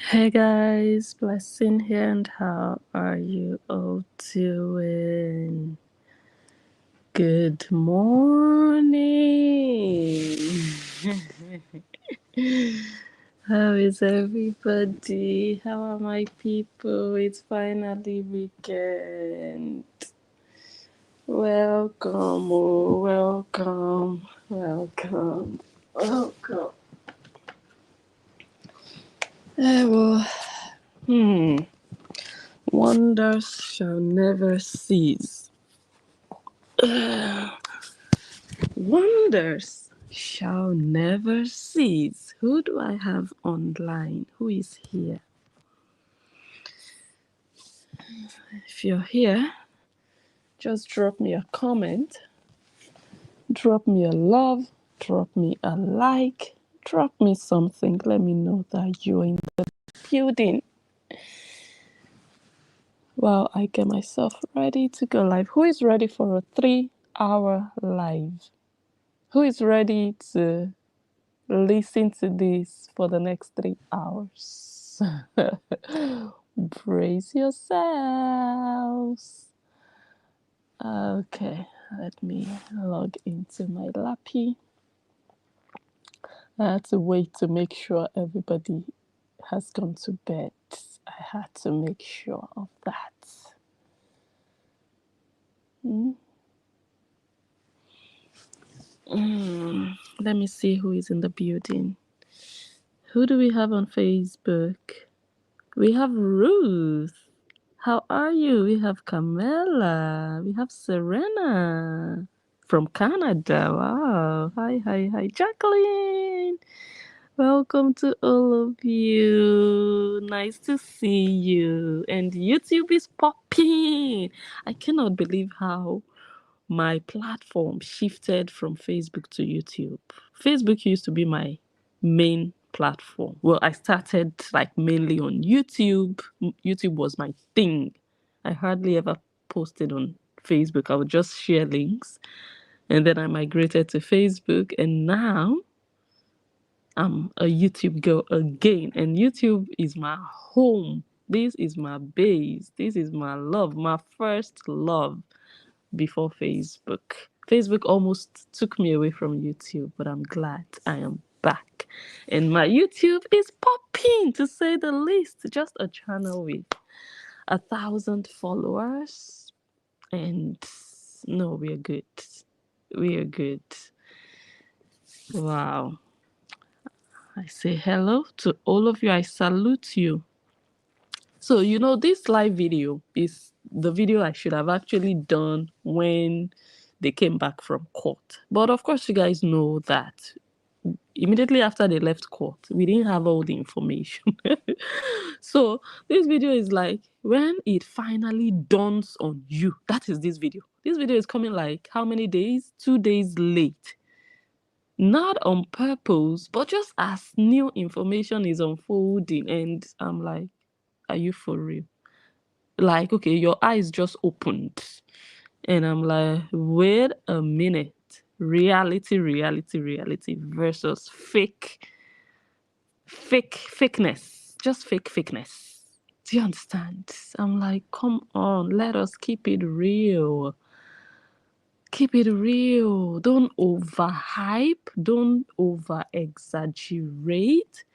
Hey guys, Blessing here, and how are you all doing? Good morning. How is everybody? How are my people? It's finally weekend. Welcome, oh, welcome, welcome, welcome. Well, wonders shall never cease. Wonders shall never cease. Who do I have online? Who is here? If you're here, just drop me a comment, drop me a love, drop me a like, drop me something. Let me know that you're in the building. While I get myself ready to go live. Who is ready for a 3-hour live? Who is ready to listen to this for the next 3 hours? Brace yourselves. Okay, let me log into my lappy. I had to wait to make sure everybody has gone to bed. I had to make sure of that. Let me see who is in the building. Who do we have on Facebook? We have Ruth. How are you? We have Camilla. We have Serena from Canada. Wow. Hi, hi, hi. Jacqueline. Welcome to all of you. Nice to see you. And YouTube is popping. I cannot believe how my platform shifted from Facebook to YouTube. Facebook used to be my main platform. Well, I started like mainly on YouTube. YouTube was my thing. I hardly ever posted on Facebook. I would just share links. And then I migrated to Facebook. And now I'm a YouTube girl again. And YouTube is my home. This is my base. This is my love, my first love before Facebook. Facebook almost took me away from YouTube, but I'm glad I am back. And my YouTube is popping, to say the least. Just a channel with 1,000 followers. And no, we're good. We're good. Wow. I say hello to all of you. I salute you. So, this live video is the video I should have actually done when they came back from court. But of course, you guys know that immediately after they left court, we didn't have all the information. So this video is like when it finally dawns on you. That is this video. This video is coming like how many days? 2 days late. Not on purpose, but just as new information is unfolding. And I'm like, are you for real? Like, okay, your eyes just opened. And I'm like, wait a minute. Reality versus fakeness. Just fakeness. Do you understand? I'm like, come on, let us keep it real. Keep it real. Don't overhype. Don't over exaggerate.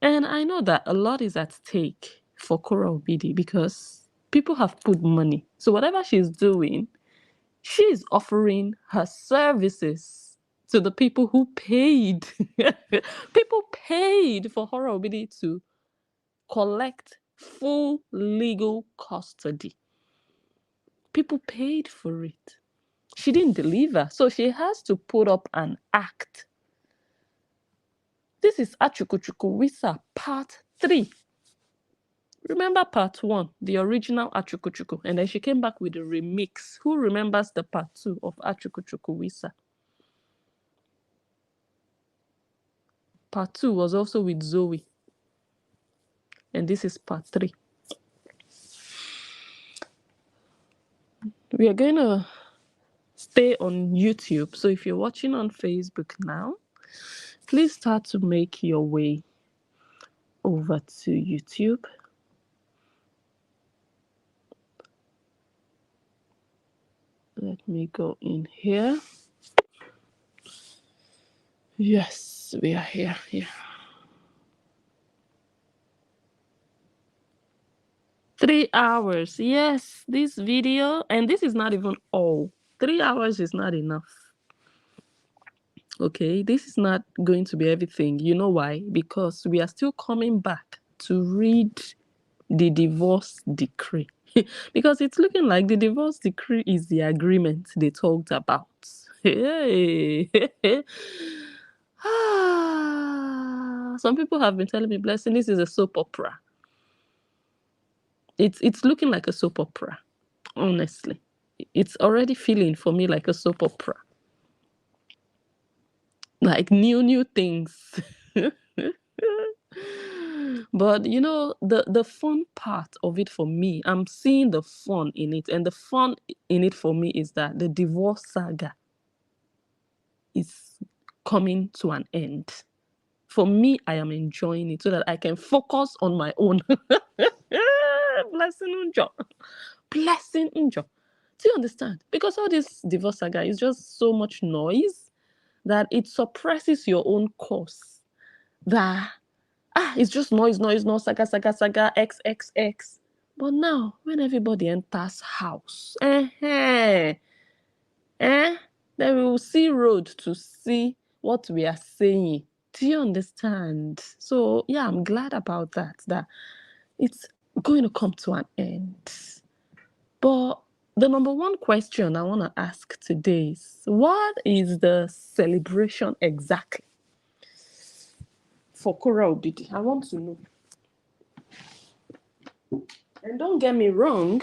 And I know that a lot is at stake for Korra Obidi because people have put money. So whatever she's doing, she's offering her services to the people who paid. People paid for Korra Obidi to collect full legal custody. People paid for it. She didn't deliver, so she has to put up an act. This is Achuku Wisa Part 3. Remember part 1, the original achuku, and then she came back with a remix. Who remembers the part 2 of achuku wisa? Part 2 was also with Zoe. And this is part 3. We are going to stay on YouTube. So if you're watching on Facebook now, please start to make your way over to YouTube. Let me go in here. Yes, we are here. 3 hours. Yes, this video, and this is not even all. 3 hours is not enough. Okay, this is not going to be everything. You know why? Because we are still coming back to read the divorce decree. Because it's looking like the divorce decree is the agreement they talked about. Hey. Some people have been telling me, Blessing, this is a soap opera. It's looking like a soap opera, honestly. It's already feeling for me like a soap opera. Like new things. But you know, the fun part of it for me, I'm seeing the fun in it. And the fun in it for me is that the divorce saga is coming to an end. For me, I am enjoying it so that I can focus on my own. Blessing unjo. Blessing unjo. Do you understand? Because all this divorce saga is just so much noise that it suppresses your own course. That it's just noise, saga, XXX. But now, when everybody enters house, then we will see road to see what we are saying. Do you understand? So, yeah, I'm glad about that it's going to come to an end. But the number one question I want to ask today is, what is the celebration exactly for Korra Obidi? I want to know. And don't get me wrong,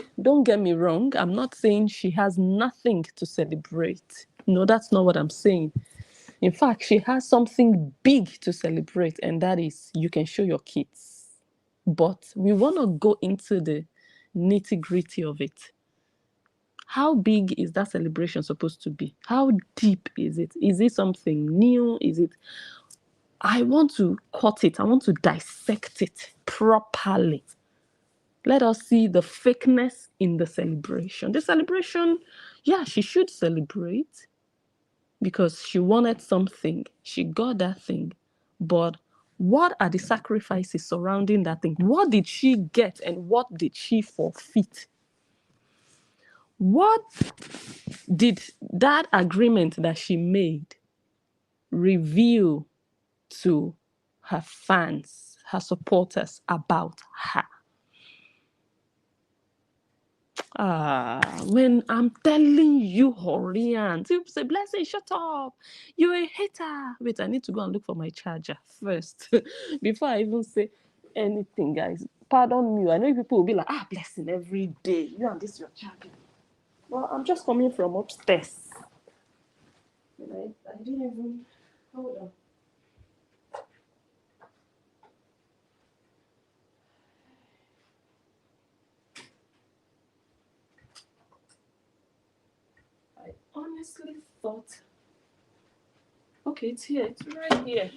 I'm not saying she has nothing to celebrate. No, that's not what I'm saying. In fact, she has something big to celebrate, and that is you can show your kids. But we want to go into the nitty-gritty of it. How big is that celebration supposed to be? How deep is it? Is it something new? I want to cut it. I want to dissect it properly. Let us see the fakeness in the celebration. The celebration, yeah, she should celebrate because she wanted something. She got that thing. But what are the sacrifices surrounding that thing? What did she get and what did she forfeit? What did that agreement that she made reveal to her fans, her supporters about her? When I'm telling you, Whorreans, people say, Blessing, shut up. You're a hater. Wait, I need to go and look for my charger first before I even say anything, guys. Pardon me. I know people will be like, Blessing every day. You and this, your charger. Well, I'm just coming from upstairs. And I didn't even. Hold on. I honestly thought. Okay, it's here. It's right here.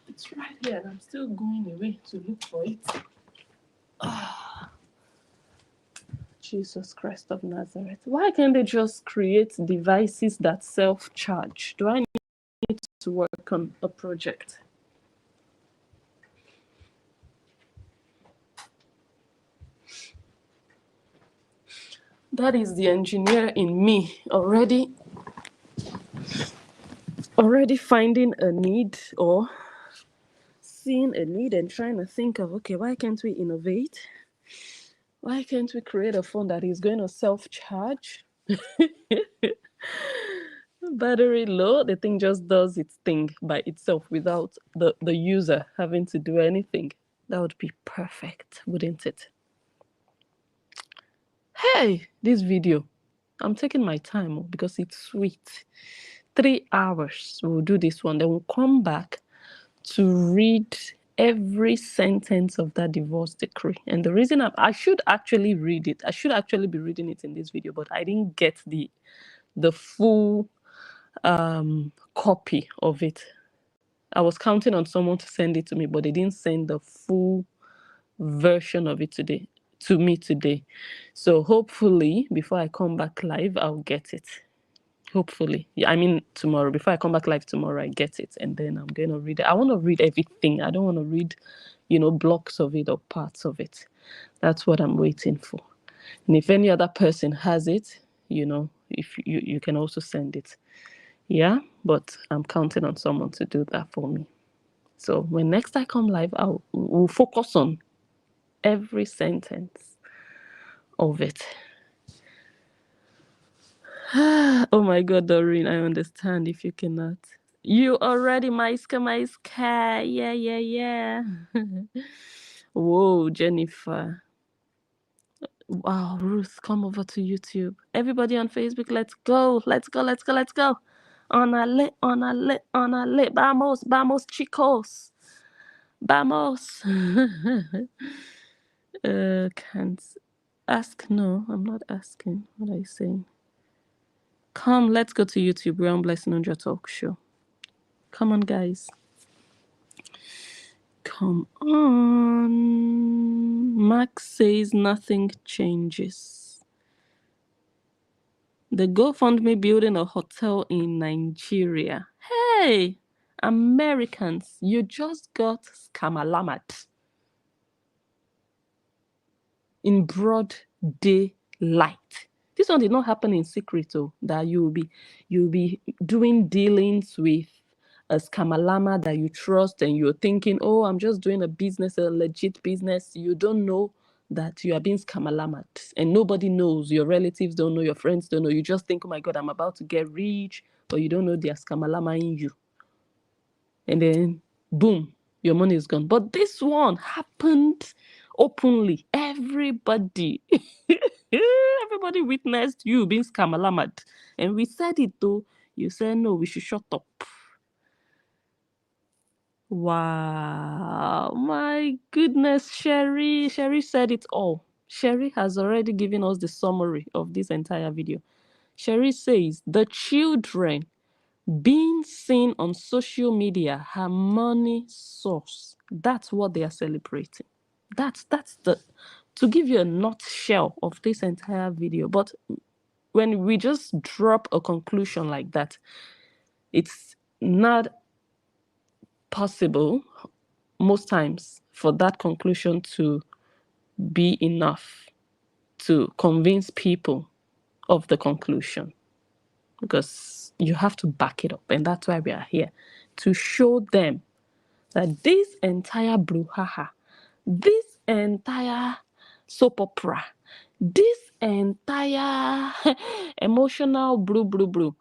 It's right here, and I'm still going away to look for it. Jesus Christ of Nazareth. Why can't they just create devices that self-charge? Do I need to work on a project? That is the engineer in me already finding a need or seeing a need and trying to think of, okay, why can't we innovate? Why can't we create a phone that is going to self-charge? Battery low, the thing just does its thing by itself without the user having to do anything. That would be perfect, wouldn't it? Hey, this video, I'm taking my time because it's sweet. 3 hours, we'll do this one. Then we'll come back to read every sentence of that divorce decree. And the reason I should actually read it, I should actually be reading it in this video, but I didn't get the full copy of it. I was counting on someone to send it to me, but they didn't send the full version of it to me today. So hopefully before I come back live, I'll get it. Hopefully. Yeah, I mean tomorrow. Before I come back live tomorrow, I get it. And then I'm going to read it. I want to read everything. I don't want to read, blocks of it or parts of it. That's what I'm waiting for. And if any other person has it, if you can also send it. Yeah, but I'm counting on someone to do that for me. So when next I come live, we'll focus on every sentence of it. Oh my God, Doreen, I understand if you cannot. You already, Maiska. Yeah. Whoa, Jennifer. Wow, Ruth, come over to YouTube. Everybody on Facebook, let's go. Onale. Vamos, chicos. Vamos. Can't ask. No, I'm not asking. What are you saying? Come, let's go to YouTube. We're on Blessing on Your Talk Show. Come on, guys. Come on. Max says nothing changes. The GoFundMe building a hotel in Nigeria. Hey, Americans, you just got skammalammat in broad daylight. This one did not happen in secret, though, that you'll be doing dealings with a skammalamma that you trust and you're thinking, oh, I'm just doing a business, a legit business. You don't know that you are being skammalammat and nobody knows. Your relatives don't know, your friends don't know. You just think, oh my God, I'm about to get rich, but you don't know there's skammalamma in you. And then, boom, your money is gone. But this one happened openly. Everybody witnessed you being skammalammat. And we said it though. You said, no, we should shut up. Wow, my goodness, Sherry. Sherry said it all. Sherry has already given us the summary of this entire video. Sherry says, the children being seen on social media, her money source. That's what they are celebrating. That's to give you a nutshell of this entire video. But when we just drop a conclusion like that, it's not possible most times for that conclusion to be enough to convince people of the conclusion, because you have to back it up. And that's why we are here, to show them that this entire brouhaha, this entire soap opera, this entire emotional blue.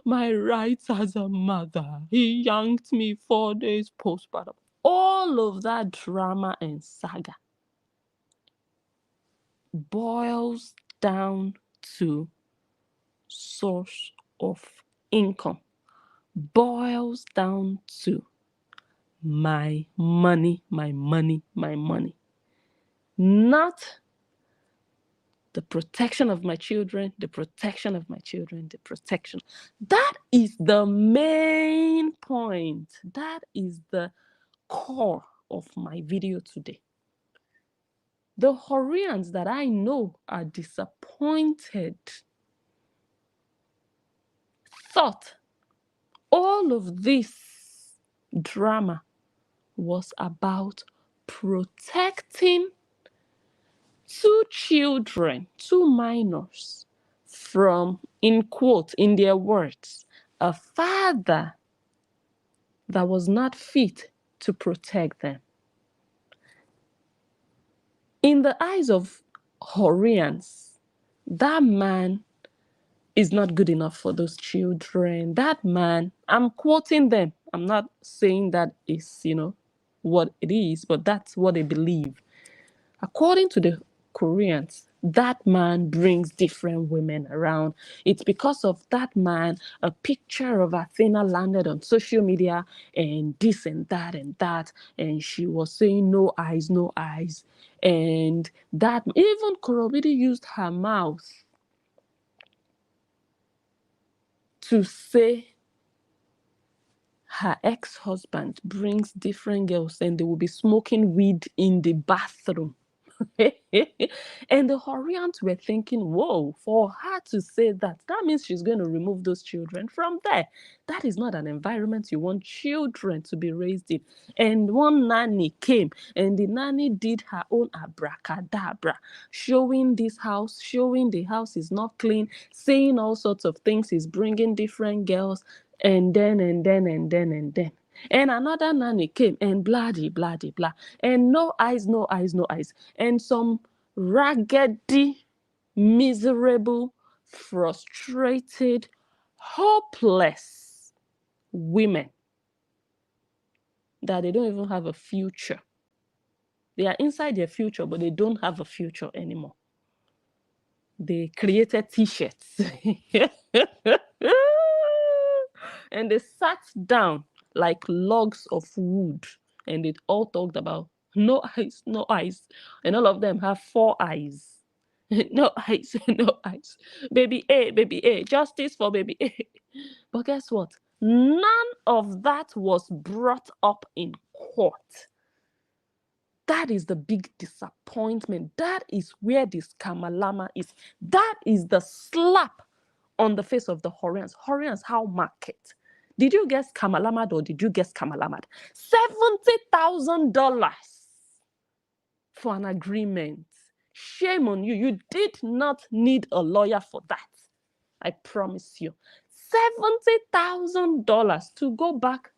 My rights as a mother. He yanked me 4 days postpartum. All of that drama and saga boils down to source of income, boils down to my money. Not the protection of my children, the protection. That is the main point. That is the core of my video today. The Whorreans that I know are disappointed thought all of this drama was about protecting two children, two minors, from, in quote, in their words, a father that was not fit to protect them. In the eyes of Whorreans, that man is not good enough for those children. That man, I'm quoting them. I'm not saying that is, what it is, but that's what they believe. According to the Koreans, that man brings different women around. It's because of that man, a picture of Athena landed on social media and this and that. And she was saying no eyes. And that even Korobidi used her mouth to say her ex-husband brings different girls and they will be smoking weed in the bathroom. And the Whorreans were thinking, whoa, for her to say that, that means she's going to remove those children from there. That is not an environment you want children to be raised in. And one nanny came, and the nanny did her own abracadabra, showing this house, showing the house is not clean, saying all sorts of things, is bringing different girls, and then. And another nanny came and blah, blah, blah. And no eyes, no eyes, no eyes. And some raggedy, miserable, frustrated, hopeless women that they don't even have a future. They are inside their future, but they don't have a future anymore. They created t-shirts. And they sat down like logs of wood, and they all talked about no eyes, no eyes. And all of them have 4 eyes. No eyes, no eyes. Baby A, justice for baby A. But guess what? None of that was brought up in court. That is the big disappointment. That is where this skammalamma is. That is the slap on the face of the Whorreans. Whorreans, how market? Did you get skammalamma or did you get skammalamma? $70,000 for an agreement. Shame on you. You did not need a lawyer for that. I promise you. $70,000 to go back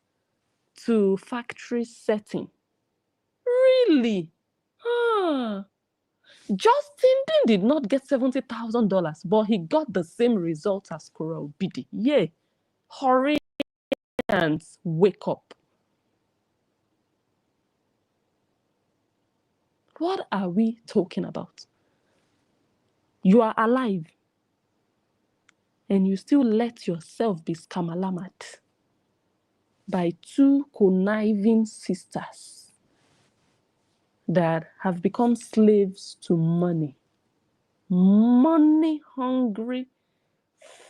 to factory setting. Really? Justin did not get $70,000, but he got the same result as Korra Obidi. Yeah. Whorreans, wake up. What are we talking about? You are alive, and you still let yourself be skammalamad by 2 conniving sisters that have become slaves to money. Money hungry,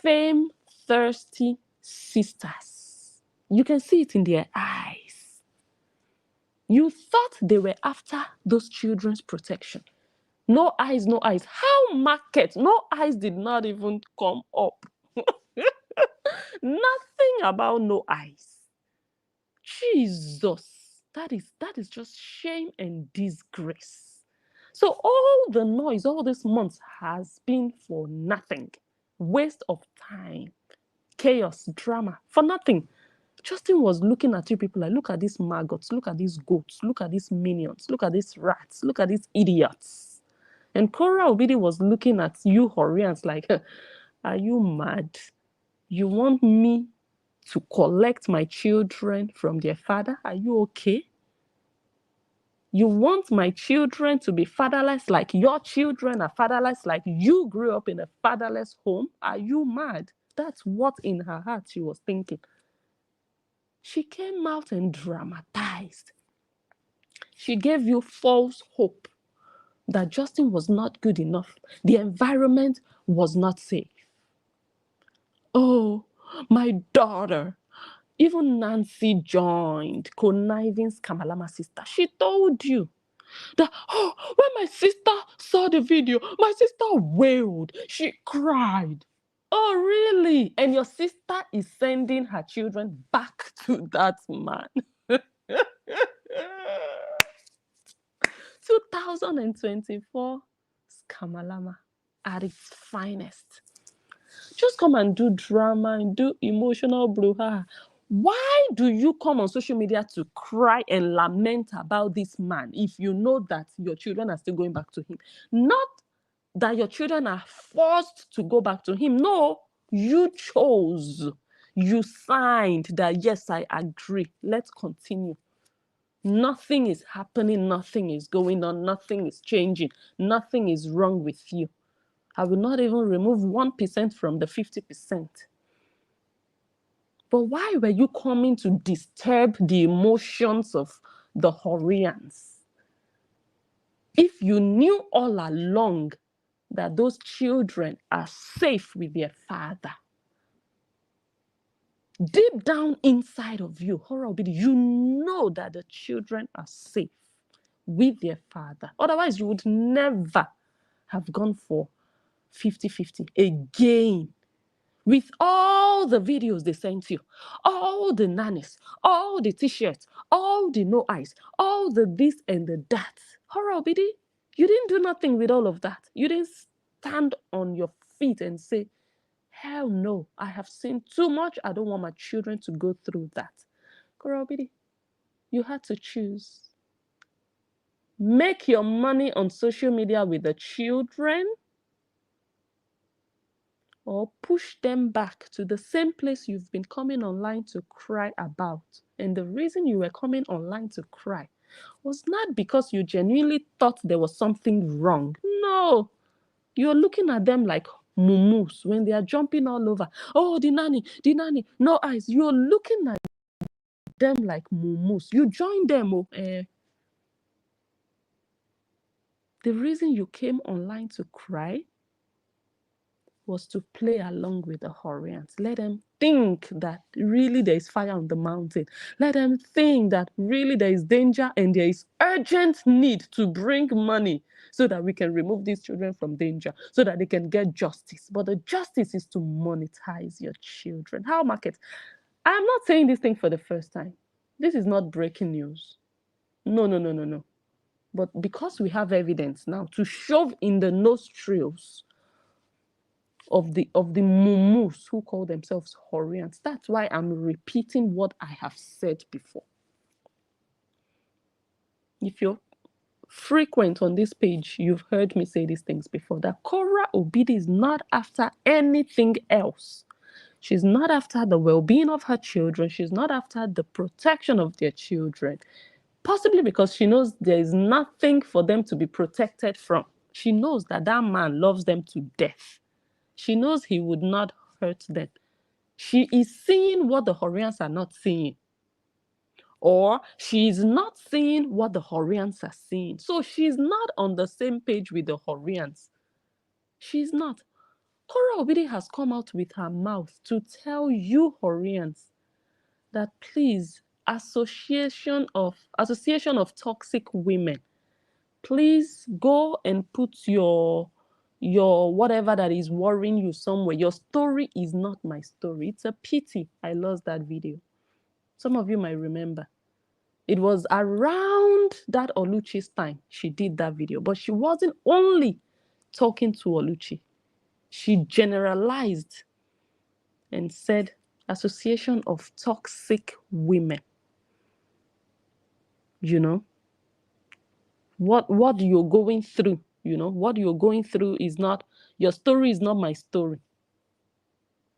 fame thirsty sisters. You can see it in their eyes. You thought they were after those children's protection. No eyes, no eyes. How market? No eyes did not even come up. Nothing about no eyes. Jesus. That is just shame and disgrace. So all the noise, all these months has been for nothing. Waste of time, chaos, drama, for nothing. Justin was looking at you people like, look at these maggots, look at these goats, look at these minions, look at these rats, look at these idiots. And Korra Obidi was looking at you Whorreans like, are you mad? You want me to collect my children from their father? Are you okay? You want my children to be fatherless like your children are fatherless, like you grew up in a fatherless home? Are you mad? That's what in her heart she was thinking. She came out and dramatized. She gave you false hope that Justin was not good enough. The environment was not safe. Oh, my daughter. Even Nancy joined, conniving skammalamma sister. She told you that, oh, when my sister saw the video, my sister wailed. She cried. Oh, really? And your sister is sending her children back to that man. 2024 skammalamma at its finest. Just come and do drama and do emotional brouhaha. Why do you come on social media to cry and lament about this man if you know that your children are still going back to him? Not that your children are forced to go back to him. No, you chose. You signed that, yes, I agree. Let's continue. Nothing is happening. Nothing is going on. Nothing is changing. Nothing is wrong with you. I will not even remove 1% from the 50%. But why were you coming to disturb the emotions of the Whorreans? If you knew all along that those children are safe with their father. Deep down inside of you, Whorreans, you know that the children are safe with their father. Otherwise, you would never have gone for 50-50 again. With all the videos they sent you, all the nannies, all the t-shirts, all the no eyes, all the this and the that. Whorreans, you didn't do nothing with all of that. You didn't stand on your feet and say, hell no, I have seen too much. I don't want my children to go through that. Whorreans, you had to choose. Make your money on social media with the children, or push them back to the same place you've been coming online to cry about. And the reason you were coming online to cry was not because you genuinely thought there was something wrong. No, you're looking at them like mumus when they are jumping all over. Oh, the nanny, no eyes. You're looking at them like mumus. You join them. The reason you came online to cry was to play along with the Whorreans. Let them think that really there is fire on the mountain. Let them think that really there is danger and there is urgent need to bring money so that we can remove these children from danger, so that they can get justice. But the justice is to monetize your children. How market? I'm not saying this thing for the first time. This is not breaking news. No. But because we have evidence now to shove in the nostrils of the mumus who call themselves Whorreans. That's why I'm repeating what I have said before. If you're frequent on this page, you've heard me say these things before, that Korra Obidi is not after anything else. She's not after the well-being of her children. She's not after the protection of their children. Possibly because she knows there is nothing for them to be protected from. She knows that that man loves them to death. She knows he would not hurt them. She is seeing what the Whorreans are not seeing. Or she is not seeing what the Whorreans are seeing. So she's not on the same page with the Whorreans. She's not. Korra Obidi has come out with her mouth to tell you Whorreans that please, association of toxic women, please go and put your whatever that is worrying you somewhere. Your story is not my story. It's a pity I lost that video. Some of you might remember. It was around that Oluchi's time she did that video, but she wasn't only talking to Oluchi. She generalized and said association of toxic women. You know, what you're going through, what you're going through is not, your story is not my story.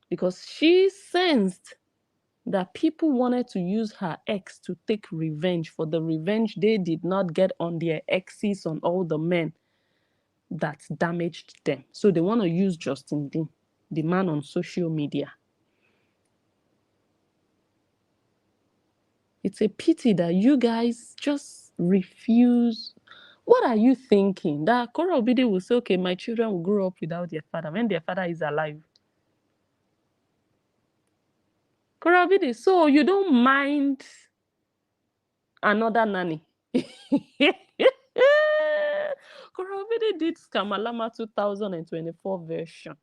Because she sensed that people wanted to use her ex to take revenge for the revenge they did not get on their exes, on all the men that damaged them. So they want to use Justin Dean, the man on social media. It's a pity that you guys just refuse. What are you thinking? That Korra Obidi will say, okay, my children will grow up without their father when their father is alive. Korra Obidi, so you don't mind another nanny? Korra Obidi did Skammalamma 2024 version.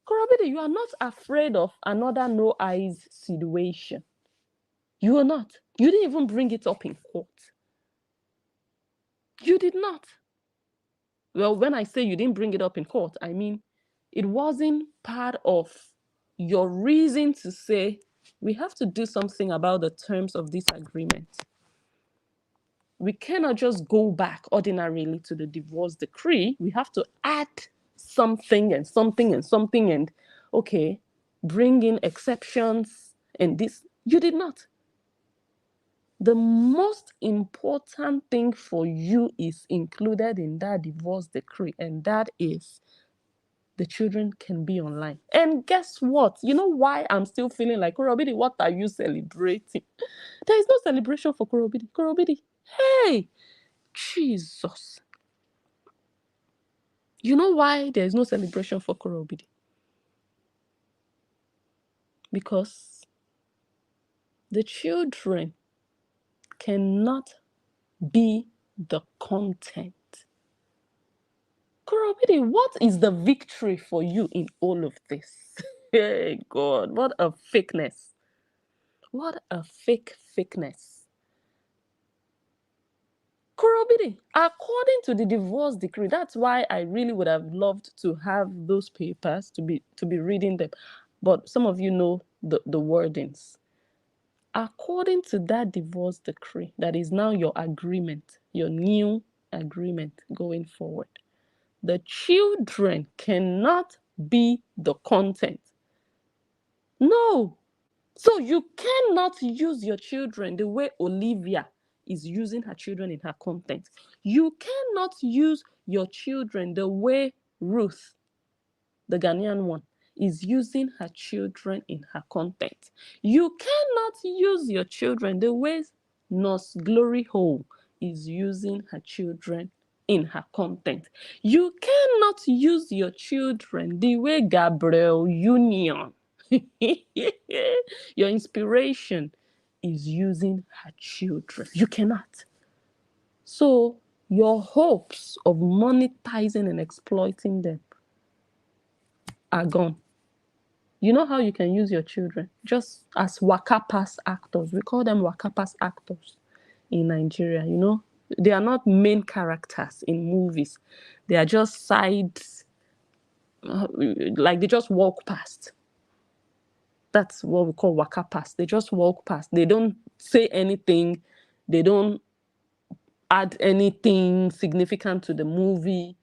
Korra Obidi, you are not afraid of another no eyes situation. You are not. You didn't even bring it up in court. You did not. Well, when I say you didn't bring it up in court, I mean it wasn't part of your reason to say we have to do something about the terms of this agreement. We cannot just go back ordinarily to the divorce decree. We have to add something and something and something and, okay, bring in exceptions and this. You did not. The most important thing for you is included in that divorce decree, and that is the children can be online. And guess what? You know why I'm still feeling like, Korra Obidi, what are you celebrating? There is no celebration for Korra Obidi. Korra Obidi, hey, Jesus. You know why there is no celebration for Korra Obidi? Because The children cannot be the content. Korobidi, what is the victory for you in all of this? Hey God, what a fakeness. What a fakeness. Korobidi, according to the divorce decree, that's why I really would have loved to have those papers to be reading them. But some of you know the wordings. According to that divorce decree, that is now your agreement, your new agreement going forward, the children cannot be the content. No. So you cannot use your children the way Olivia is using her children in her content. You cannot use your children the way Ruth, the Ghanaian one, is using her children in her content. You cannot use your children the way Nurse Glory Hole is using her children in her content. You cannot use your children the way Gabrielle Union, your inspiration, is using her children. You cannot. So your hopes of monetizing and exploiting them are gone. You know how you can use your children? Just as wakapas actors. We call them wakapas actors in Nigeria, you know? They are not main characters in movies. They are just sides, like they just walk past. That's what we call wakapas. They just walk past. They don't say anything. They don't add anything significant to the movie.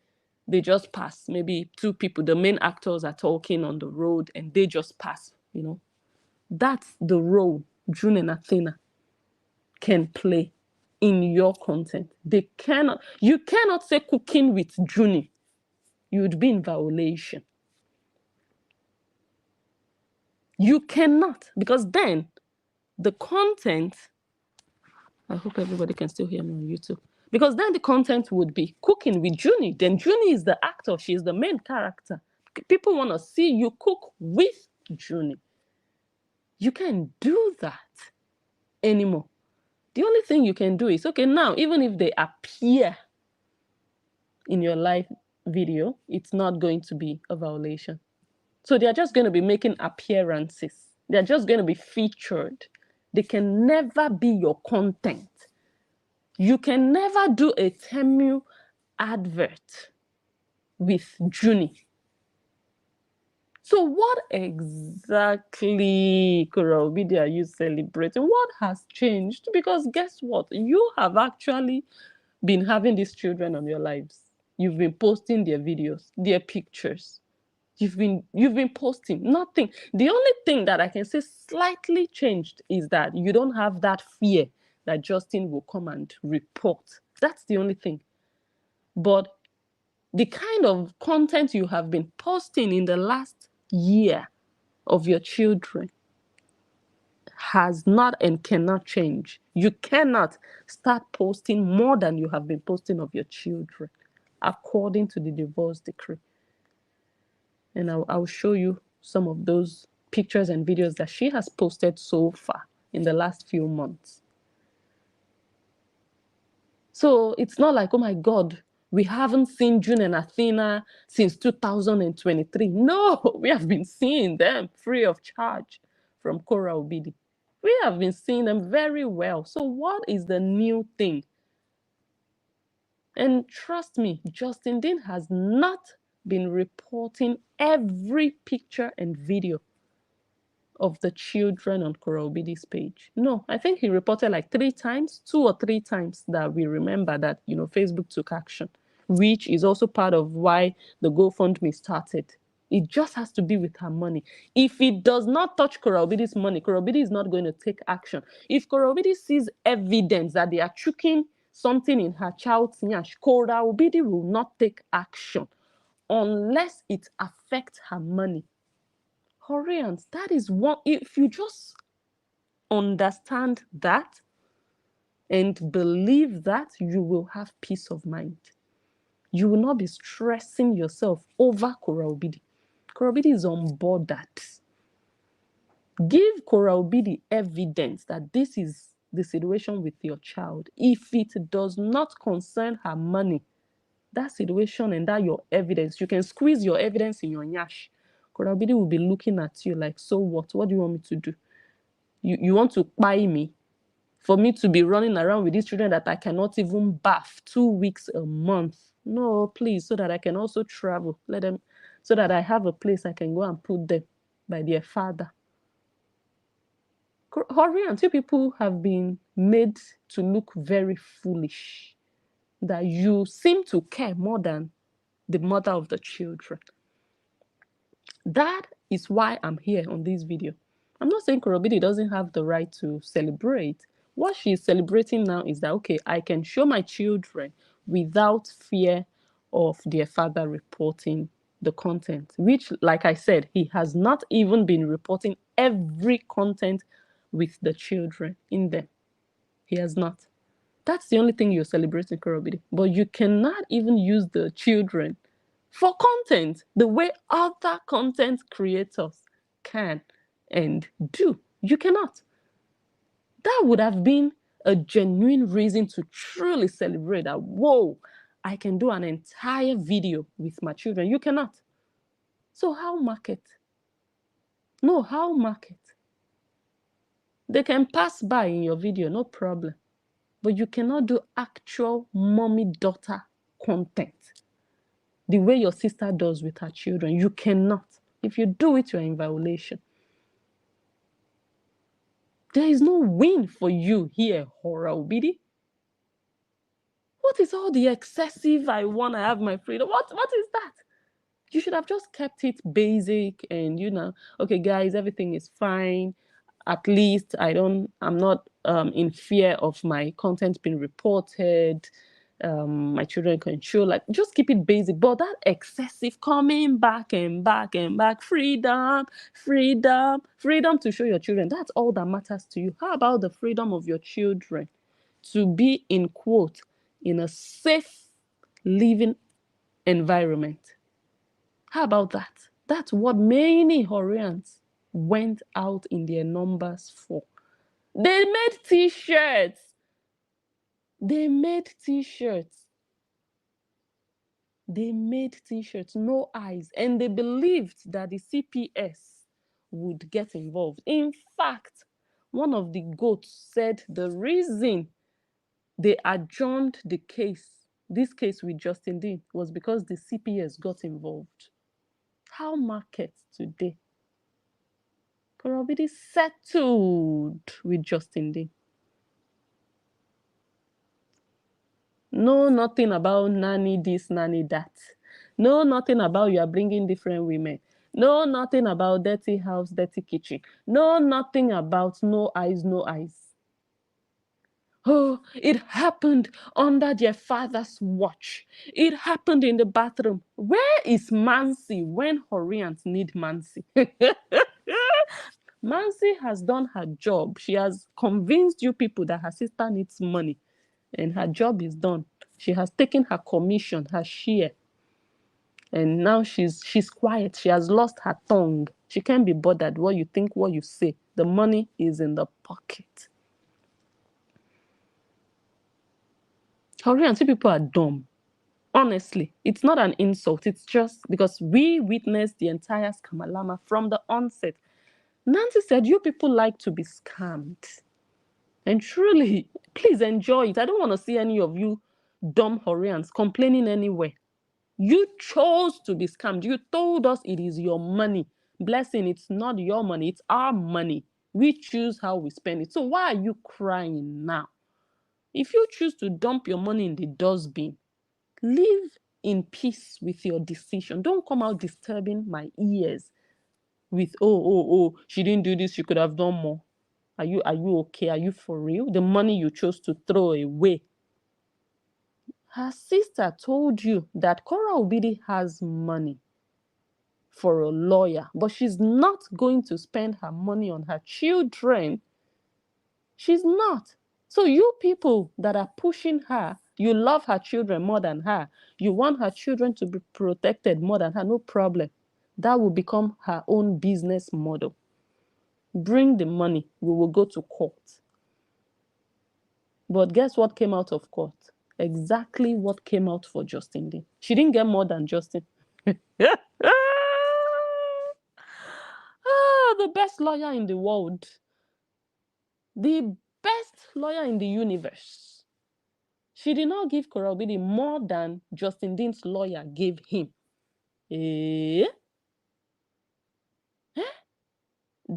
They just pass. Maybe two people, the main actors are talking on the road and they just pass, you know? That's the role June and Athena can play in your content. They cannot, you cannot say cooking with Junie. You would be in violation. You cannot, because then the content, I hope everybody can still hear me on YouTube, because then the content would be cooking with Junie. Then Junie is the actor, she is the main character. People want to see you cook with Junie. You can't do that anymore. The only thing you can do is, okay, now, even if they appear in your live video, it's not going to be a violation. So they're just going to be making appearances. They're just going to be featured. They can never be your content. You can never do a Temu advert with Junie. So what exactly, Korobidi, are you celebrating? What has changed? Because guess what? You have actually been having these children on your lives. You've been posting their videos, their pictures. You've been posting nothing. The only thing that I can say slightly changed is that you don't have that fear that Justin will come and report. That's the only thing. But the kind of content you have been posting in the last year of your children has not and cannot change. You cannot start posting more than you have been posting of your children, according to the divorce decree. And I'll show you some of those pictures and videos that she has posted so far in the last few months. So it's not like, oh my God, we haven't seen June and Athena since 2023. No, we have been seeing them free of charge from Korra Obidi. We have been seeing them very well. So what is the new thing? And trust me, Justin Dean has not been reporting every picture and video of the children on Korra Obidi's page. No, I think he reported like 3 times, 2 or 3 times that we remember that, you know, Facebook took action, which is also part of why the GoFundMe started. It just has to be with her money. If it does not touch Korra Obidi's money, Korra Obidi is not going to take action. If Korra Obidi sees evidence that they are chuking something in her child's nyash, Korra Obidi will not take action unless it affects her money. Whorreans, that is one. If you just understand that and believe that, you will have peace of mind. You will not be stressing yourself over Korra Obidi. Korra Obidi is on board that. Give Korra the evidence that this is the situation with your child. If it does not concern her money, that situation and that your evidence, you can squeeze your evidence in your nyash. Korra will be looking at you like, so what? What do you want me to do? You want to buy me? For me to be running around with these children that I cannot even bath 2 weeks a month? No, please, so that I can also travel. Let them, so that I have a place I can go and put them by their father. Whorreans, you people have been made to look very foolish. That you seem to care more than the mother of the children. That is why I'm here on this video. I'm not saying Korra doesn't have the right to celebrate. What she's celebrating now is that, okay, I can show my children without fear of their father reporting the content, which, like I said, he has not even been reporting every content with the children in them. He has not. That's the only thing you're celebrating, Korra. But you cannot even use the children for content the way other content creators can and do. You cannot. That would have been a genuine reason to truly celebrate that, whoa, I can do an entire video with my children. You cannot. So how market? No, how market? They can pass by in your video, no problem. But you cannot do actual mommy-daughter content the way your sister does with her children. You cannot. If you do it, you're in violation. There is no win for you here, Whorra. What is all the excessive, I want to have my freedom? What is that? You should have just kept it basic and, okay, guys, everything is fine. At least I'm not in fear of my content being reported. My children can show, like, just keep it basic. But that excessive coming back and back and back, freedom to show your children, that's all that matters to you. How about the freedom of your children to be, in quote, in a safe living environment? How about that? That's what many Whorreans went out in their numbers for. They made t-shirts. They made t-shirts. They made t-shirts, no eyes. And they believed that the CPS would get involved. In fact, one of the goats said the reason they adjourned the case, this case with Justin Dean, was because the CPS got involved. How market today? Korra settled with Justin Dean. No, nothing about nanny this, nanny that. No, nothing about you are bringing different women. No, nothing about dirty house, dirty kitchen. No, nothing about no eyes, no eyes. Oh, it happened under their father's watch. It happened in the bathroom. Where is Mansi when Whorreans need Mansi? Mansi has done her job. She has convinced you people that her sister needs money. And her job is done. She has taken her commission, her share. And now she's quiet. She has lost her tongue. She can't be bothered what you think, what you say. The money is in the pocket. Whorreans, people are dumb. Honestly, it's not an insult. It's just because we witnessed the entire skammalamma from the onset. Nancy said, you people like to be scammed. And truly, please enjoy it. I don't want to see any of you dumb Whorreans complaining anywhere. You chose to be scammed. You told us it is your money. Blessing, it's not your money. It's our money. We choose how we spend it. So why are you crying now? If you choose to dump your money in the dustbin, live in peace with your decision. Don't come out disturbing my ears with, oh, she didn't do this. She could have done more. Are you okay? Are you for real? The money you chose to throw away. Her sister told you that Korra has money for a lawyer, but she's not going to spend her money on her children. She's not. So you people that are pushing her, you love her children more than her. You want her children to be protected more than her. No problem. That will become her own business model. Bring the money. We will go to court. But guess what came out of court? Exactly what came out for Justin Dean. She didn't get more than Justin. The best lawyer in the world. The best lawyer in the universe. She did not give Korra more than Justin Dean's lawyer gave him. Eh?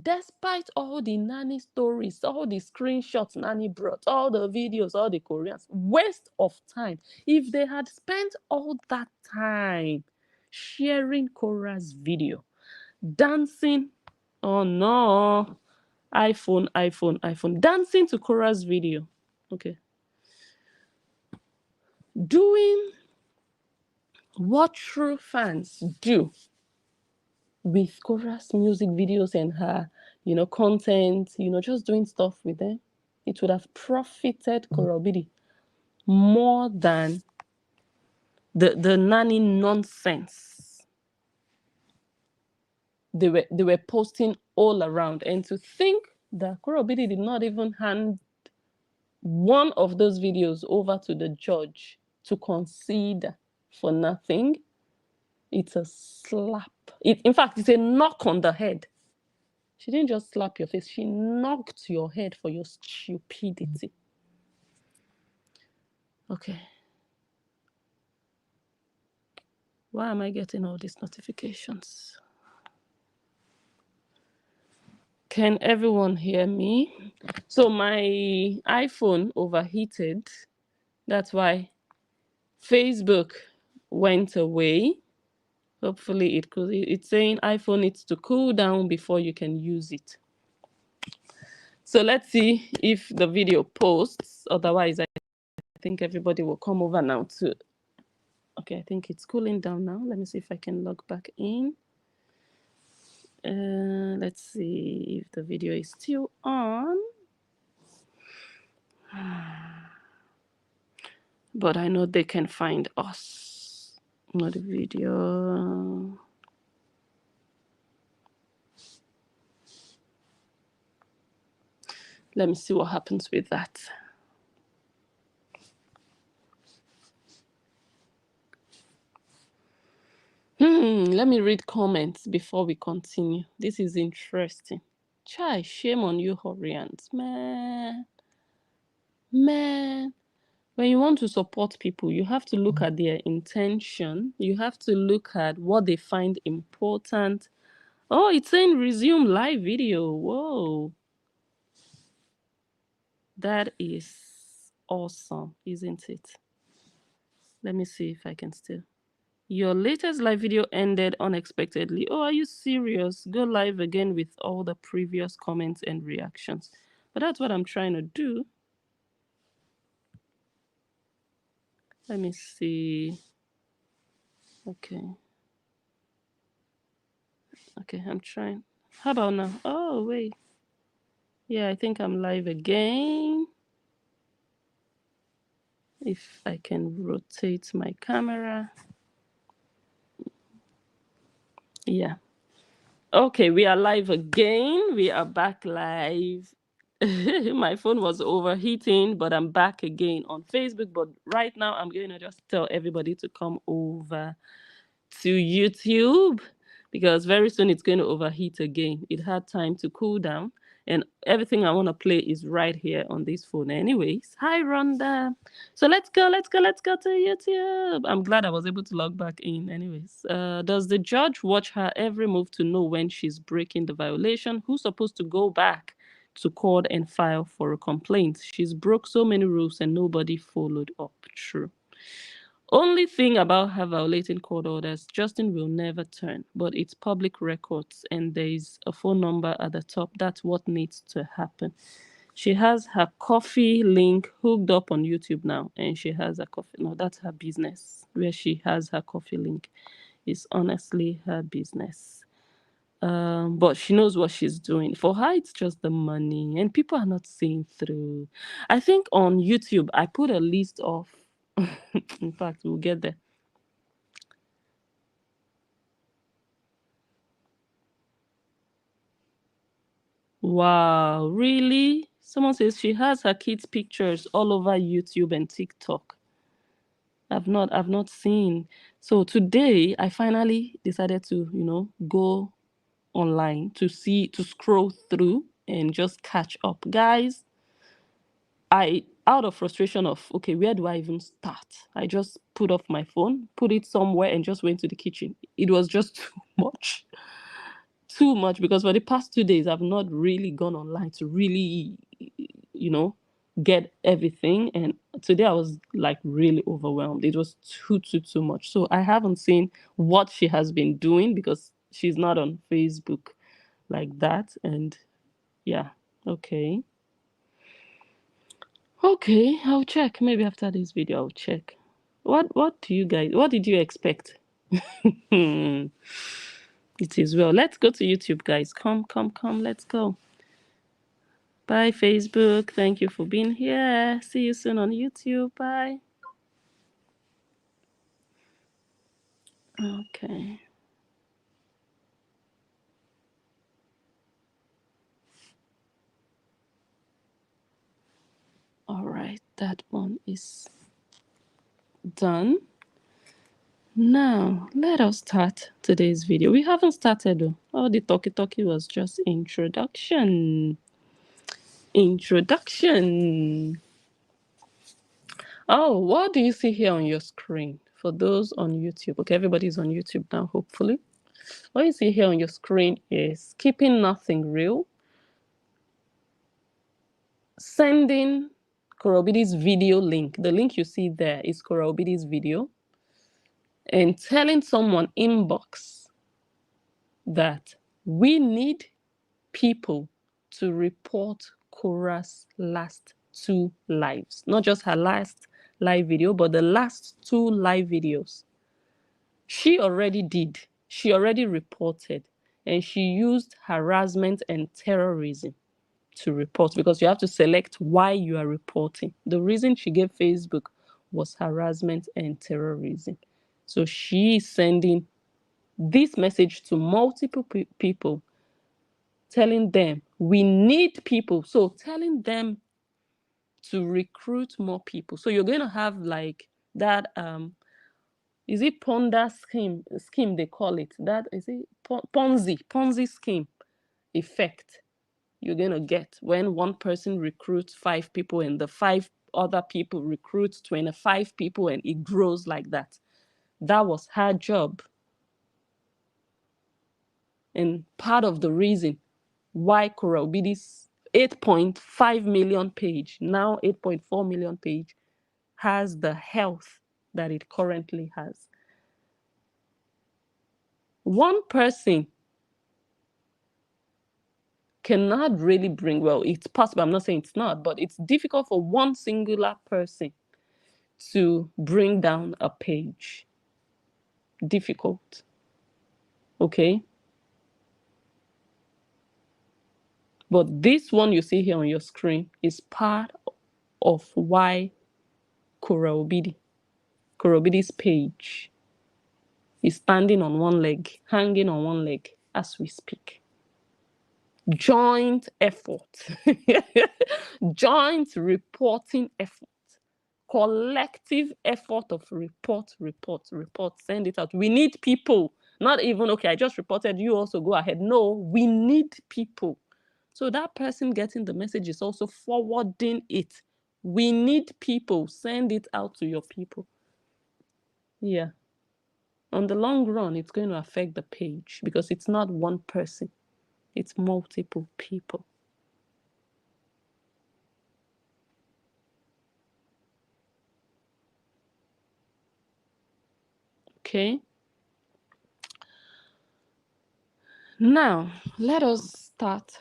Despite all the nanny stories, all the screenshots nanny brought, all the videos, all the Koreans, waste of time. If they had spent all that time sharing Korra's video, dancing, oh no, iPhone, dancing to Korra's video, okay, doing what true fans do with Korra's music videos and her, content, just doing stuff with them, it would have profited Korra more than the nanny nonsense they were posting all around. And to think that Korra did not even hand one of those videos over to the judge to consider for nothing, it's a slap. In fact, it's a knock on the head. She didn't just slap your face, she knocked your head for your stupidity. Okay. Why am I getting all these notifications? Can everyone hear me? So my iPhone overheated. That's why Facebook went away. Hopefully it's saying iPhone needs to cool down before you can use it. So let's see if the video posts. Otherwise, I think everybody will come over now to... Okay, I think it's cooling down now. Let me see if I can log back in. Let's see if the video is still on. But I know they can find us. Not the video. Let me see what happens with that. Let me read comments before we continue. This is interesting. Chai, shame on you, Whorreans. Man. When you want to support people, you have to look at their intention. You have to look at what they find important. Oh, it's saying resume live video. Whoa. That is awesome, isn't it? Let me see if I can still... Your latest live video ended unexpectedly. Oh, are you serious? Go live again with all the previous comments and reactions. But that's what I'm trying to do. Let me see. Okay, I'm trying. How about now? Oh, wait. Yeah, I think I'm live again. If I can rotate my camera. Yeah. Okay, we are live again. We are back live. My phone was overheating, but I'm back again on Facebook. But right now, I'm going to just tell everybody to come over to YouTube, because very soon it's going to overheat again. It had time to cool down, and everything I want to play is right here on this phone. Anyways, hi Rhonda. So let's go to YouTube. I'm glad I was able to log back in. Anyways, does the judge watch her every move to know when she's breaking the violation? Who's supposed to go back to court and file for a complaint? She's broke so many rules and nobody followed up. True. Only thing about her violating court orders, Justin will never turn, but it's public records and there's a phone number at the top. That's what needs to happen. She has her coffee link hooked up on YouTube now, and she has a coffee. No, that's her business. Where she has her coffee link is honestly her business. But she knows what she's doing. For her, it's just the money, and people are not seeing through. I think on YouTube, I put a list of... In fact, we'll get there. Wow, really? Someone says she has her kids' pictures all over YouTube and TikTok. I've not seen. So today I finally decided to, go online to scroll through and just catch up. Guys, I out of frustration of okay, where do I even start? I just put off my phone, put it somewhere and just went to the kitchen. It was just too much. Too much because for the past 2 days I've not really gone online to really, you know, get everything. And today I was like really overwhelmed. It was too much. So I haven't seen what she has been doing because she's not on Facebook like that. And yeah, okay. Okay, I'll check. Maybe after this video I'll check. What do you guys what did you expect? It is well. Let's go to YouTube, guys. Come, let's go. Bye, Facebook. Thank you for being here. See you soon on YouTube. Bye. Okay. All right. That one is done. Now, let us start today's video. We haven't started though. Oh, the talkie was just introduction. Introduction. Oh, what do you see here on your screen? For those on YouTube. Okay, everybody's on YouTube now, hopefully. What you see here on your screen is keeping nothing real. Sending Korobidi's video link. The link you see there is Korobidi's video. And telling someone inbox that we need people to report Korra's last 2 lives. Not just her last live video, but the last 2 live videos. She already did. She already reported. And she used harassment and terrorism to report because you have to select why you are reporting. The reason she gave Facebook was harassment and terrorism. So she is sending this message to multiple people, telling them we need people. So telling them to recruit more people. So you're going to have like that is it Ponda scheme they call it? That is it Ponzi scheme effect you're going to get when one person recruits 5 people and the 5 other people recruit 25 people and it grows like that. That was her job. And part of the reason why Korra Obidi's 8.5 million page, now 8.4 million page, has the health that it currently has. One person cannot really bring, well, it's possible, I'm not saying it's not, but it's difficult for one singular person to bring down a page. Difficult. Okay? But this one you see here on your screen is part of why Korra Obidi's page is standing on one leg, hanging on one leg as we speak. Joint effort. Joint reporting effort. Collective effort of report, send it out. We need people. Not even, okay, I just reported, you also go ahead. No, we need people. So that person getting the message is also forwarding it. We need people. Send it out to your people. Yeah. On the long run, it's going to affect the page because it's not one person. It's multiple people. Okay. Now, let us start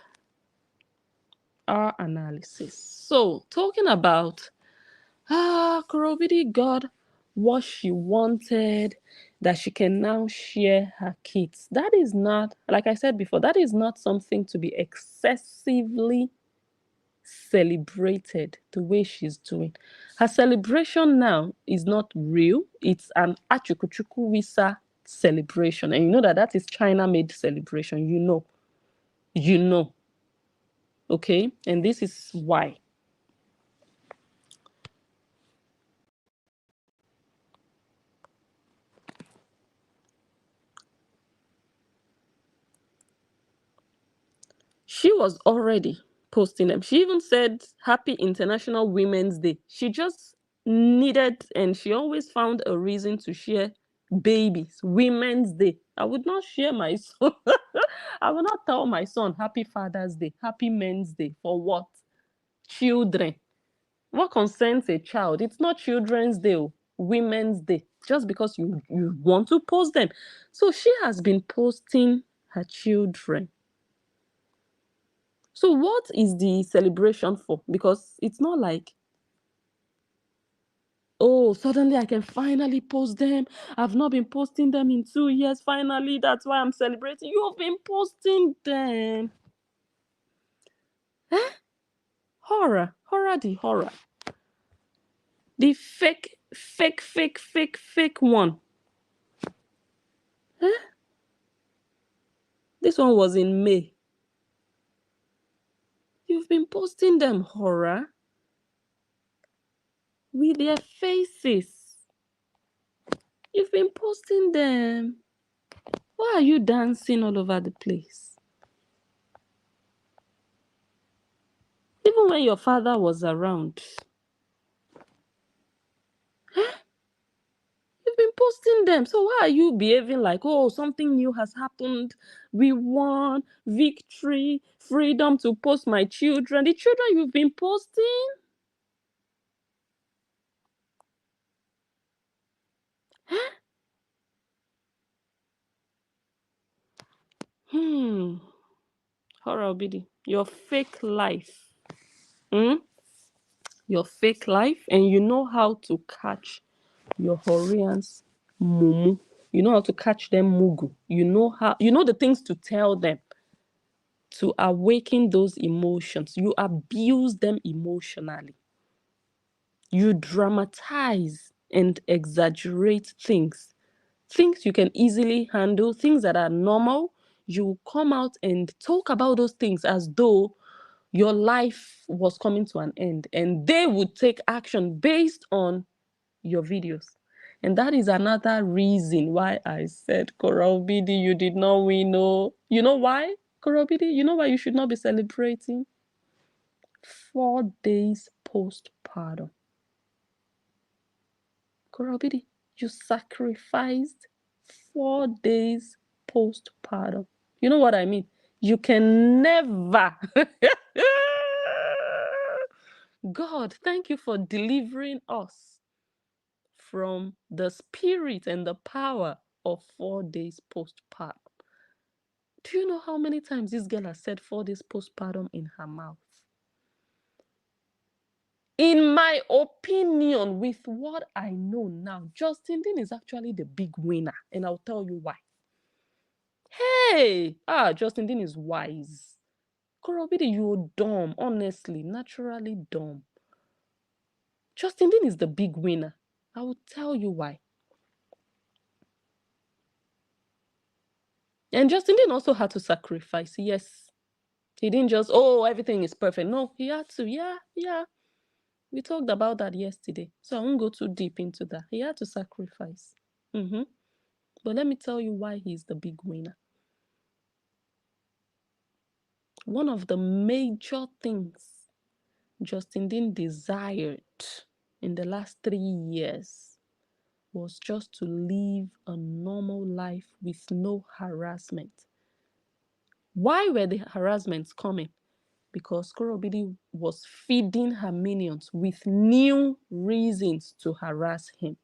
our analysis. So, talking about Korobidi got what she wanted, that she can now share her kids. That is not, like I said before, that is not something to be excessively celebrated the way she's doing. Her celebration now is not real. It's an achuku wisa celebration. And you know that that is China-made celebration. You know. Okay, and this is why. She was already posting them. She even said Happy International Women's Day. She just needed, and she always found a reason to share babies, Women's Day. I would not share my son. I would not tell my son Happy Father's Day, Happy Men's Day. For what? Children. What concerns a child? It's not Children's Day, Women's Day, just because you want to post them. So she has been posting her children. So what is the celebration for? Because it's not like, oh, suddenly I can finally post them. I've not been posting them in 2 years. Finally, that's why I'm celebrating. You've been posting them. Eh? Horror. Horror the horror. The fake one. Eh? This one was in May. You've been posting them, horror. With their faces. You've been posting them. Why are you dancing all over the place? Even when your father was around. You've been posting them. So why are you behaving like, oh, something new has happened? We won, victory, freedom to post my children. The children you've been posting? Horror Obidi, your fake life. Your fake life, and you know how to catch your Whorreans mumu. You know how to catch them mugu. You know the things to tell them to awaken those emotions. You abuse them emotionally. You dramatize and exaggerate things. Things you can easily handle, things that are normal. You come out and talk about those things as though your life was coming to an end, and they would take action based on your videos. And that is another reason why I said, Korra Obidi, you did not win. No. You know why, Korra Obidi? You know why you should not be celebrating? 4 days postpartum. Korra Obidi, you sacrificed 4 days postpartum. You know what I mean? You can never. God, thank you for delivering us from the spirit and the power of 4 days postpartum. Do you know how many times this girl has said 4 days postpartum in her mouth? In my opinion, with what I know now, Justin Dean is actually the big winner, and I'll tell you why. Hey, Justin Dean is wise. Korra Obidi, you're dumb, honestly, naturally dumb. Justin Dean is the big winner. I will tell you why. And Justin Dean also had to sacrifice. Yes. He didn't just, oh, everything is perfect. No, he had to. Yeah. We talked about that yesterday. So I won't go too deep into that. He had to sacrifice. But let me tell you why he's the big winner. One of the major things Justin Dean desired in the last 3 years was just to live a normal life with no harassment. Why were the harassments coming? Because Korra Obidi was feeding her minions with new reasons to harass him.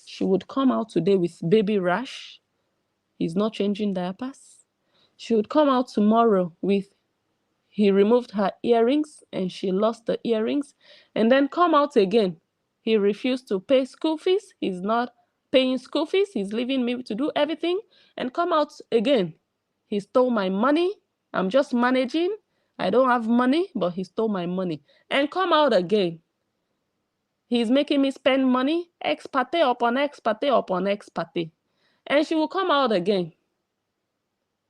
She would come out today with baby rash. He's not changing diapers. She would come out tomorrow with he removed her earrings and she lost the earrings, and then come out again. He refused to pay school fees. He's not paying school fees. He's leaving me to do everything, and come out again. He stole my money. I'm just managing. I don't have money, but he stole my money. And come out again. He's making me spend money, ex parte upon ex parte upon ex parte. And she will come out again.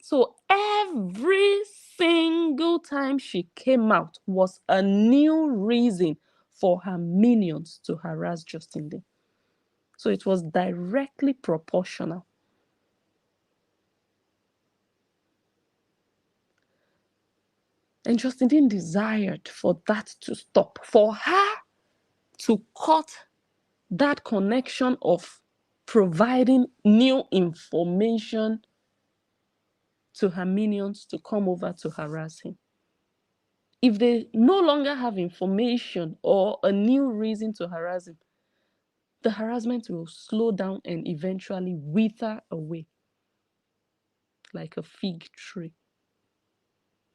So every single single time she came out was a new reason for her minions to harass Justin Dean. So it was directly proportional. And Justin Dean desired for that to stop, for her to cut that connection of providing new information to her minions to come over to harass him. If they no longer have information or a new reason to harass him, the harassment will slow down and eventually wither away like a fig tree.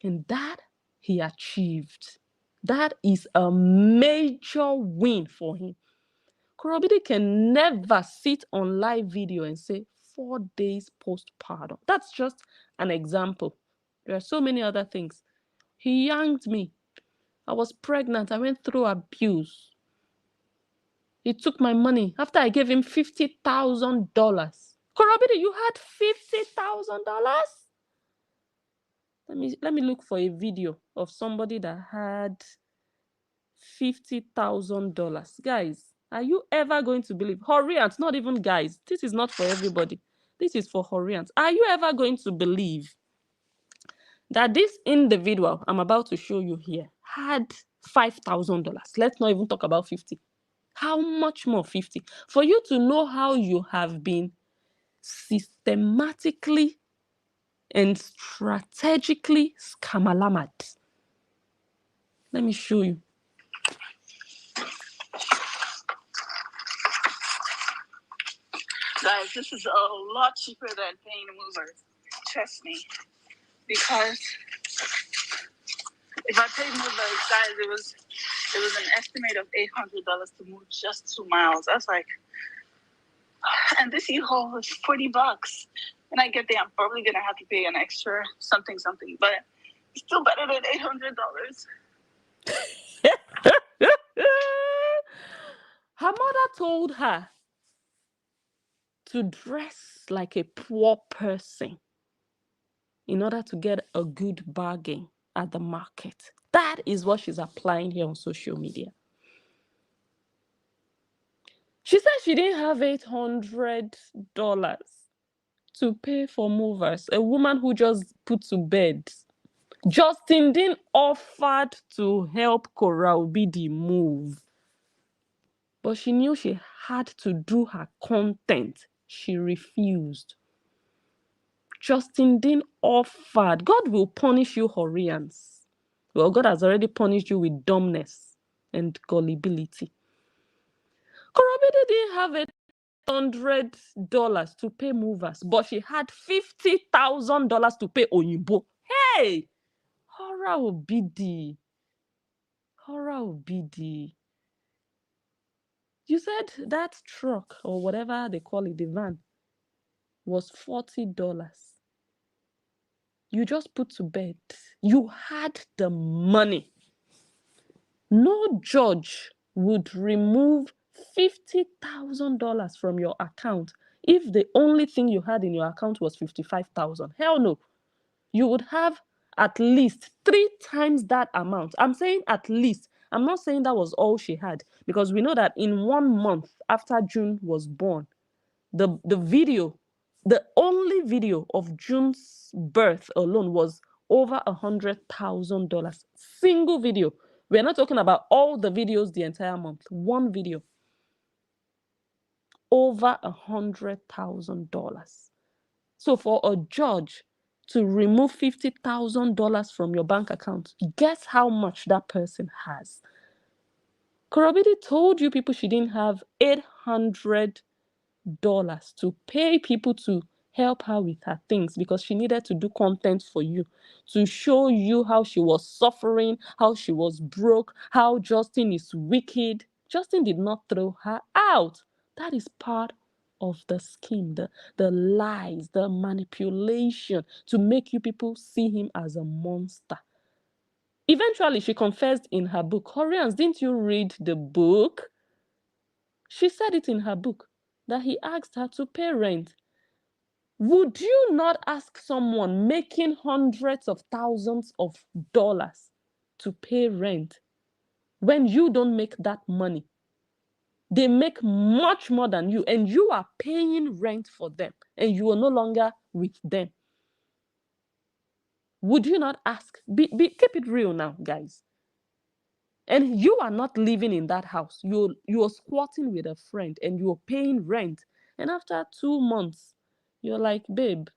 And that he achieved. That is a major win for him. Korobide can never sit on live video and say 4 days postpartum. That's just an example. There are so many other things. He yanked me. I was pregnant. I went through abuse. He took my money after I gave him $50,000. Korobide, you had $50,000? Let me look for a video of somebody that had $50,000. Guys, are you ever going to believe? Whorreans, not even guys. This is not for everybody. This is for Whorreans. Are you ever going to believe that this individual I'm about to show you here had $5,000? Let's not even talk about 50. How much more 50? For you to know how you have been systematically and strategically skammalammaed. Let me show you. Guys, this is a lot cheaper than paying movers. Trust me. Because if I paid movers, guys, it was an estimate of $800 to move just 2 miles. That's like, and this U-Haul was $40. When I get there, I'm probably gonna have to pay an extra something, but it's still better than $800. Her mother told her to dress like a poor person in order to get a good bargain at the market. That is what she's applying here on social media. She said she didn't have $800 to pay for movers, a woman who just put to bed. Justin Dean offered to help Korra move, but she knew she had to do her content. She refused. Justin Dean offered. God will punish you, Whorreans. Well, God has already punished you with dumbness and gullibility. Korobide didn't have $800 to pay movers, but she had $50,000 to pay Oyinbo. Hey! Korra Obidi. You said that truck or whatever they call it, the van, was $40. You just put to bed. You had the money. No judge would remove $50,000 from your account if the only thing you had in your account was $55,000. Hell no. You would have at least 3 times that amount. I'm saying at least. I'm not saying that was all she had, because we know that in 1 month after June was born, the only video of June's birth alone was over $100,000. Single video. We're not talking about all the videos the entire month. One video. Over $100,000. So for a judge to remove $50,000 from your bank account, guess how much that person has? Korobide told you people she didn't have $800 to pay people to help her with her things because she needed to do content for you, to show you how she was suffering, how she was broke, how Justin is wicked. Justin did not throw her out. That is part of the scheme, the lies, the manipulation to make you people see him as a monster. Eventually, she confessed in her book. Whorreans, didn't you read the book? She said it in her book that he asked her to pay rent. Would you not ask someone making hundreds of thousands of dollars to pay rent when you don't make that money? They make much more than you, and you are paying rent for them, and you are no longer with them. Would you not ask? Keep it real now, guys. And you are not living in that house. You're squatting with a friend, and you're paying rent. And after 2 months, you're like, babe,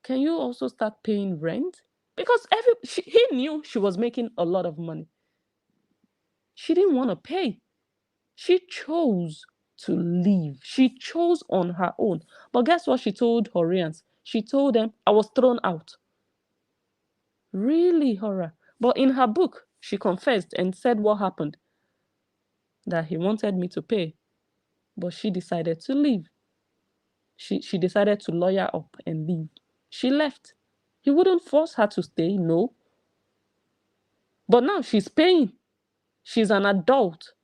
can you also start paying rent? Because he knew she was making a lot of money. She didn't want to pay. She chose to leave. She chose on her own. But guess what she told Whorreans? She told them, I was thrown out. Really, horror. But in her book, she confessed and said what happened. That he wanted me to pay. But she decided to leave. She decided to lawyer up and leave. She left. He wouldn't force her to stay, no. But now she's paying. She's an adult.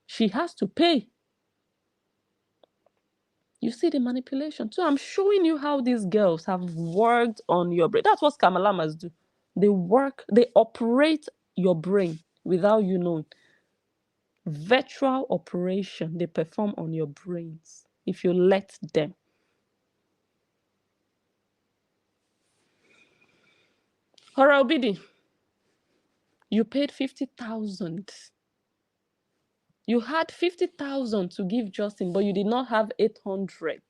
She has to pay. You see the manipulation too. I'm showing you how these girls have worked on your brain. That's what skammalammas do. They operate your brain without you knowing. Virtual operation they perform on your brains if you let them. Hora Obidi, you paid 50,000. You had 50,000 to give Justin, but you did not have 800.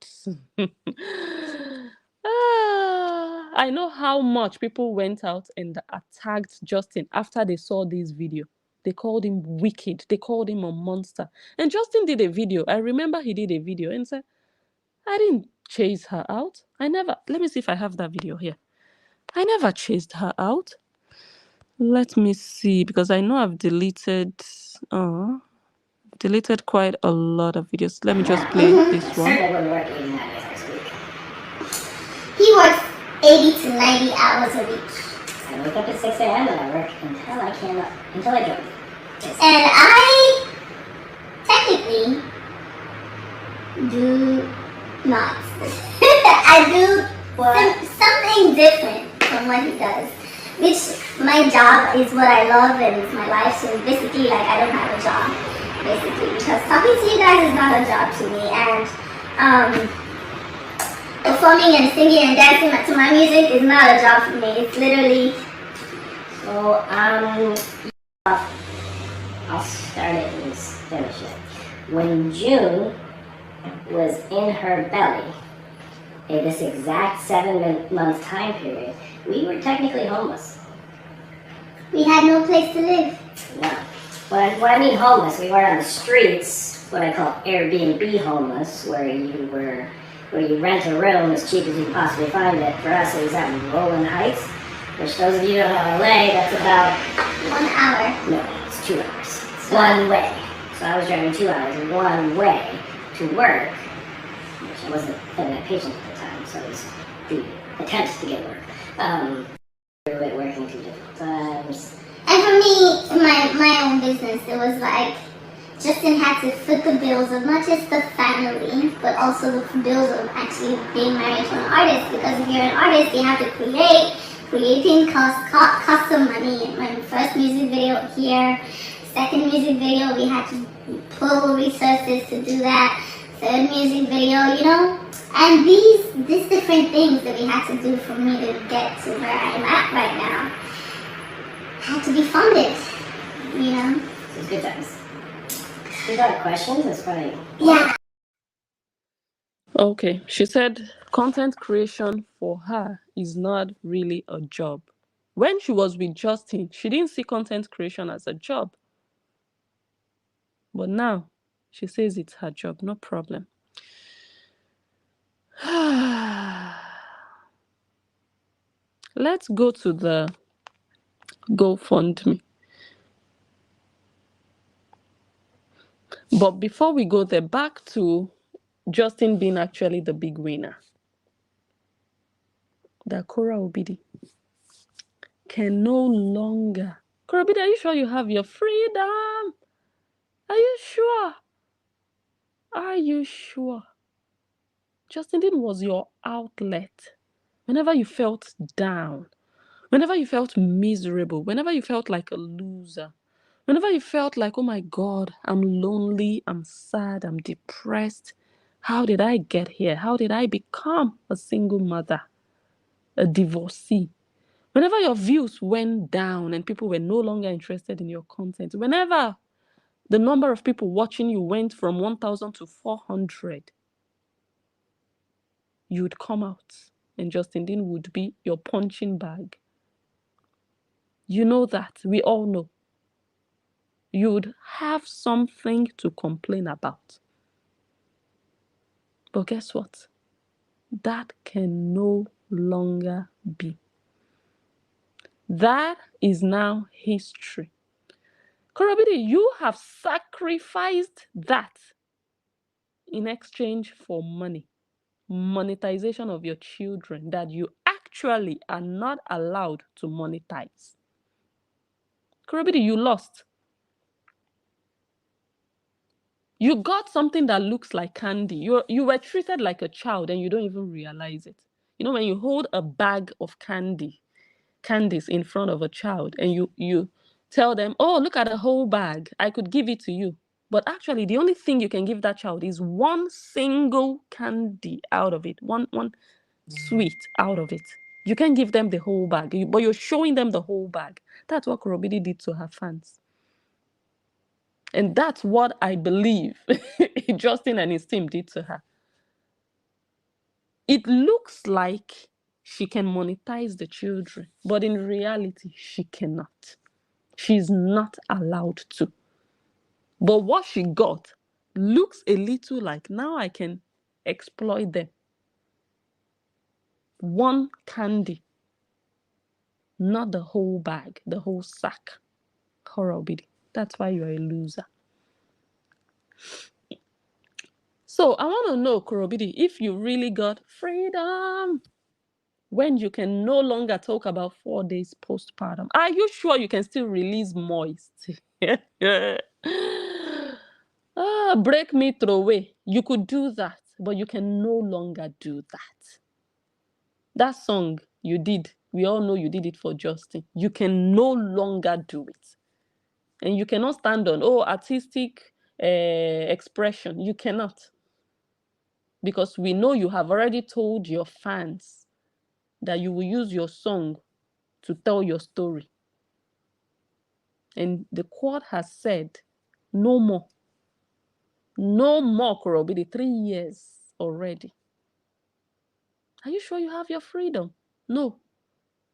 I know how much people went out and attacked Justin after they saw this video. They called him wicked. They called him a monster. And Justin did a video. I remember he did a video and said, I didn't chase her out. I never. Let me see if I have that video here. I never chased her out. Let me see, because I know I've deleted quite a lot of videos. Let me just play this one. He works 80 to 90 hours a week. I wake up at 6 a.m. and I work until I drink. And I technically do not. I do something different from what he does. Which my job is what I love and it's my life. So basically, like, I don't have a job, basically, because talking to you guys is not a job to me. And performing and singing and dancing to my music is not a job for me. It's literally. So I'll start it and finish it. When June was in her belly, in this exact 7-month time period, we were technically homeless. We had no place to live. Yeah. When I mean homeless, we were on the streets, what I call Airbnb homeless, where you rent a room as cheap as you can possibly find it. For us, it was at Rolling Heights, which those of you who don't know LA, that's about 1 hour. No, it's 2 hours. One way. So I was driving 2 hours one way to work, which I wasn't having a patient at the time, so it was the attempt to get work. We were working 2 different times. And for me, my own business, it was like Justin had to foot the bills of not just the family, but also the bills of actually being married to an artist. Because if you're an artist, you have to create. Creating costs some money. My first music video here, second music video, we had to pull resources to do that. Third music video, you know? And these different things that we had to do for me to get to where I'm at right now had to be funded, you know? It's good times. You got questions? It's funny. Yeah. Okay, she said content creation for her is not really a job. When she was with Justin, she didn't see content creation as a job. But now, she says it's her job, no problem. Let's go to the GoFundMe. But before we go there, back to Justin being actually the big winner. That Korra Obidi can no longer. Korra Obidi, are you sure you have your freedom? Are you sure? Are you sure? Justin Dean was your outlet. Whenever you felt down, whenever you felt miserable, whenever you felt like a loser, whenever you felt like, oh my God, I'm lonely, I'm sad, I'm depressed. How did I get here? How did I become a single mother, a divorcee? Whenever your views went down and people were no longer interested in your content, whenever the number of people watching you went from 1,000 to 400, you would come out and Justin Dean would be your punching bag. You know that. We all know. You would have something to complain about. But guess what? That can no longer be. That is now history. Korobidi, you have sacrificed that in exchange for money. Monetization of your children that you actually are not allowed to monetize. Korobidi, you lost. You got something that looks like candy. You were treated like a child and you don't even realize it. You know, when you hold a bag of candies in front of a child and you tell them, oh, look at the whole bag. I could give it to you. But actually, the only thing you can give that child is one single candy out of it, one sweet out of it. You can't give them the whole bag, but you're showing them the whole bag. That's what Korobidi did to her fans. And that's what I believe Justin and his team did to her. It looks like she can monetize the children, but in reality, she cannot. She's not allowed to. But what she got looks a little like, now I can exploit them. One candy, not the whole bag, the whole sack. Horrible. That's why you're a loser. So I want to know, Korobidi, if you really got freedom when you can no longer talk about 4 days postpartum. Are you sure you can still release moist? Break me, throw away. You could do that, but you can no longer do that. That song you did, we all know you did it for Justin. You can no longer do it. And you cannot stand on, artistic expression. You cannot. Because we know you have already told your fans that you will use your song to tell your story. And the court has said, no more. No more, Korobidi. 3 years already. Are you sure you have your freedom? No.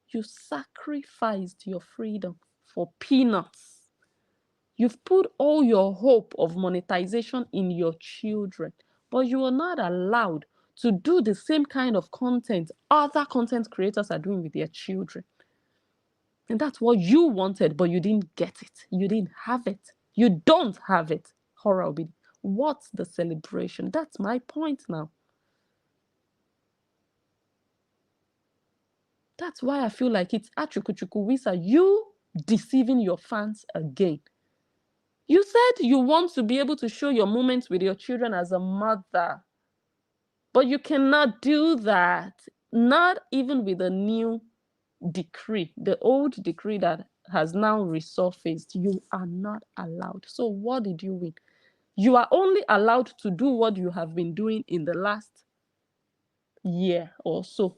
You sacrificed your freedom for peanuts. You've put all your hope of monetization in your children, but you are not allowed to do the same kind of content other content creators are doing with their children. And that's what you wanted, but you didn't get it. You didn't have it. You don't have it. Horrible. What's the celebration? That's my point now. That's why I feel like it's achuku, chuku, wisa. You deceiving your fans again. You said you want to be able to show your moments with your children as a mother. But you cannot do that. Not even with a new decree. The old decree that has now resurfaced. You are not allowed. So what did you win? You are only allowed to do what you have been doing in the last year or so.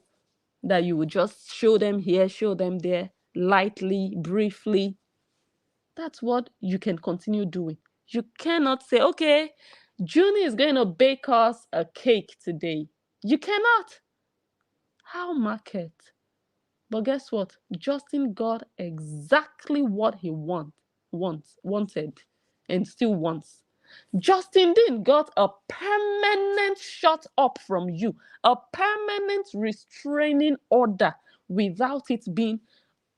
That you would just show them here, show them there, lightly, briefly. That's what you can continue doing. You cannot say, okay, Junie is going to bake us a cake today. You cannot. How market? But guess what? Justin got exactly what he wanted, and still wants. Justin Dean got a permanent shut up from you, a permanent restraining order without it being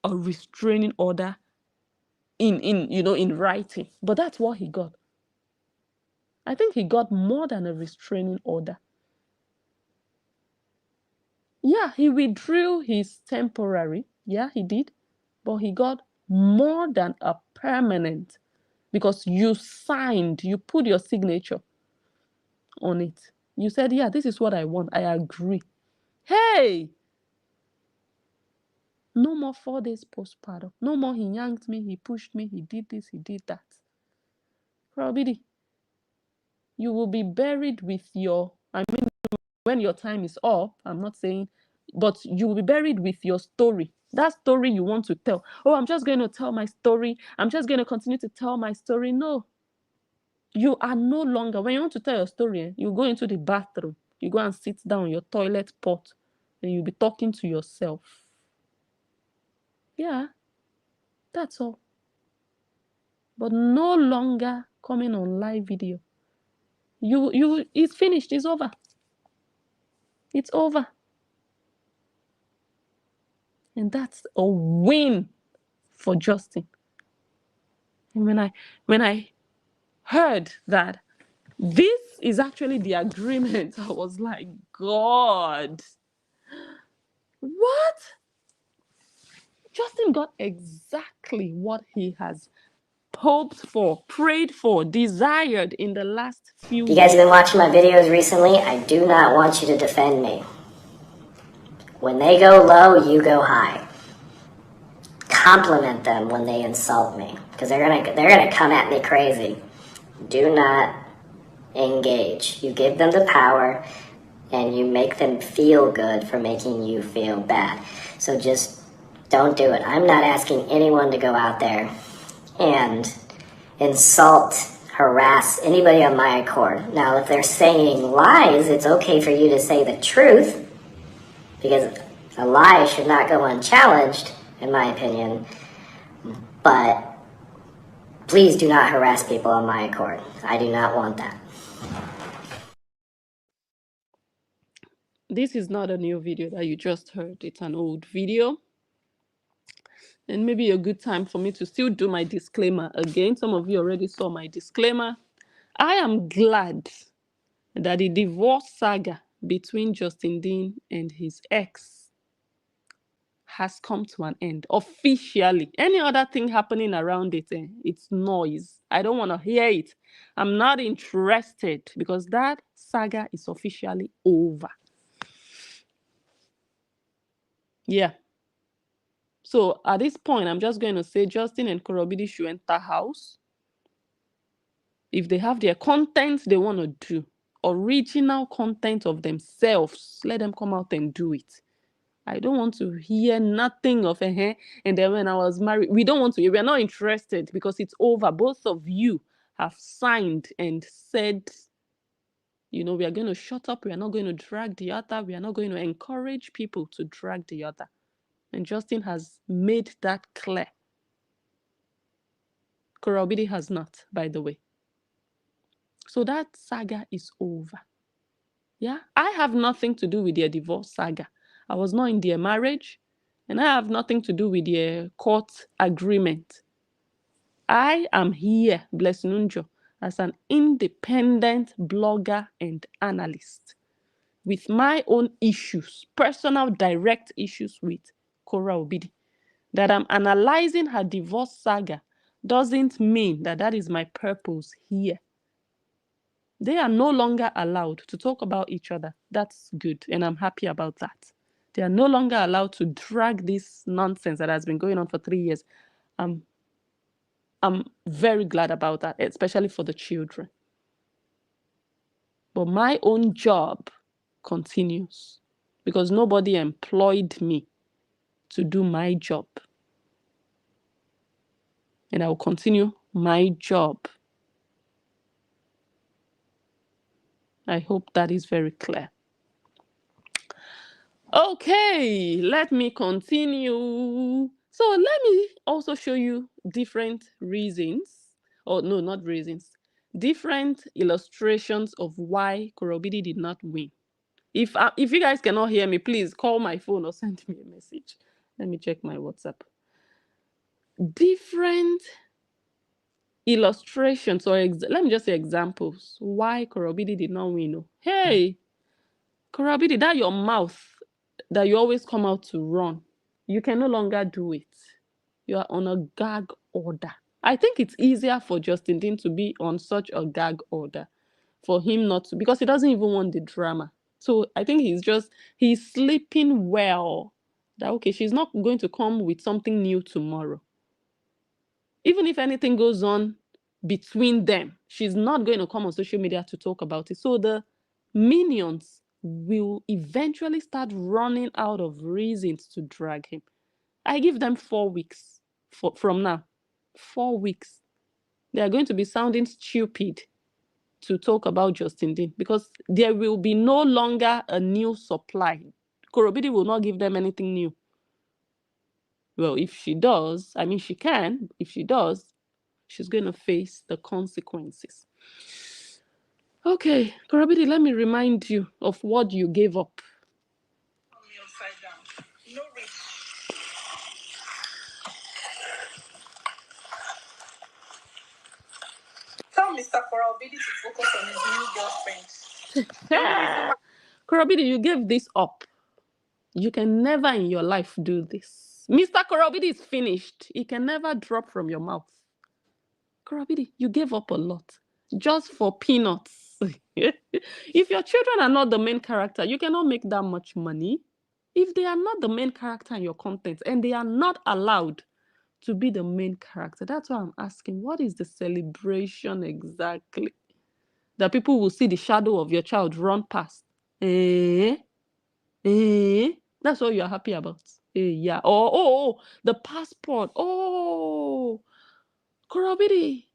a restraining order in writing. But that's what he got. I think he got more than a restraining order. Yeah, he withdrew his temporary. Yeah, he did. But he got more than a permanent because you signed, you put your signature on it. You said, yeah, this is what I want. I agree. Hey, no more 4 days postpartum. No more he yanked me, he pushed me, he did this, he did that. Probably you will be buried with your, I mean, when your time is up, I'm not saying, but you will be buried with your story. That story you want to tell. Oh, I'm just going to tell my story. I'm just going to continue to tell my story. No, you are no longer, when you want to tell your story, you go into the bathroom, you go and sit down on your toilet pot, and you'll be talking to yourself. Yeah, that's all. But no longer coming on live video. It's finished. It's over. It's over. And that's a win for Justin. And when I heard that this is actually the agreement, I was like, God, what? Justin got exactly what he has hoped for, prayed for, desired in the last few You guys have years. been watching my videos recently. I do not want you to defend me. When they go low, you go high. Compliment them when they insult me, because they're gonna come at me crazy. Do not engage. You give them the power, and you make them feel good for making you feel bad. So just don't do it. I'm not asking anyone to go out there and insult, harass anybody on my accord. Now, if they're saying lies, it's okay for you to say the truth, because a lie should not go unchallenged, in my opinion. But please do not harass people on my accord. I do not want that. This is not a new video that you just heard. It's an old video. And maybe a good time for me to still do my disclaimer again. Some of you already saw my disclaimer. I am glad that the divorce saga between Justin Dean and his ex has come to an end officially. Any other thing happening around it, it's noise. I don't want to hear it. I'm not interested, because that saga is officially over. Yeah. So at this point, I'm just going to say Justin and Korobidi should enter house. If they have their content they want to do, original content of themselves, let them come out and do it. I don't want to hear nothing of and then when I was married. We don't want to. We're not interested, because it's over. Both of you have signed and said, we are going to shut up. We are not going to drag the other. We are not going to encourage people to drag the other. And Justin has made that clear. Korobidi has not, by the way. So that saga is over. Yeah, I have nothing to do with their divorce saga. I was not in their marriage, and I have nothing to do with their court agreement. I am here, Bless Nunjo, as an independent blogger and analyst with my own issues, personal direct issues with Korra Obidi. That I'm analyzing her divorce saga doesn't mean that is my purpose here. They are no longer allowed to talk about each other. That's good, and I'm happy about that. They are no longer allowed to drag this nonsense that has been going on for 3 years. I'm very glad about that, especially for the children. But my own job continues, because nobody employed me to do my job. And I will continue my job. I hope that is very clear. Okay, let me continue. So let me also show you different reasons, or no, not reasons, different illustrations of why Korobidi did not win. If you guys cannot hear me, please call my phone or send me a message. Let me check my WhatsApp. Different illustrations, or let me just say examples, why Korobidi did not win. Hey, Korobidi, that your mouth that you always come out to run, you can no longer do it. You are on a gag order. I think it's easier for Justin Dean to be on such a gag order. for him not to, because he doesn't even want the drama. So I think he's sleeping well. That okay, she's not going to come with something new tomorrow. Even if anything goes on between them, she's not going to come on social media to talk about it. So the minions will eventually start running out of reasons to drag him. I give them 4 weeks from now. 4 weeks. They are going to be sounding stupid to talk about Justin Dean because there will be no longer a new supply. Korobidi will not give them anything new. Well, if she does, I mean, she can. If she does, she's going to face the consequences. Okay, Korobidi, let me remind you of what you gave up. Upside down. No reach. Tell Mr. Korobidi to focus on his new girlfriend. Korobidi, you gave this up. You can never in your life do this. Mr. Korobidi is finished. He can never drop from your mouth. Korobidi, you gave up a lot just for peanuts. If your children are not the main character, you cannot make that much money. If they are not the main character in your content and they are not allowed to be the main character, that's why I'm asking, what is the celebration exactly? That people will see the shadow of your child run past. That's what you're happy about. Yeah. Oh, the passport. Oh, Korobidi,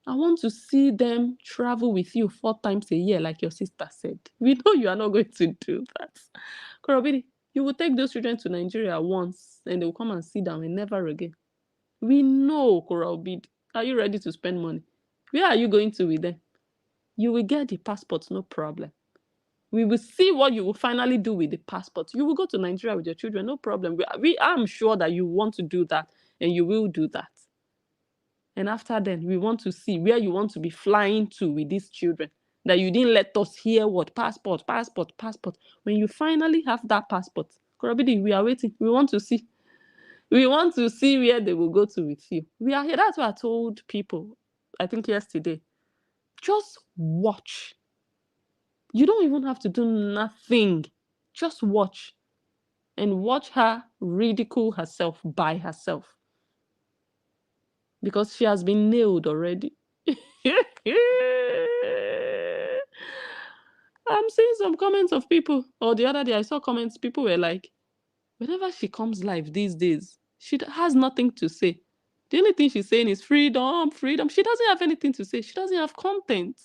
I want to see them travel with you 4 times a year, like your sister said. We know you are not going to do that. Korobidi, you will take those children to Nigeria once and they will come and sit down and never again. We know, Korobidi. Are you ready to spend money? Where are you going to with them? You will get the passport, no problem. We will see what you will finally do with the passport. You will go to Nigeria with your children, no problem. I'm sure that you want to do that and you will do that. And after then, we want to see where you want to be flying to with these children. That you didn't let us hear what passport. When you finally have that passport, Korobidi, we are waiting. We want to see. We want to see where they will go to with you. We are here. That's what I told people, I think yesterday. Just watch. You don't even have to do nothing. Just watch. And watch her ridicule herself by herself. Because she has been nailed already. I'm seeing some comments of people, or the other day I saw comments, people were like, whenever she comes live these days, she has nothing to say. The only thing she's saying is freedom. She doesn't have anything to say. She doesn't have content.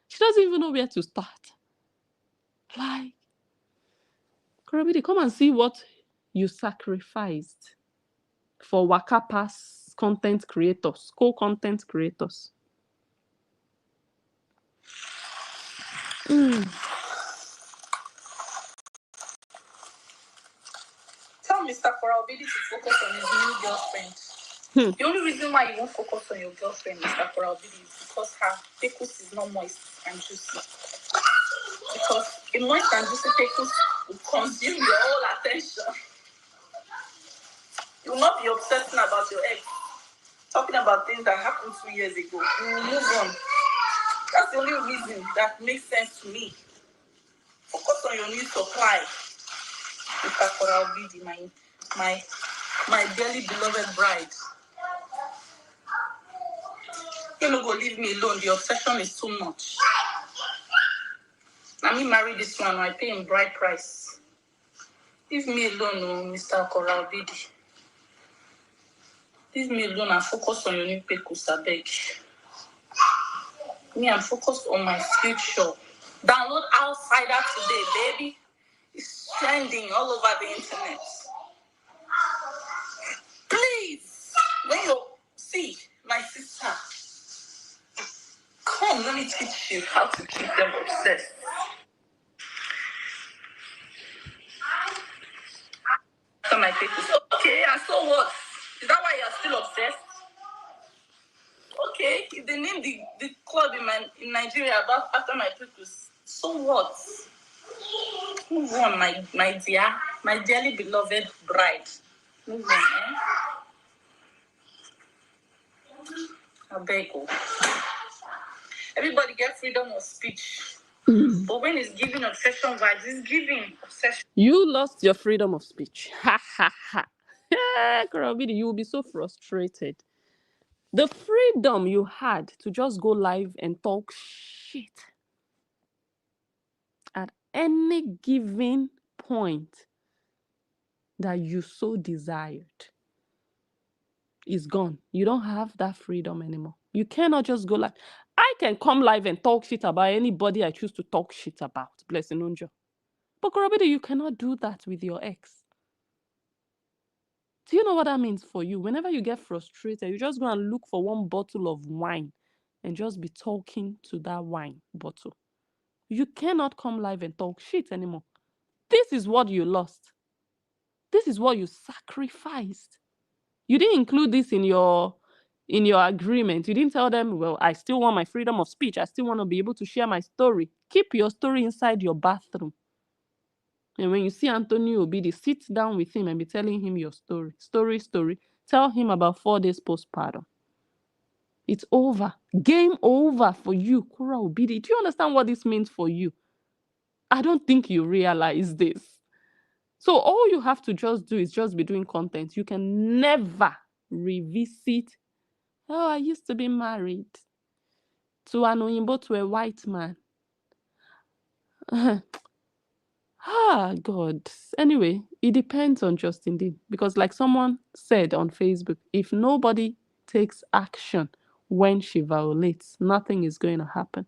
She doesn't even know where to start. Like, Korobidi, come and see what you sacrificed for Waka Pass content creators, co-content creators. Tell Mr. Korobidi to focus on his new girlfriend. The only reason why you won't focus on your girlfriend, Mr. Korobidi, is because her pekus is not moist and juicy. Because a moist and juicy pekus will consume your whole attention. You will not be obsessing about your ex, talking about things that happened 2 years ago. You will move on. That's the only reason that makes sense to me. Focus on your new supply. Mr. Korobidi, my dearly beloved bride. You no go leave me alone. The obsession is too much. Let me marry this one. I pay him bride price. Leave me alone, oh, Mr. Korobidi. Leave me alone and focus on your new pekus, I beg. Me, I'm focused on my future. Download Outsider today, baby. It's trending all over the internet. Please, when you see my sister, come, let me teach you how to keep them obsessed. After my pekus. Okay, and so what? Is that why you're still obsessed? Okay, if they name the club in Nigeria after my pekus, so what? Move on, my dear, my dearly beloved bride. Move on, I beg you. Everybody get freedom of speech. But when it's giving obsession vibes, it's giving obsession. You lost your freedom of speech. Ha ha ha. Korobidi, you will be so frustrated. The freedom you had to just go live and talk shit at any given point that you so desired is gone. You don't have that freedom anymore. You cannot just go like, I can come live and talk shit about anybody I choose to talk shit about. Blessing Unjo. But Korobidi, you cannot do that with your ex. Do you know what that means for you? Whenever you get frustrated, you just go and look for one bottle of wine and just be talking to that wine bottle. You cannot come live and talk shit anymore. This is what you lost. This is what you sacrificed. You didn't include this in your agreement. You didn't tell them, well, I still want my freedom of speech. I still want to be able to share my story. Keep your story inside your bathroom. And when you see Anthony Obidi, sit down with him and be telling him your story. Story. Tell him about 4 days postpartum. It's over. Game over for you, Korra Obidi. Do you understand what this means for you? I don't think you realize this. So all you have to just do is just be doing content. You can never revisit, oh, I used to be married to an Oyinbo, to a white man. God. Anyway, it depends on Justin Dean. Because like someone said on Facebook, if nobody takes action when she violates, nothing is going to happen.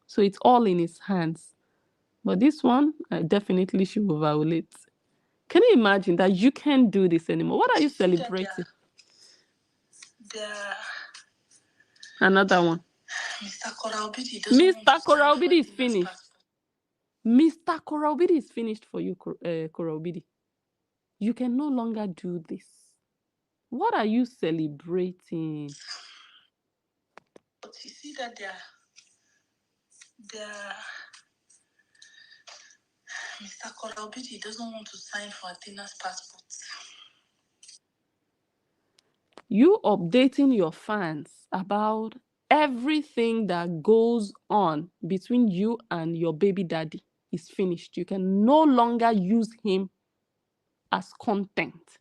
So it's all in his hands. But this one, definitely she will violate. Can you imagine that you can't do this anymore? What are you celebrating? Another one. Mr. Korra Obidi is finished. Mr. Korra Obidi is finished for you, Korra Obidi. You can no longer do this. What are you celebrating? But you see that Mr. Korra Obidi doesn't want to sign for Athena's passport. You updating your fans about everything that goes on between you and your baby daddy is finished. You can no longer use him as content.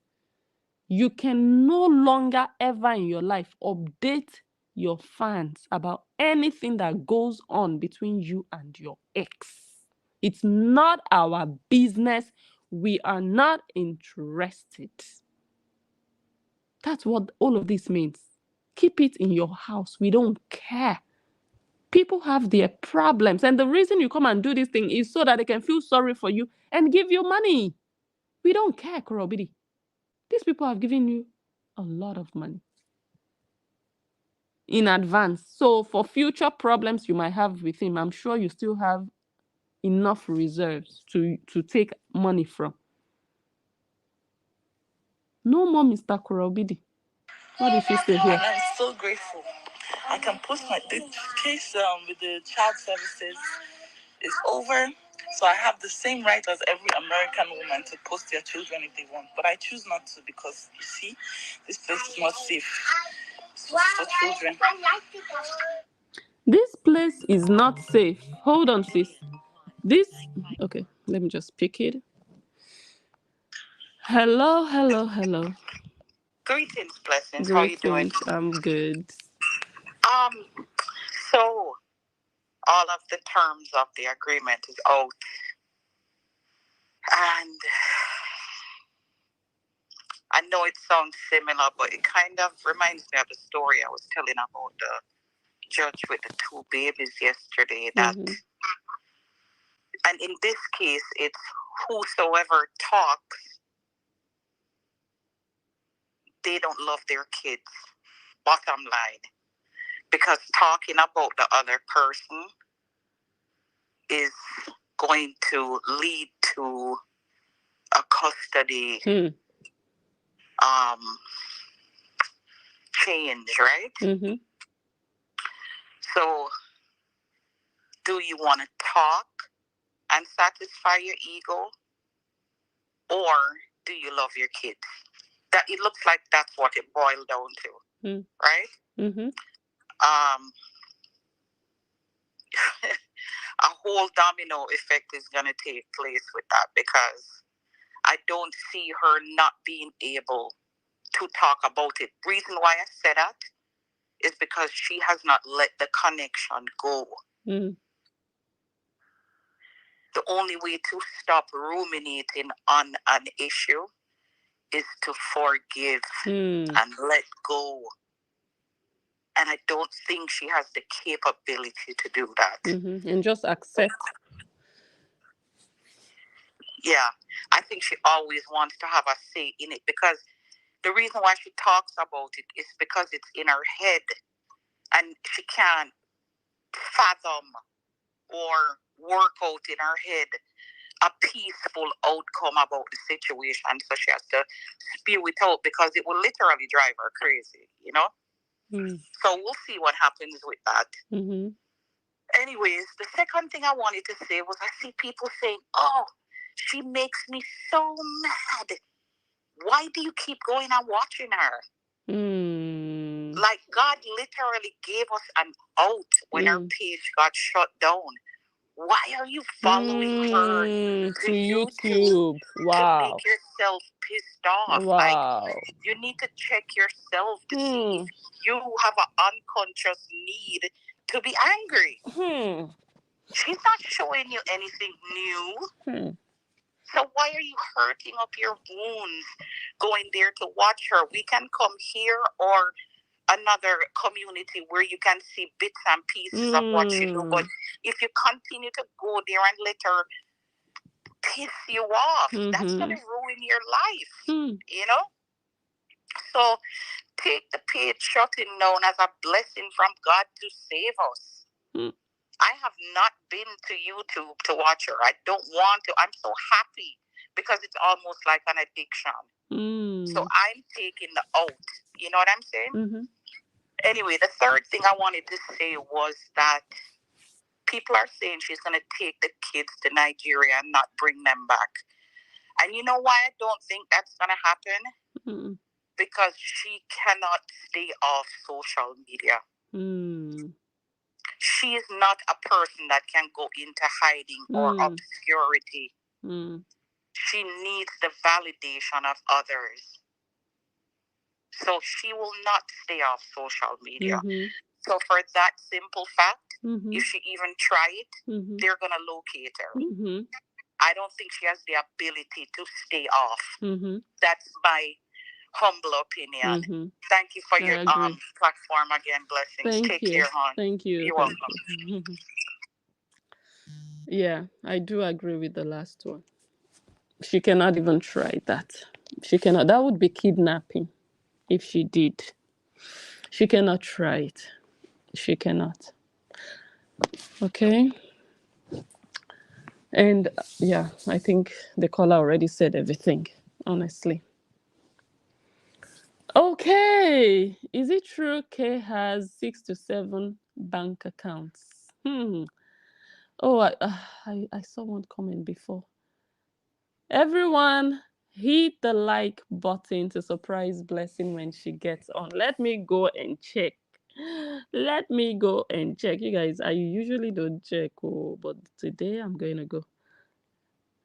You can no longer ever in your life update your fans about anything that goes on between you and your ex. It's not our business. We are not interested. That's what all of this means. Keep it in your house. We don't care. People have their problems. And the reason you come and do this thing is so that they can feel sorry for you and give you money. We don't care, Korra Obidi. These people have given you a lot of money in advance. So for future problems you might have with him, I'm sure you still have enough reserves to take money from. No more Mr. Korra Obidi. What did she say here? And I'm so grateful. I can post the case with the child services is over. So I have the same right as every American woman to post their children if they want. But I choose not to because, you see, this place is not safe for children. This place is not safe. Hold on, sis. Okay, let me just pick it. Hello. Greetings, blessings. Greetings. How are you doing? I'm good. So all of the terms of the agreement is out. And I know it sounds similar, but it kind of reminds me of the story I was telling about the judge with the 2 babies yesterday. That, and in this case, it's whosoever talks, they don't love their kids. Bottom line, because talking about the other person is going to lead to a custody change, right? Mm-hmm. So do you want to talk and satisfy your ego, or do you love your kids? That it looks like that's what it boiled down to, right? Mm-hmm. a whole domino effect is going to take place with that, because I don't see her not being able to talk about it. Reason why I said that is because she has not let the connection go. Mm. The only way to stop ruminating on an issue is to forgive and let go. And I don't think she has the capability to do that. Mm-hmm. And just accept. Yeah, I think she always wants to have a say in it, because the reason why she talks about it is because it's in her head, and she can't fathom or work out in her head a peaceful outcome about the situation. So she has to spew it out, because it will literally drive her crazy, you know? So we'll see what happens with that. Mm-hmm. Anyways, the second thing I wanted to say was, I see people saying, oh, she makes me so mad. Why do you keep going and watching her? Like, God literally gave us an out when her page got shut down. Why are you following her to YouTube Wow. to make yourself pissed off? Wow. Like, you need to check yourself to see if you have an unconscious need to be angry. She's not showing you anything new. So why are you hurting up your wounds going there to watch her? We can come here or another community where you can see bits and pieces of what she do. But if you continue to go there and let her piss you off, that's going to ruin your life, you know? So take the page shutting down as a blessing from God to save us. I have not been to YouTube to watch her. I don't want to. I'm so happy, because it's almost like an addiction. So I'm taking the out. You know what I'm saying? Anyway, the third thing I wanted to say was that people are saying she's going to take the kids to Nigeria and not bring them back. And you know why I don't think that's going to happen? Because she cannot stay off social media. She is not a person that can go into hiding or obscurity. She needs the validation of others. So she will not stay off social media. So for that simple fact, if she even try it, they're going to locate her. I don't think she has the ability to stay off. That's my humble opinion. Thank you for your platform again. Blessings. Take care, hon. Thank you. You're welcome. Yeah, I do agree with the last one. She cannot even try that. She cannot. That would be kidnapping if she did. She cannot try it. She cannot. Okay. And yeah, I think the caller already said everything, honestly. Okay. Is it true Kay has 6 to 7 bank accounts? Oh, I saw one comment before. Everyone, hit the like button to surprise Blessing when she gets on. Let me go and check. Let me go and check. You guys, I usually don't check, but today I'm going to go.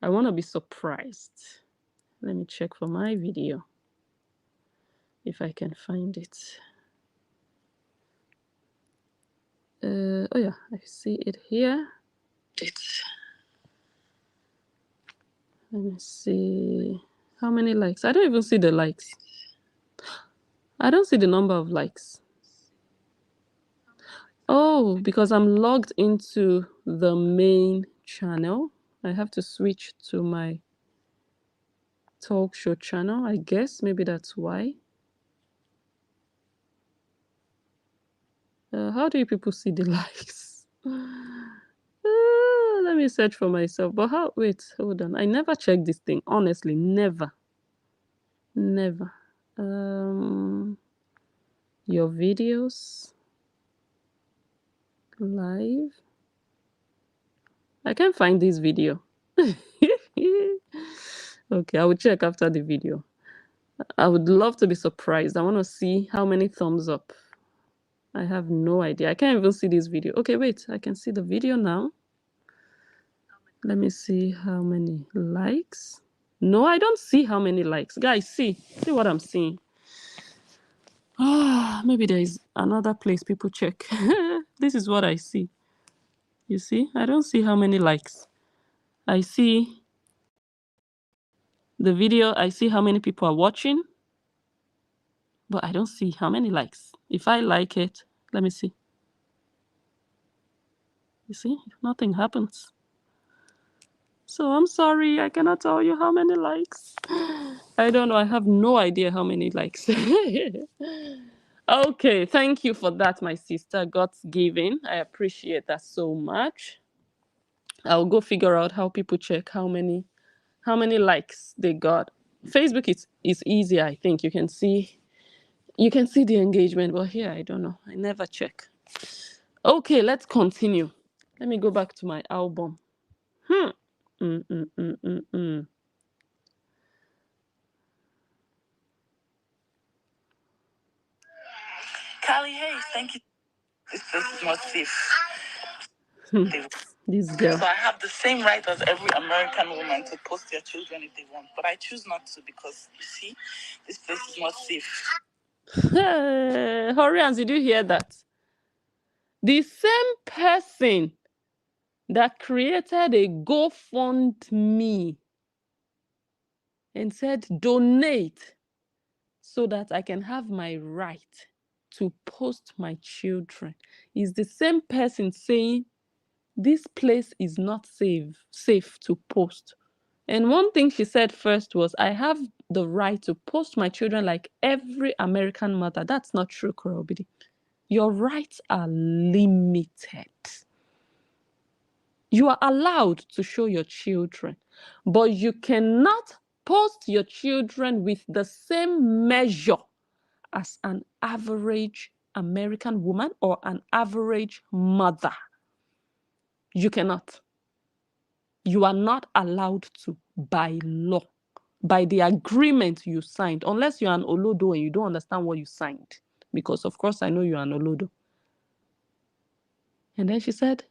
I want to be surprised. Let me check for my video if I can find it. Oh yeah, I see it here. Let me see. How many likes? I don't even see the likes. I don't see the number of likes. Oh, because I'm logged into the main channel. I have to switch to my talk show channel, I guess. Maybe that's why. How do you people see the likes? Let me search for myself. But how? Wait, hold on. I never checked this thing. Honestly, never. Never. Your videos. Live. I can't find this video. Okay, I will check after the video. I would love to be surprised. I want to see how many thumbs up I have no idea. I can't even see this video. Okay, wait. I can see the video now. Let me see how many likes. No, I don't see how many likes. Guys, see what I'm seeing. Ah, maybe there is another place people check. This is what I see. You see? I don't see how many likes. I see the video. I see how many people are watching. But I don't see how many likes. If I like it, let me see. You see? Nothing happens. So I'm sorry, I cannot tell you how many likes. I don't know, I have no idea how many likes. Okay, thank you for that, my sister. God's giving. I appreciate that so much. I'll go figure out how people check how many likes they got. Facebook is easier, I think. You can see the engagement, but here I don't know. I never check. Okay, let's continue. Let me go back to my album. Callie Hayes, thank you. This place is not safe. This girl. So I have the same right as every American woman to post their children if they want, but I choose not to because, you see, this place is not safe. Whorreans, did you hear that? The same person that created a GoFundMe and said donate so that I can have my right to post my children is the same person saying this place is not safe to post. And one thing she said first was, I have the right to post my children like every American mother. That's not true, Korobidi. Your rights are limited. You are allowed to show your children, but you cannot post your children with the same measure as an average American woman or an average mother. You cannot. You are not allowed to by law, by the agreement you signed, unless you're an Olodo and you don't understand what you signed. Because, of course, I know you're an Olodo. And then she said,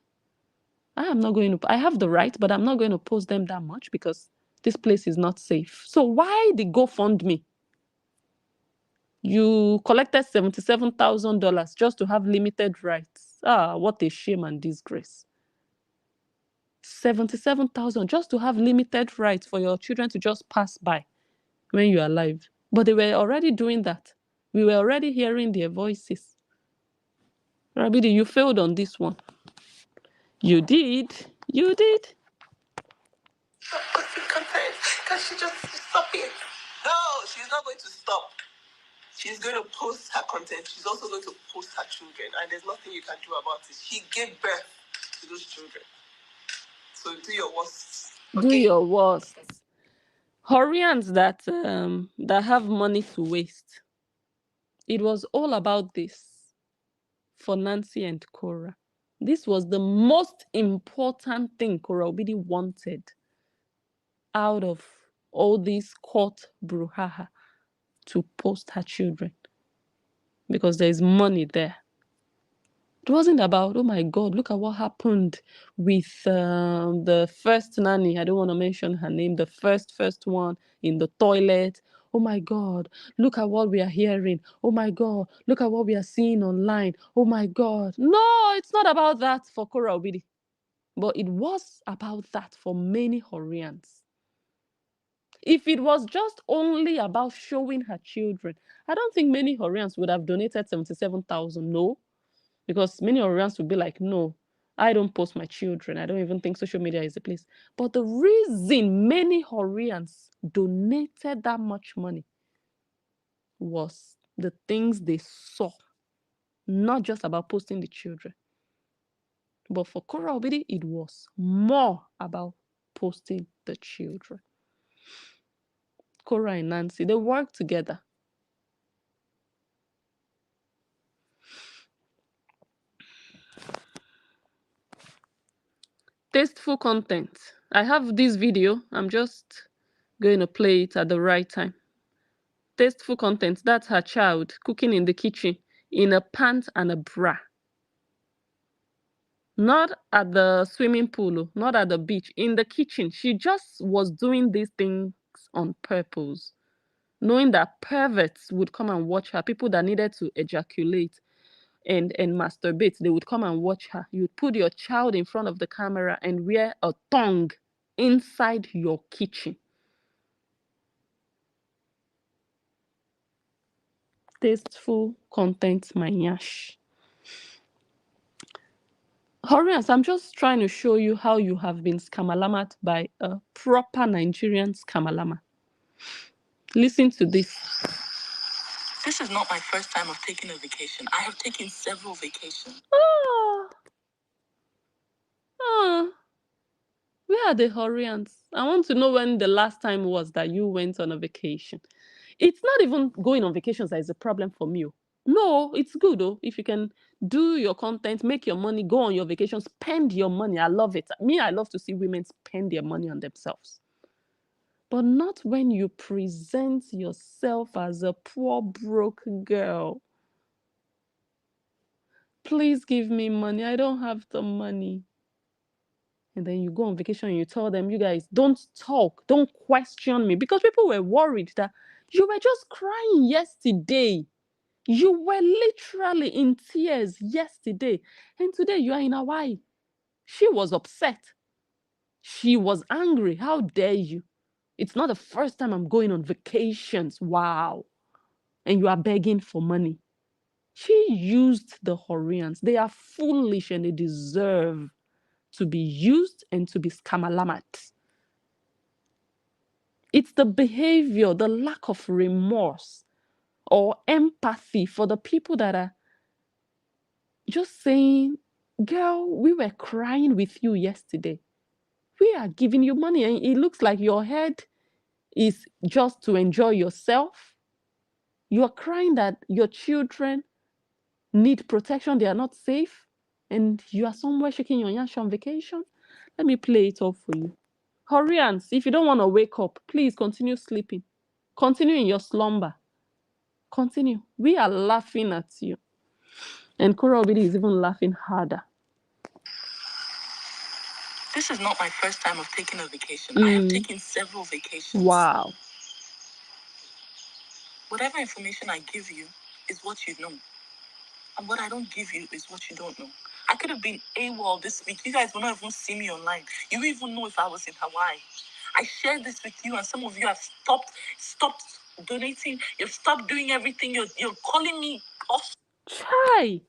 I have the right, but I'm not going to post them that much because this place is not safe. So why the GoFundMe? You collected $77,000 just to have limited rights. Ah, what a shame and disgrace. 77,000 just to have limited rights for your children to just pass by when you're alive. But they were already doing that. We were already hearing their voices. Rabidi, you failed on this one. You did. You did. Can she just stop it? No, she's not going to stop. She's going to post her content. She's also going to post her children. And there's nothing you can do about it. She gave birth to those children. So do your worst. Okay? Do your worst. Whorreans that have money to waste. It was all about this for Nancy and Korra. This was the most important thing Korra Obidi wanted out of all this court brouhaha, to post her children, because there is money there. It wasn't about, oh my God, look at what happened with the first nanny. I don't want to mention her name. The first one in the toilet. Oh my God, look at what we are hearing. Oh my God, look at what we are seeing online. Oh my God. No, it's not about that for Korra Obidi. But it was about that for many Whorreans. If it was just only about showing her children, I don't think many Whorreans would have donated 77,000. No. Because many Whorreans would be like, no, I don't post my children. I don't even think social media is the place. But the reason many Whorreans donated that much money was the things they saw, not just about posting the children. But for Korra Obidi, it was more about posting the children. Korra and Nancy, they worked together. Tasteful content. I have this video. I'm just going to play it at the right time. Tasteful content. That's her child cooking in the kitchen, in a pant and a bra. Not at the swimming pool, not at the beach, in the kitchen. She just was doing these things on purpose, knowing that perverts would come and watch her, people that needed to ejaculate and masturbate, they would come and watch her. You'd put your child in front of the camera and wear a tongue inside your kitchen. Tasteful content, my yash. Whorreans, I'm just trying to show you how you have been skammalammat by a proper Nigerian skammalamma. Listen to this. This is not my first time of taking a vacation. I have taken several vacations. Oh, oh, where are the Whorreans? I want to know when the last time was that you went on a vacation. It's not even going on vacations that is a problem for me. No, it's good though. If you can do your content, make your money, go on your vacation, spend your money. I love it. Me, I love to see women spend their money on themselves. But not when you present yourself as a poor, broke girl. Please give me money. I don't have the money. And then you go on vacation and you tell them, you guys, don't talk, don't question me. Because people were worried that you were just crying yesterday. You were literally in tears yesterday. And today you are in Hawaii. She was upset. She was angry. How dare you? It's not the first time I'm going on vacations. Wow. And you are begging for money. She used the Whorreans. They are foolish and they deserve to be used and to be skammalammat. It's the behavior, the lack of remorse or empathy for the people that are just saying, girl, we were crying with you yesterday. We are giving you money and it looks like your head is just to enjoy yourself. You are crying that your children need protection, they are not safe, and you are somewhere shaking your yash on vacation. Let me play it off for you. Whorreans, if you don't want to wake up, please continue sleeping. Continue in your slumber. Continue. We are laughing at you. And Korra Obidi is even laughing harder. This is not my first time of taking a vacation. I have taken several vacations. Wow. Whatever information I give you is what you know. And what I don't give you is what you don't know. I could have been AWOL this week. You guys will not even see me online. You don't even know if I was in Hawaii. I shared this with you and some of you have stopped donating. You've stopped doing everything. You're calling me off. Try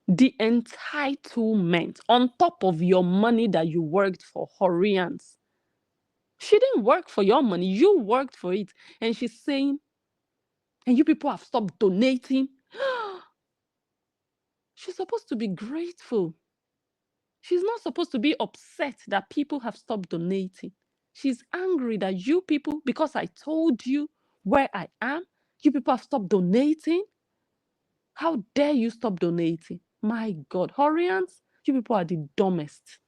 the entitlement on top of your money that you worked for, Whorreans. She didn't work for your money. You worked for it. And she's saying, and you people have stopped donating. She's supposed to be grateful. She's not supposed to be upset that people have stopped donating. She's angry that you people, because I told you where I am, you people have stopped donating. How dare you stop donating? My God, Whorreans, you people are the dumbest.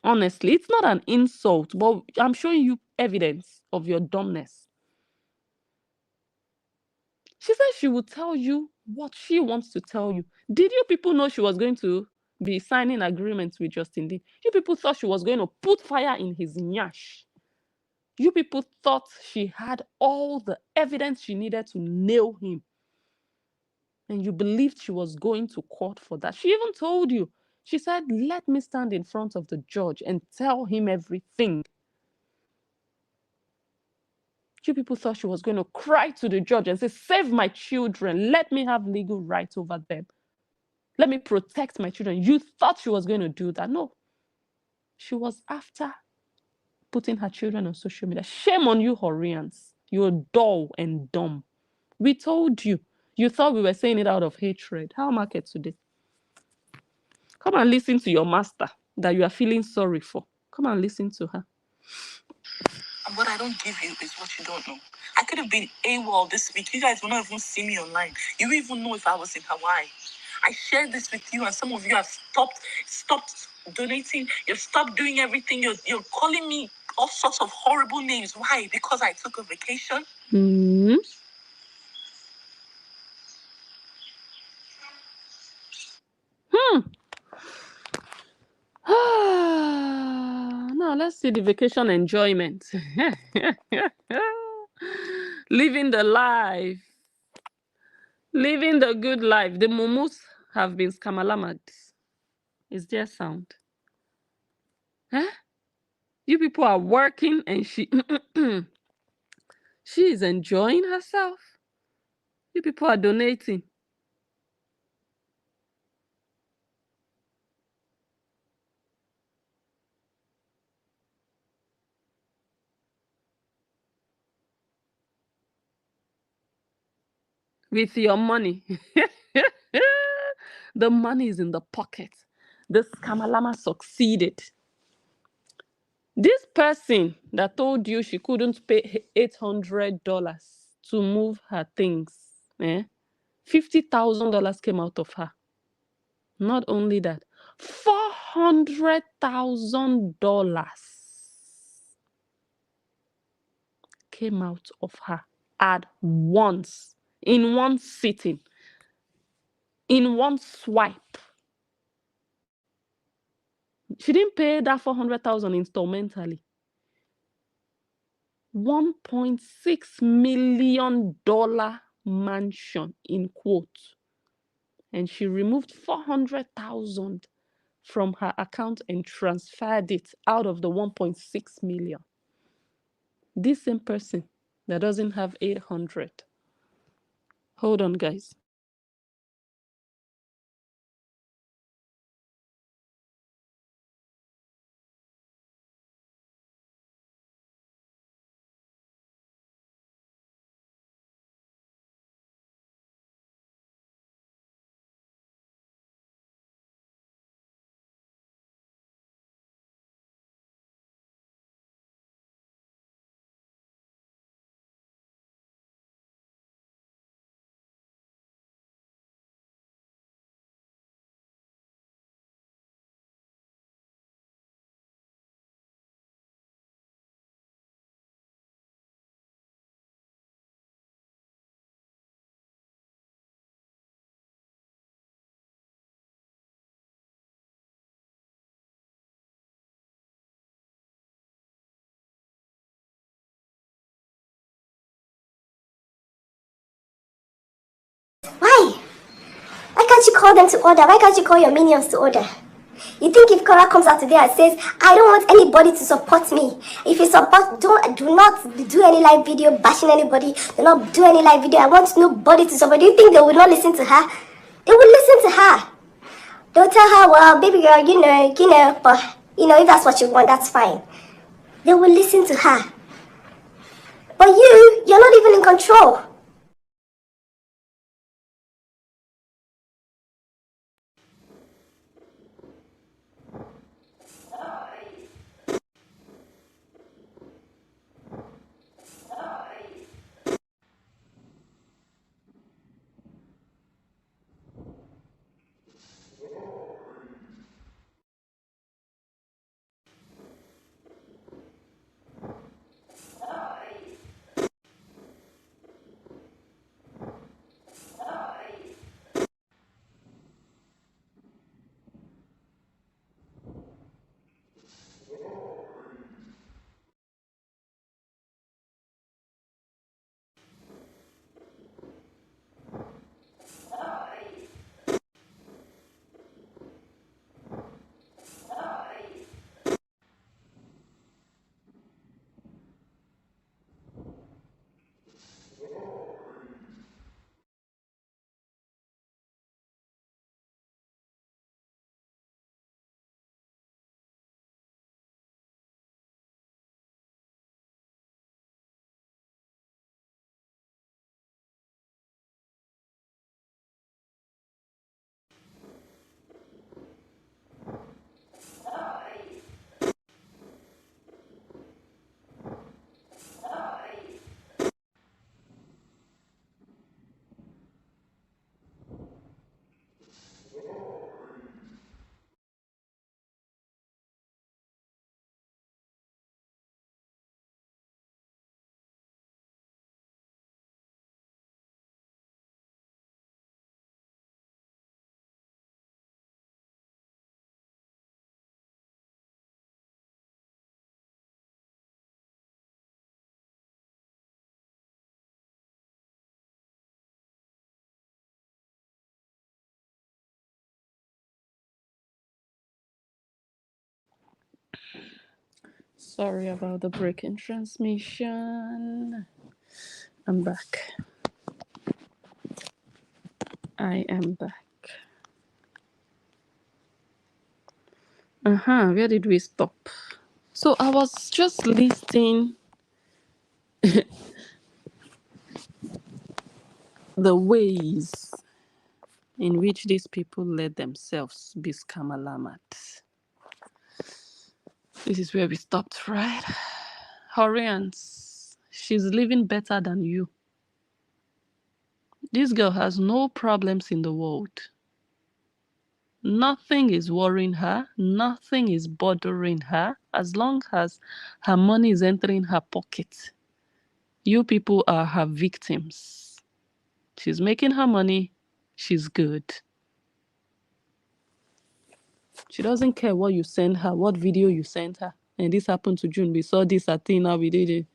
Honestly, it's not an insult, but I'm showing you evidence of your dumbness. She said she would tell you what she wants to tell you. Did you people know she was going to be signing agreements with Justin Dean? You people thought she was going to put fire in his nyash. You people thought she had all the evidence she needed to nail him. And you believed she was going to court for that. She even told you. She said, let me stand in front of the judge and tell him everything. You people thought she was going to cry to the judge and say, save my children. Let me have legal rights over them. Let me protect my children. You thought she was going to do that. No. She was after putting her children on social media. Shame on you, Whorreans. You're dull and dumb. We told you. You thought we were saying it out of hatred. How market today? Come and listen to your master that you are feeling sorry for. Come and listen to her. And what I don't give you is what you don't know. I could have been AWOL this week. You guys will not even see me online. You don't even know if I was in Hawaii. I shared this with you and some of you have stopped donating. You've stopped doing everything. You're calling me all sorts of horrible names. Why? Because I took a vacation? Mm-hmm. Let's see the vacation enjoyment. Living the life. Living the good life. The mumus have been skammalamad. Is there sound? Huh? You people are working and she she is enjoying herself. You people are donating. With your money. The money is in the pocket. The skammalamma succeeded. This person that told you she couldn't pay $800 to move her things, $50,000 came out of her. Not only that, $400,000 came out of her at once, in one sitting, in one swipe. She didn't pay that $400,000 instrumentally. $1.6 million mansion in quote. And she removed 400,000 from her account and transferred it out of the 1.6 million. This same person that doesn't have 800. Hold on, guys. Why? Why can't you call them to order? Why can't you call your minions to order? You think if Korra comes out today and says, I don't want anybody to support me. If you support, do not do any live video bashing anybody. Do not do any live video. I want nobody to support. Do you think they will not listen to her? They will listen to her. They'll tell her, well, baby girl, but, if that's what you want, that's fine. They will listen to her. But you're not even in control. Sorry about the break in transmission. I'm back. I am back. Where did we stop? So I was just listing the ways in which these people let themselves be skammalammat. This is where we stopped, right? Whorreans, she's living better than you. This girl has no problems in the world. Nothing is worrying her. Nothing is bothering her. As long as her money is entering her pocket, you people are her victims. She's making her money. She's good. She doesn't care what you send her, what video you send her. And this happened to June. We saw this at Tina. We did it.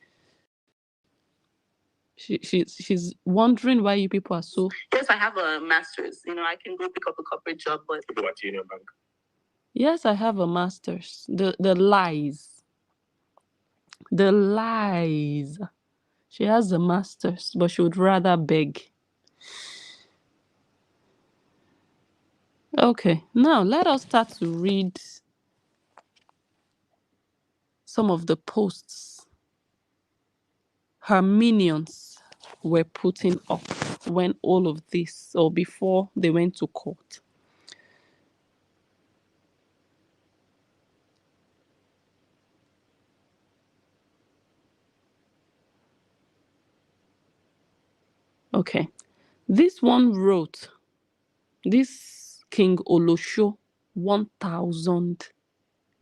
She's wondering why you people are so. Yes, I have a master's. I can go pick up a corporate job, but you go at Union Bank. Yes, I have a master's. The lies. The lies. She has a master's, but she would rather beg. Okay, now let us start to read some of the posts her minions were putting up when all of this, or before they went to court. Okay, this one wrote, this King Olosho, 1,000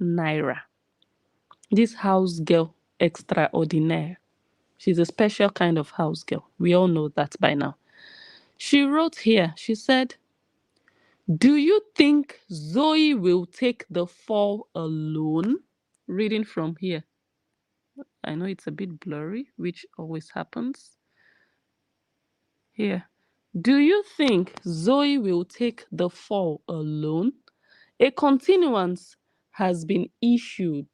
naira. This house girl extraordinaire. She's a special kind of house girl. We all know that by now. She wrote here, she said, do you think Zoe will take the fall alone? Reading from here. I know it's a bit blurry, which always happens. Here. Do you think Zoe will take the fall alone? A continuance has been issued.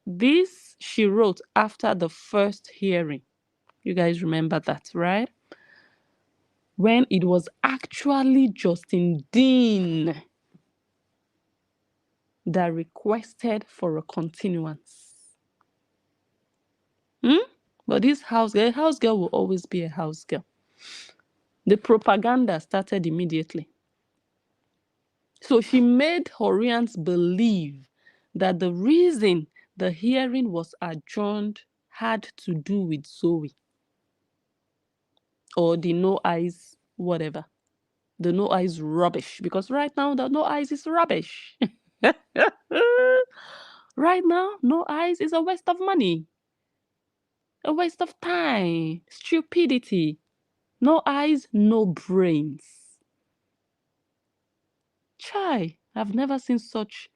This she wrote after the first hearing. You guys remember that, right? When it was actually Justin Dean that requested for a continuance. But this house girl will always be a house girl. The propaganda started immediately. So she made Whorreans believe that the reason the hearing was adjourned had to do with Zoe. Or the no eyes, whatever. The no eyes rubbish. Because right now, the no eyes is rubbish. Right now, no eyes is a waste of money. A waste of time. Stupidity. No eyes, no brains. Chai, I've never seen such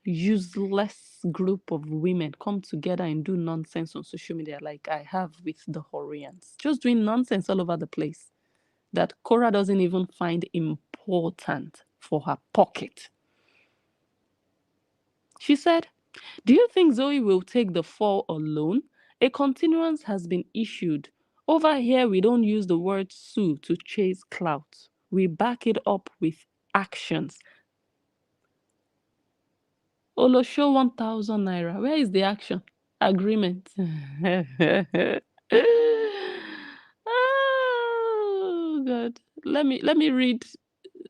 useless group of women come together and do nonsense on social media like I have with the Whorreans. Just doing nonsense all over the place that Korra doesn't even find important for her pocket. She said, do you think Zoe will take the fall alone? A continuance has been issued. Over here, we don't use the word sue to chase clout. We back it up with actions. Olosho 1,000 naira. Where is the action? Agreement. Oh God. Let me read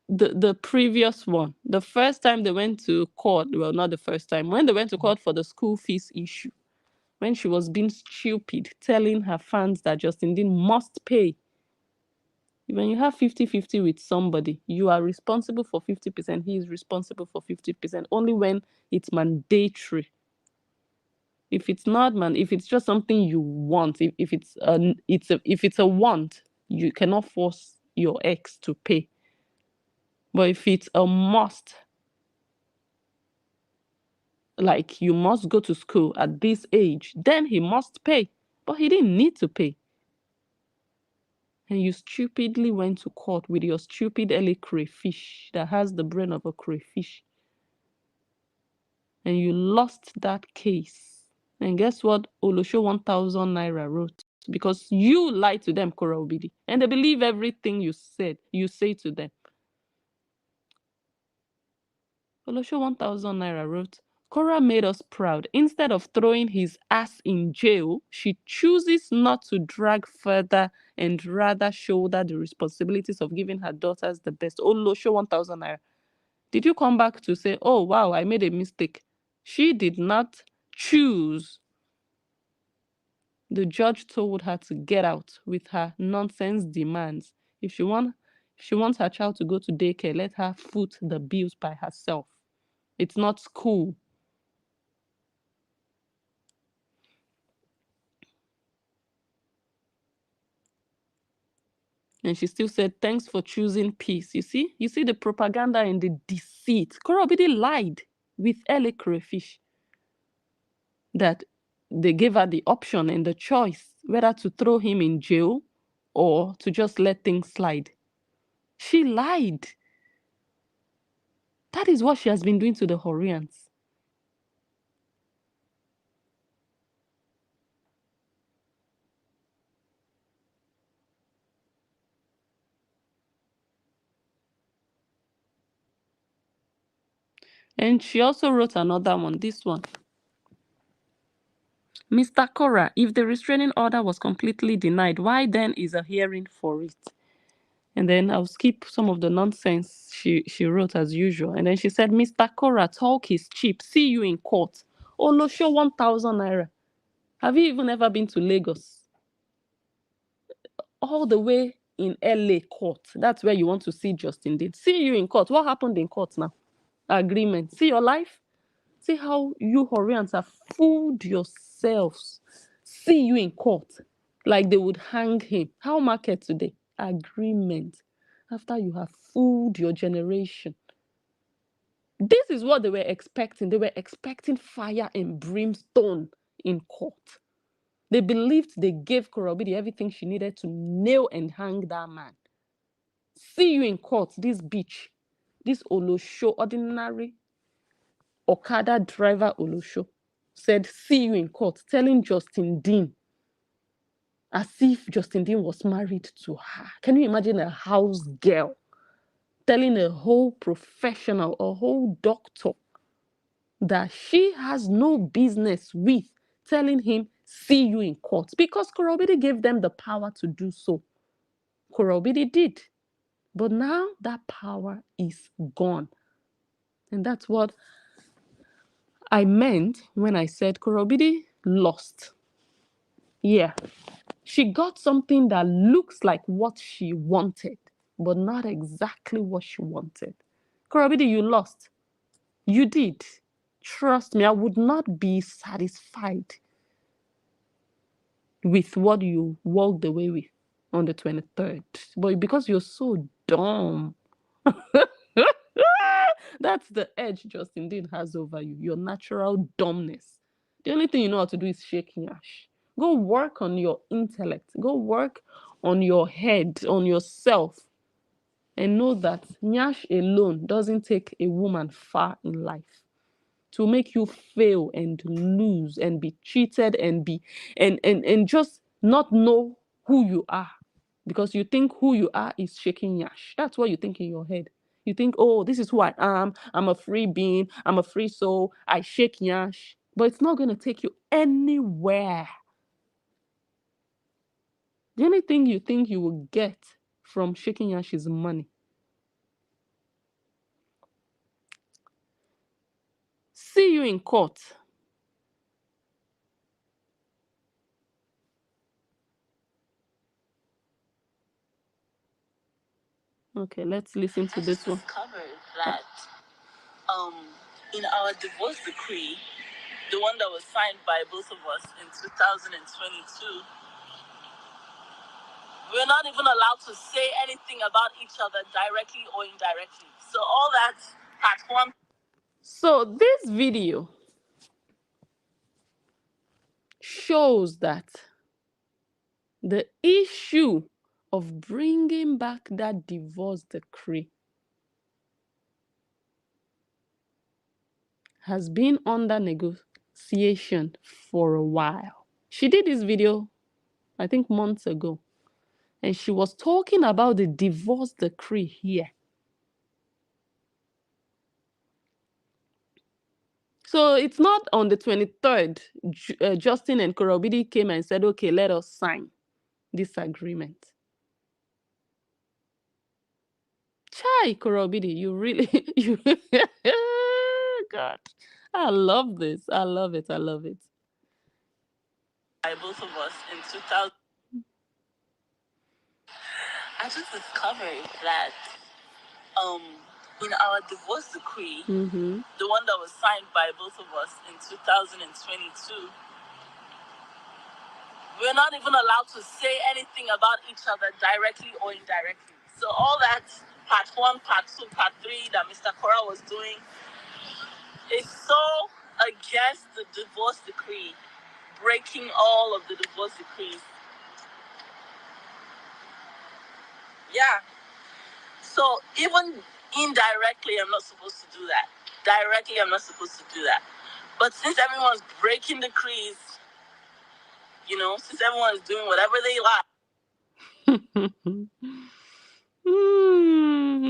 the previous one. The first time they went to court, well, not the first time, when they went to court for the school fees issue, when she was being stupid, telling her fans that Justin Dean must pay. When you have 50-50 with somebody, you are responsible for 50%, he is responsible for 50%, only when it's mandatory. If it's not, if it's just something you want, if it's a want, you cannot force your ex to pay. But if it's a must, like you must go to school at this age, then he must pay. But he didn't need to pay. And you stupidly went to court with your stupid Ellie crayfish that has the brain of a crayfish. And you lost that case And guess what Olosho 1000 naira wrote? Because you lied to them, Korra Obidi. And they believe everything you say to them. Olosho 1000 naira wrote, Korra made us proud. Instead of throwing his ass in jail, she chooses not to drag further and rather shoulder the responsibilities of giving her daughters the best. Olosho 1000 naira. Did you come back to say, oh, wow, I made a mistake? She did not choose. The judge told her to get out with her nonsense demands. If she wants her child to go to daycare, let her foot the bills by herself. It's not school. And she still said, thanks for choosing peace. You see the propaganda and the deceit. Korra Obidi lied with Ele Crayfish that they gave her the option and the choice whether to throw him in jail or to just let things slide. She lied. That is what she has been doing to the Whorreans. And she also wrote another one, this one. Mr. Korra, if the restraining order was completely denied, why then is a hearing for it? And then I'll skip some of the nonsense she wrote as usual. And then she said, Mr. Korra, talk is cheap. See you in court. Olosho 1000 naira. Have you even ever been to Lagos? All the way in LA court. That's where you want to see Justin Dean. See you in court. What happened in court now? Agreement. See your life? See how you Whorreans have fooled yourselves. See you in court. Like they would hang him. How market today? Agreement. After you have fooled your generation. This is what they were expecting. They were expecting fire and brimstone in court. They believed they gave Korra Obidi everything she needed to nail and hang that man. See you in court, this bitch. This Olosho, ordinary Okada driver Olosho, said, see you in court, telling Justin Dean as if Justin Dean was married to her. Can you imagine a house girl telling a whole professional, a whole doctor that she has no business with, telling him, see you in court? Because Korra Obidi gave them the power to do so. Korra Obidi did. But now that power is gone. And that's what I meant when I said Korra Obidi lost. Yeah. She got something that looks like what she wanted, but not exactly what she wanted. Korra Obidi, you lost. You did. Trust me, I would not be satisfied with what you walked away with on the 23rd. But because you're so dumb, that's the edge Justin Dean has over you, your natural dumbness. The only thing you know how to do is shake yash. Go work on your intellect. Go work on your head, on yourself. And know that nyash alone doesn't take a woman far in life. To make you fail and lose and be cheated and be and just not know who you are. Because you think who you are is shaking yash. That's what you think in your head. You think, oh, this is who I am. I'm a free being. I'm a free soul. I shake yash. But it's not going to take you anywhere. The only thing you think you will get from shaking yash is money. See you in court. Okay, let's listen to this one. Discovered that in our divorce decree, the one that was signed by both of us in 2022, we're not even allowed to say anything about each other directly or indirectly. So all that at one. So this video shows that the issue of bringing back that divorce decree has been under for a while. She did this video, I think months ago, and she was talking about the divorce decree here. So it's not on the 23rd, Justin and Korra came and said, okay, let us sign this agreement. Chai, Korra, you really, you, God, I love this. I love it. I love it. By both of us in 2000. I just discovered that in our divorce decree, the one that was signed by both of us in 2022, we're not even allowed to say anything about each other directly or indirectly. So all that part 1, part 2, part 3 that Mr. Korra was doing is so against the divorce decree, breaking all of the divorce decrees. Yeah. So even indirectly, I'm not supposed to do that. Directly, I'm not supposed to do that. But since everyone's breaking decrees, since everyone's doing whatever they like.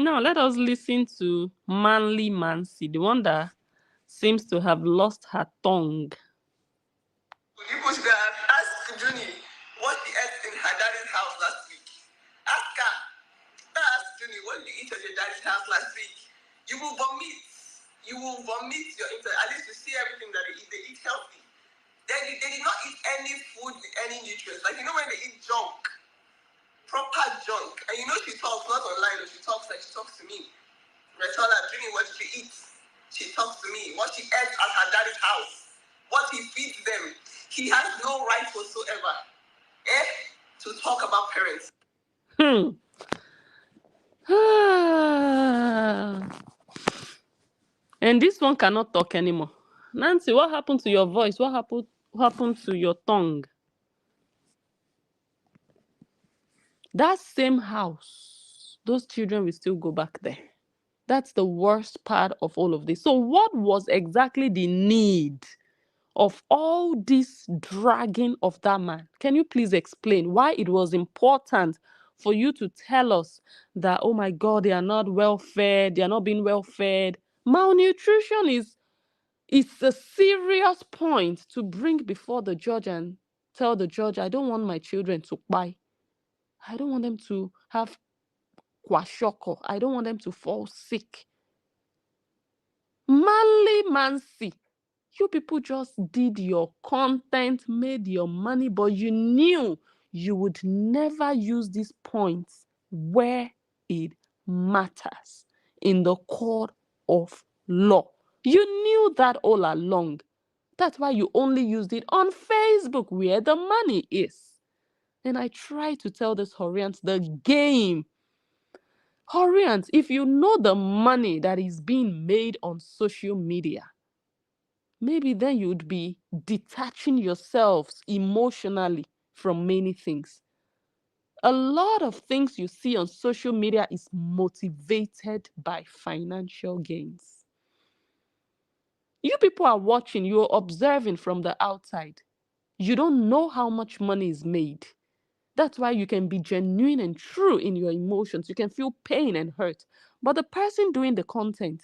Now let us listen to Manly Mancy, the one that seems to have lost her tongue. People should have asked Juni what she ate in her daddy's house last week. Ask her. Ask Juni what you eat at your daddy's house last week. You will vomit. You will vomit your intestine. At least you see everything that they eat. They eat healthy. They did not eat any food with any nutrients. Like, when they eat junk, proper junk. And she talks not online. She talks like she talks to me. I tell her, Juni, what did she eat? She talks to me. What she ate at her daddy's house. What he feeds them. He has no right whatsoever to talk about parents. And this one cannot talk anymore. Nancy, what happened to your voice? What happened to your tongue? That same house, those children will still go back there. That's the worst part of all of this. So what was exactly the need of all this dragging of that man? Can you please explain why it was important for you to tell us that, oh my God, they are not well fed, they are not being well fed? Malnutrition is a serious point to bring before the judge and tell the judge, I don't want my children to buy. I don't want them to have kwashoko. I don't want them to fall sick. Manly Mancy, you people just did your content, made your money, but you knew you would never use these points where it matters, in the court of law. You knew that all along. That's why you only used it on Facebook where the money is. And I try to tell this Whorreans the game. Whorreans, if you know the money that is being made on social media, maybe then you'd be detaching yourselves emotionally from many things. A lot of things you see on social media is motivated by financial gains. You people are watching, you're observing from the outside. You don't know how much money is made. That's why you can be genuine and true in your emotions. You can feel pain and hurt. But the person doing the content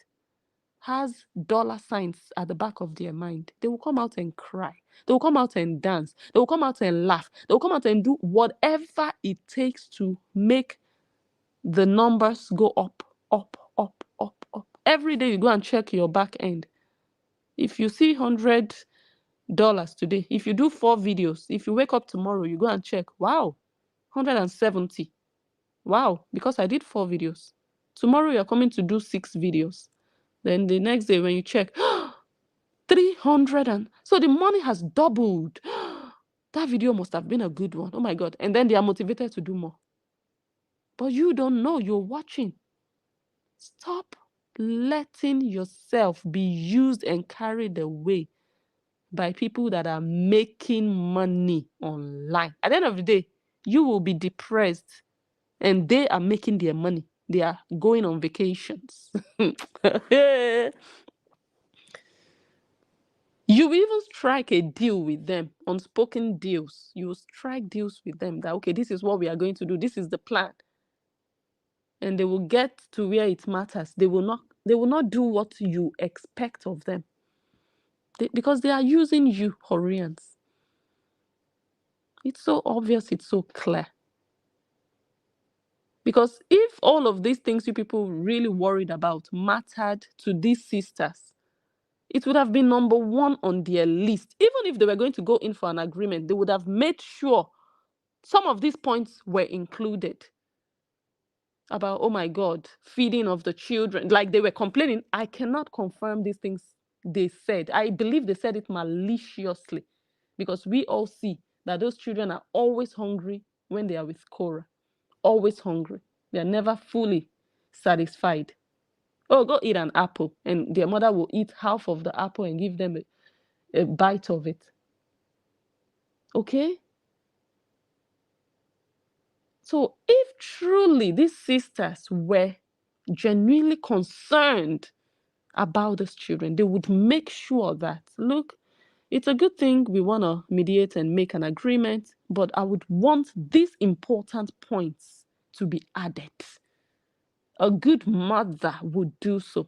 has dollar signs at the back of their mind. They will come out and cry. They will come out and dance. They will come out and laugh. They will come out and do whatever it takes to make the numbers go up, up, up, up, up. Every day you go and check your back end. If you see $100 today, if you do 4 videos, if you wake up tomorrow, you go and check, wow, 170. Wow, because I did 4 videos. Tomorrow you're coming to do 6 videos. Then the next day when you check, 300, and so the money has doubled. That video must have been a good one. Oh my God. And then they are motivated to do more. But you don't know, you're watching. Stop letting yourself be used and carried away by people that are making money online. At the end of the day, you will be depressed and they are making their money. They are going on vacations. You You even strike a deal with them, unspoken deals. You strike deals with them that, okay, this is what we are going to do. This is the plan. And they will get to where it matters. They will not do what you expect of them. Because they are using you, Whorreans. It's so obvious, it's so clear. Because if all of these things you people really worried about mattered to these sisters, it would have been number one on their list. Even if they were going to go in for an agreement, they would have made sure some of these points were included. About, oh my God, feeding of the children. Like they were complaining. I cannot confirm these things they said. I believe they said it maliciously. Because we all see that those children are always hungry when they are with Korra. Always hungry. They are never fully satisfied. Oh, go eat an apple. And their mother will eat half of the apple and give them a bite of it. Okay? So if truly these sisters were genuinely concerned about these children, they would make sure that, look, it's a good thing we want to mediate and make an agreement, but I would want these important points to be added. A good mother would do so.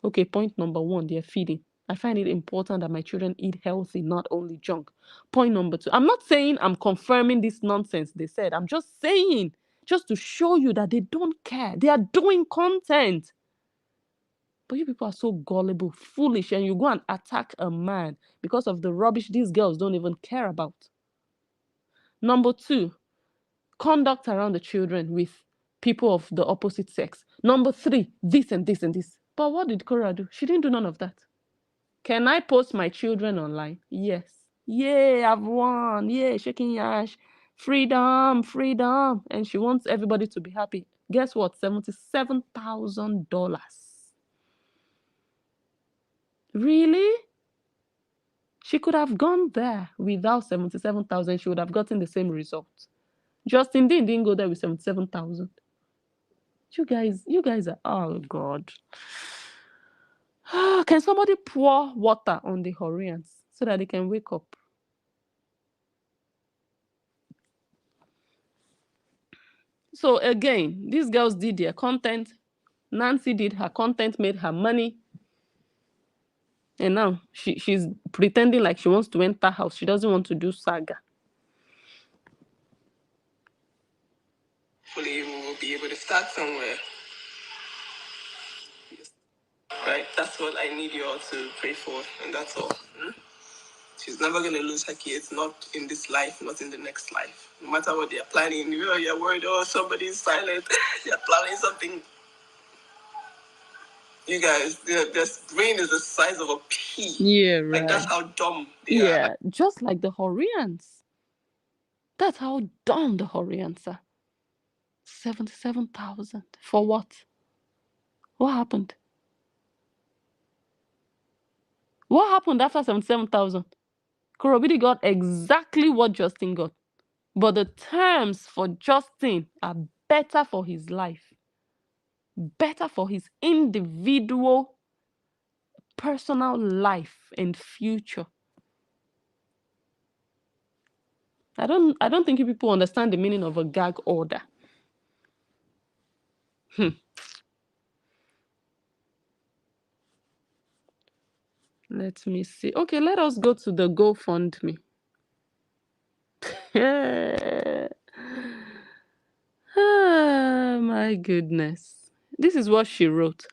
Okay, point number one, they're feeding. I find it important that my children eat healthy, not only junk. Point number two, I'm not saying I'm confirming this nonsense they said. I'm just saying, just to show you that they don't care. They are doing content. But you people are so gullible, foolish, and you go and attack a man because of the rubbish these girls don't even care about. Number two, conduct around the children with people of the opposite sex. Number three, this and this and this. But what did Korra do? She didn't do none of that. Can I post my children online? Yes. Yay, I've won. Yay, shaking yash. Freedom, freedom. And she wants everybody to be happy. Guess what? $77,000. Really? She could have gone there without 77,000. She would have gotten the same result. Justin Dean didn't go there with 77,000. You guys are, oh God. Can somebody pour water on the Whorreans so that they can wake up? So again, these girls did their content. Nancy did her content, made her money. And now she's pretending like she wants to enter house. She doesn't want to do saga. Hopefully we will be able to start somewhere. Right? That's what I need you all to pray for, and that's all. She's never going to lose her kids, not in this life, not in the next life. No matter what they're planning, you're worried, oh, somebody's silent. They're planning something. You guys, their brain is the size of a pea. Yeah, right. Like, that's how dumb they are. Yeah, just like the Whorreans. That's how dumb the Whorreans are. 77,000. For what? What happened? What happened after 77,000? Korobidi got exactly what Justin got. But the terms for Justin are better for his life. Better for his individual, personal life and future. I don't think you people understand the meaning of a gag order. Let me see. Okay, let us go to the GoFundMe. My goodness. This is what she wrote.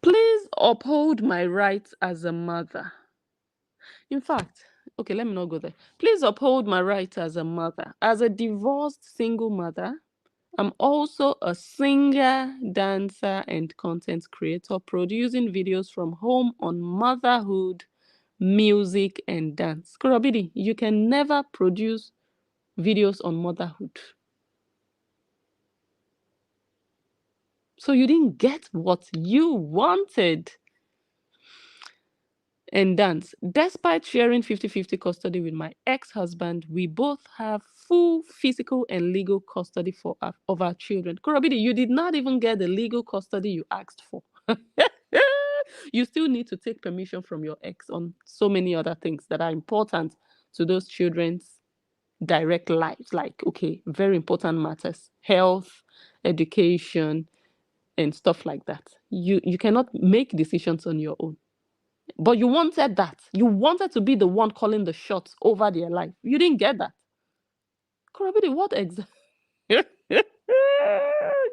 Please uphold my rights as a mother. In fact, okay, let me not go there. Please uphold my rights as a mother. As a divorced single mother, I'm also a singer, dancer, and content creator, producing videos from home on motherhood, music, and dance. Korobidi, you can never produce videos on motherhood. So you didn't get what you wanted. And dance. Despite sharing 50-50 custody with my ex-husband, we both have full physical and legal custody of our children. Korobidi, you did not even get the legal custody you asked for. You still need to take permission from your ex on so many other things that are important to those children's direct lives. Like, okay, very important matters, health, education, and stuff like that. You cannot make decisions on your own. But you wanted that. You wanted to be the one calling the shots over their life. You didn't get that. Korabidi, what exactly?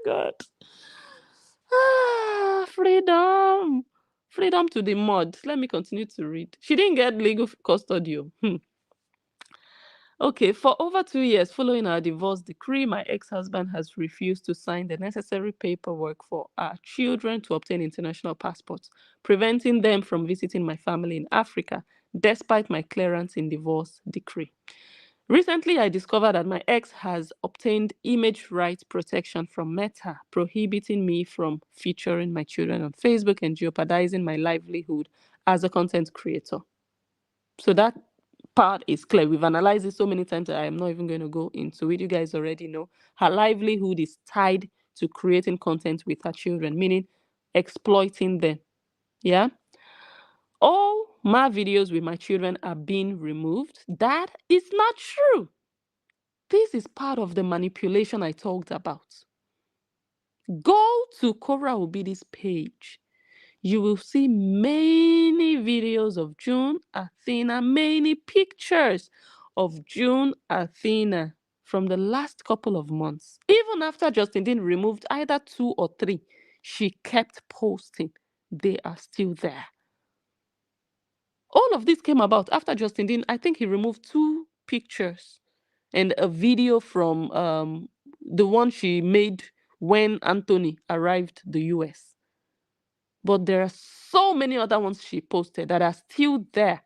God. Freedom. Freedom to the mud. Let me continue to read. She didn't get legal custody. Okay, for over 2 years following our divorce decree, my ex-husband has refused to sign the necessary paperwork for our children to obtain international passports, preventing them from visiting my family in Africa, despite my clearance in divorce decree. Recently, I discovered that my ex has obtained image rights protection from Meta, prohibiting me from featuring my children on Facebook and jeopardizing my livelihood as a content creator. So that part is clear. We've analyzed it so many times that I am not even going to go into it. You guys already know her livelihood is tied to creating content with her children, meaning exploiting them. Yeah. All my videos with my children are being removed. That is not true. This is part of the manipulation I talked about. Go to Korra Obidi's page. You will see many videos of June Athena, many pictures of June Athena from the last couple of months. Even after Justin Dean removed either 2 or 3, she kept posting. They are still there. All of this came about after Justin Dean, I think he removed 2 pictures and a video from the one she made when Anthony arrived the US. But there are so many other ones she posted that are still there.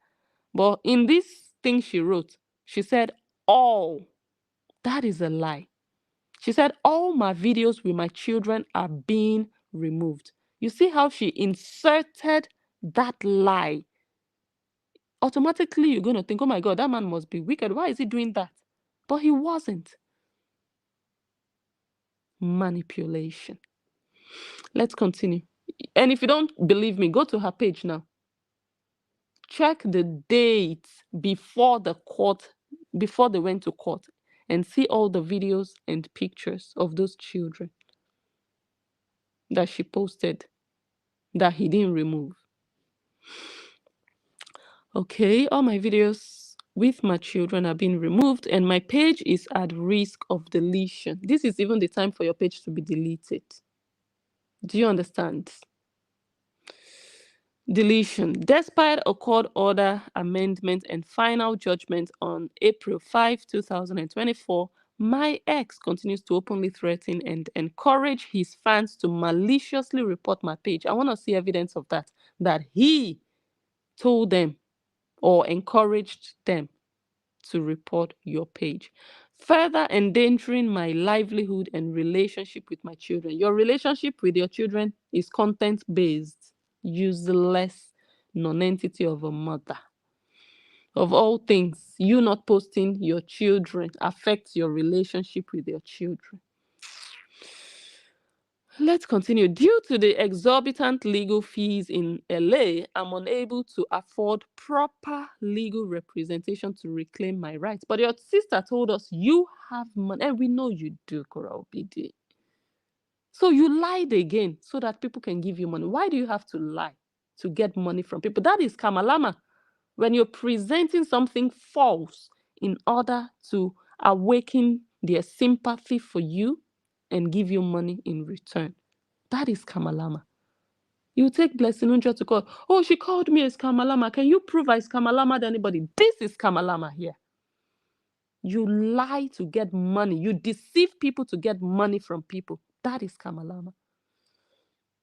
But in this thing she wrote, she said, all. That is a lie. She said, all my videos with my children are being removed. You see how she inserted that lie? Automatically, you're going to think, oh my God, that man must be wicked. Why is he doing that? But he wasn't. Manipulation. Let's continue. And if you don't believe me, go to her page now. Check the dates before they went to court, and see all the videos and pictures of those children that she posted that he didn't remove. Okay, all my videos with my children are being removed, and my page is at risk of deletion. This is even the time for your page to be deleted. Do you understand? Deletion. Despite a court order amendment and final judgment on April 5, 2024, my ex continues to openly threaten and encourage his fans to maliciously report my page. I want to see evidence of that he told them or encouraged them to report your page, further endangering my livelihood and relationship with my children. Your relationship with your children is content-based, useless non-entity of a mother. Of all things, you not posting your children affects your relationship with your children. Let's continue. Due to the exorbitant legal fees in LA, I'm unable to afford proper legal representation to reclaim my rights. But your sister told us you have money, and we know you do, Korra Obidi. So you lied again so that people can give you money. Why do you have to lie to get money from people? That is skammalamma. When you're presenting something false in order to awaken their sympathy for you and give you money in return. That is skammalamma. You take Blessing Unja to court. Oh, she called me a skammalamma. Can you prove I skammalamma to anybody? This is skammalamma here. You lie to get money. You deceive people to get money from people. That is skammalamma.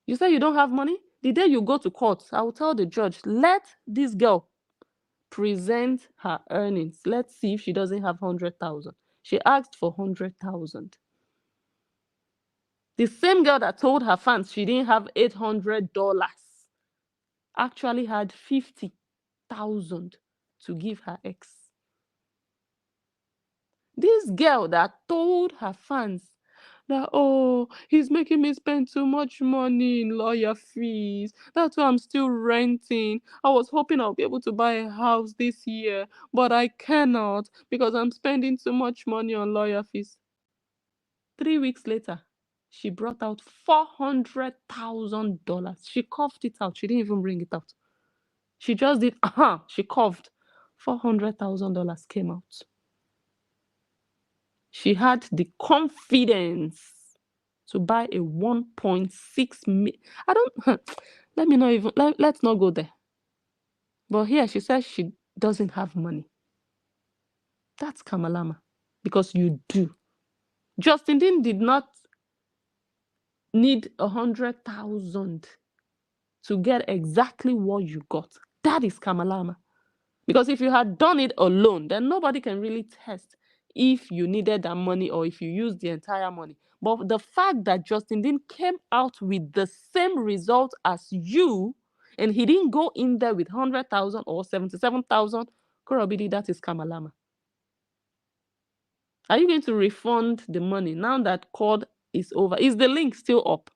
You say you don't have money? The day you go to court, I will tell the judge, let this girl present her earnings. Let's see if she doesn't have 100,000. She asked for 100,000. The same girl that told her fans she didn't have $800 actually had 50,000 to give her ex. This girl that told her fans that, oh, he's making me spend too much money in lawyer fees. That's why I'm still renting. I was hoping I'll be able to buy a house this year, but I cannot because I'm spending too much money on lawyer fees. 3 weeks later, she brought out $400,000. She coughed it out. She didn't even bring it out. She just did, she coughed. $400,000 came out. She had the confidence to buy a 1.6 million. I don't, let me not even, let's not go there. But here she says she doesn't have money. That's skammalamma. Because you do. Justin Dean did not need 100,000 to get exactly what you got. That is skammalamma. Because if you had done it alone, then nobody can really test if you needed that money or if you used the entire money. But the fact that Justin Dean came out with the same result as you, and he didn't go in there with 100,000 or 77,000, Korra, that is skammalamma. Are you going to refund the money now that COD is over? Is the link still up?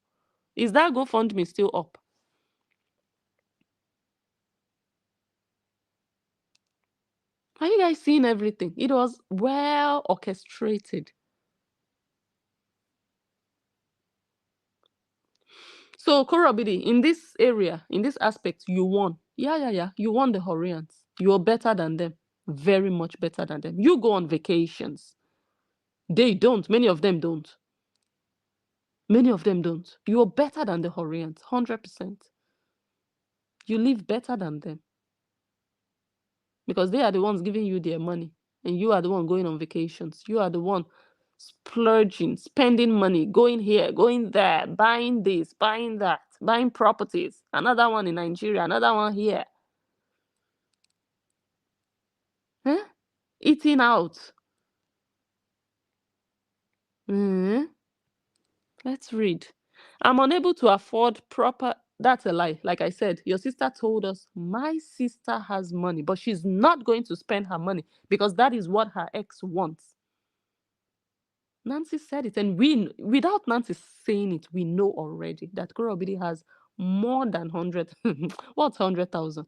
Is that GoFundMe still up? Are you guys seeing everything? It was well orchestrated. So, Korra, in this area, in this aspect, you won. Yeah. You won the Whorreans. You're better than them. Very much better than them. You go on vacations. They don't. Many of them don't. Many of them don't. You're better than the Whorreans. 100%. You live better than them. Because they are the ones giving you their money. And you are the one going on vacations. You are the one splurging, spending money, going here, going there, buying this, buying that, buying properties. Another one in Nigeria, another one here. Huh? Eating out. Let's read. I'm unable to afford proper. That's a lie. Like I said, your sister told us my sister has money, but she's not going to spend her money because that is what her ex wants. Nancy said it, and we, without Nancy saying it, we know already that Korra has more than 100. What's 100,000?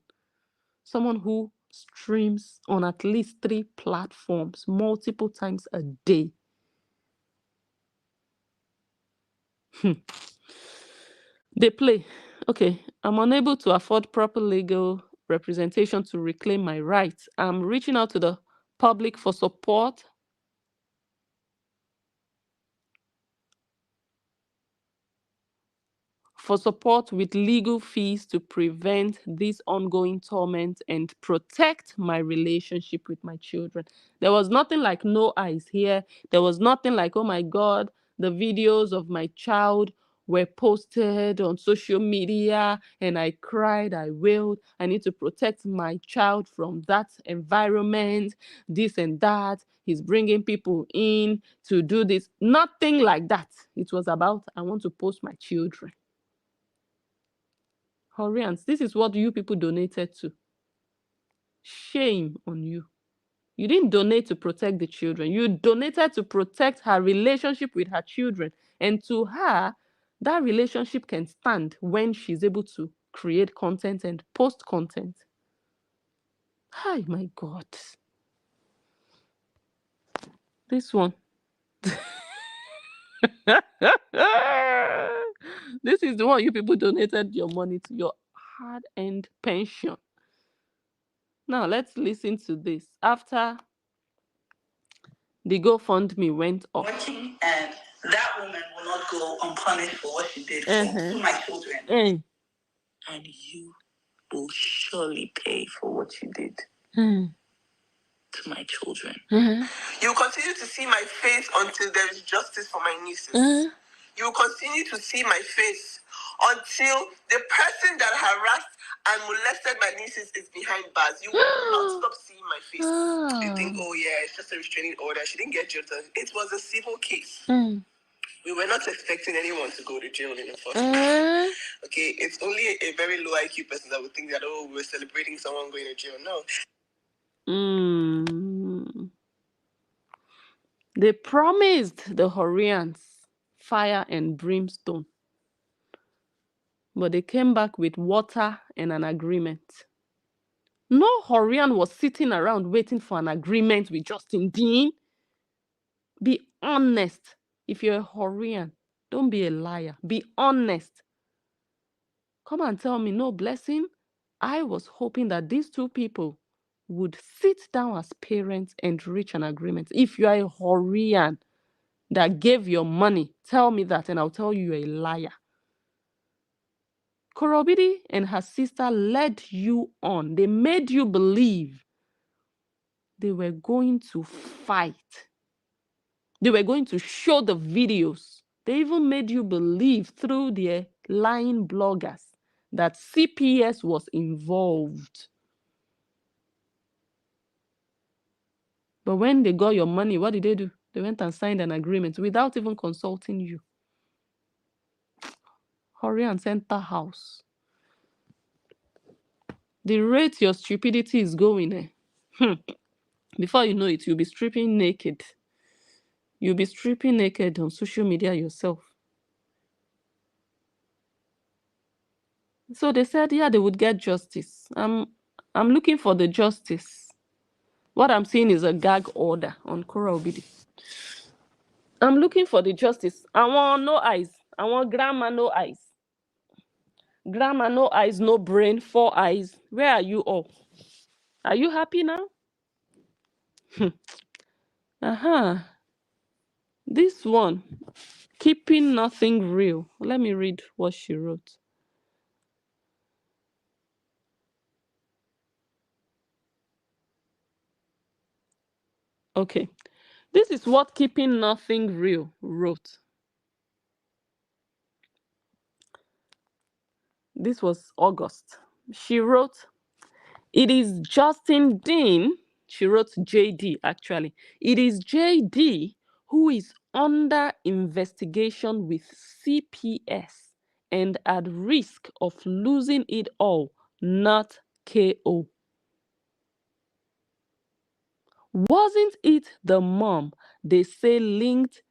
Someone who streams on at least 3 platforms multiple times a day. They play. Okay, I'm unable to afford proper legal representation to reclaim my rights. I'm reaching out to the public for support. For support with legal fees to prevent this ongoing torment and protect my relationship with my children. There was nothing like no eyes here. There was nothing like, oh my God, the videos of my child were posted on social media and I cried, I wailed. I need to protect my child from that environment, this and that. He's bringing people in to do this. Nothing like that. It was about, I want to post my children. Whorreans, this is what you people donated to. Shame on you. You didn't donate to protect the children. You donated to protect her relationship with her children. And to her, that relationship can stand when she's able to create content and post content. Hi, my God. This one. This is the one you people donated your money to, your hard-earned pension. Now, let's listen to this. After the GoFundMe went up. Working, and that woman will not go unpunished for what she did to my children. And you will surely pay for what you did to my children. You will continue to see my face until there is justice for my nieces. You will continue to see my face until the person that harassed and molested my nieces is behind bars. You will not stop seeing my face. You think, oh yeah, it's just a restraining order. She didn't get jail. It was a civil case. We were not expecting anyone to go to jail in the first place. Okay, it's only a very low IQ person that would think that, oh, we're celebrating someone going to jail. No. They promised the Whorreans fire and brimstone. But they came back with water and an agreement. No Whorrean was sitting around waiting for an agreement with Justin Dean. Be honest. If you're a Whorrean, don't be a liar. Be honest. Come and tell me, no, Blessing, I was hoping that these two people would sit down as parents and reach an agreement. If you are a Whorrean that gave your money, tell me that and I'll tell you you're a liar. Korra and her sister led you on. They made you believe they were going to fight. They were going to show the videos. They even made you believe through their lying bloggers that CPS was involved. But when they got your money, what did they do? They went and signed an agreement without even consulting you. Hurry and enter house. The rate your stupidity is going, before you know it, you'll be stripping naked. You'll be stripping naked on social media yourself. So they said, yeah, they would get justice. I'm looking for the justice. What I'm seeing is a gag order on Korra Obidi. I'm looking for the justice. I want no eyes. I want grandma no eyes. Grandma no eyes, no brain, 4 eyes. Where are you all? Are you happy now? This one, keeping nothing real. Let me read what she wrote. Okay. This is what Keeping Nothing Real wrote. This was August. She wrote, it is Justin Dean. She wrote JD actually. It is JD who is under investigation with CPS and at risk of losing it all, not KO. Wasn't it the mom they say linked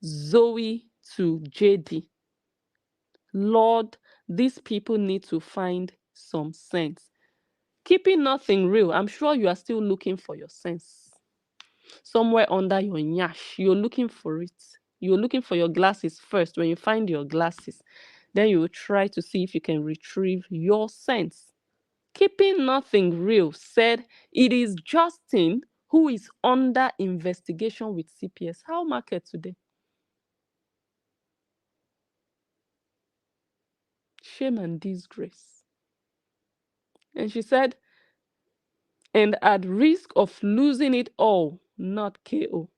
Zoe to JD? Lord, these people need to find some sense. Keeping nothing real, I'm sure you are still looking for your sense. Somewhere under your nyash, you're looking for it. You're looking for your glasses first. When you find your glasses, then you will try to see if you can retrieve your sense. Keeping Nothing Real said it is Justin who is under investigation with CPS. How market today? Shame and disgrace. And she said, and at risk of losing it all, not KO.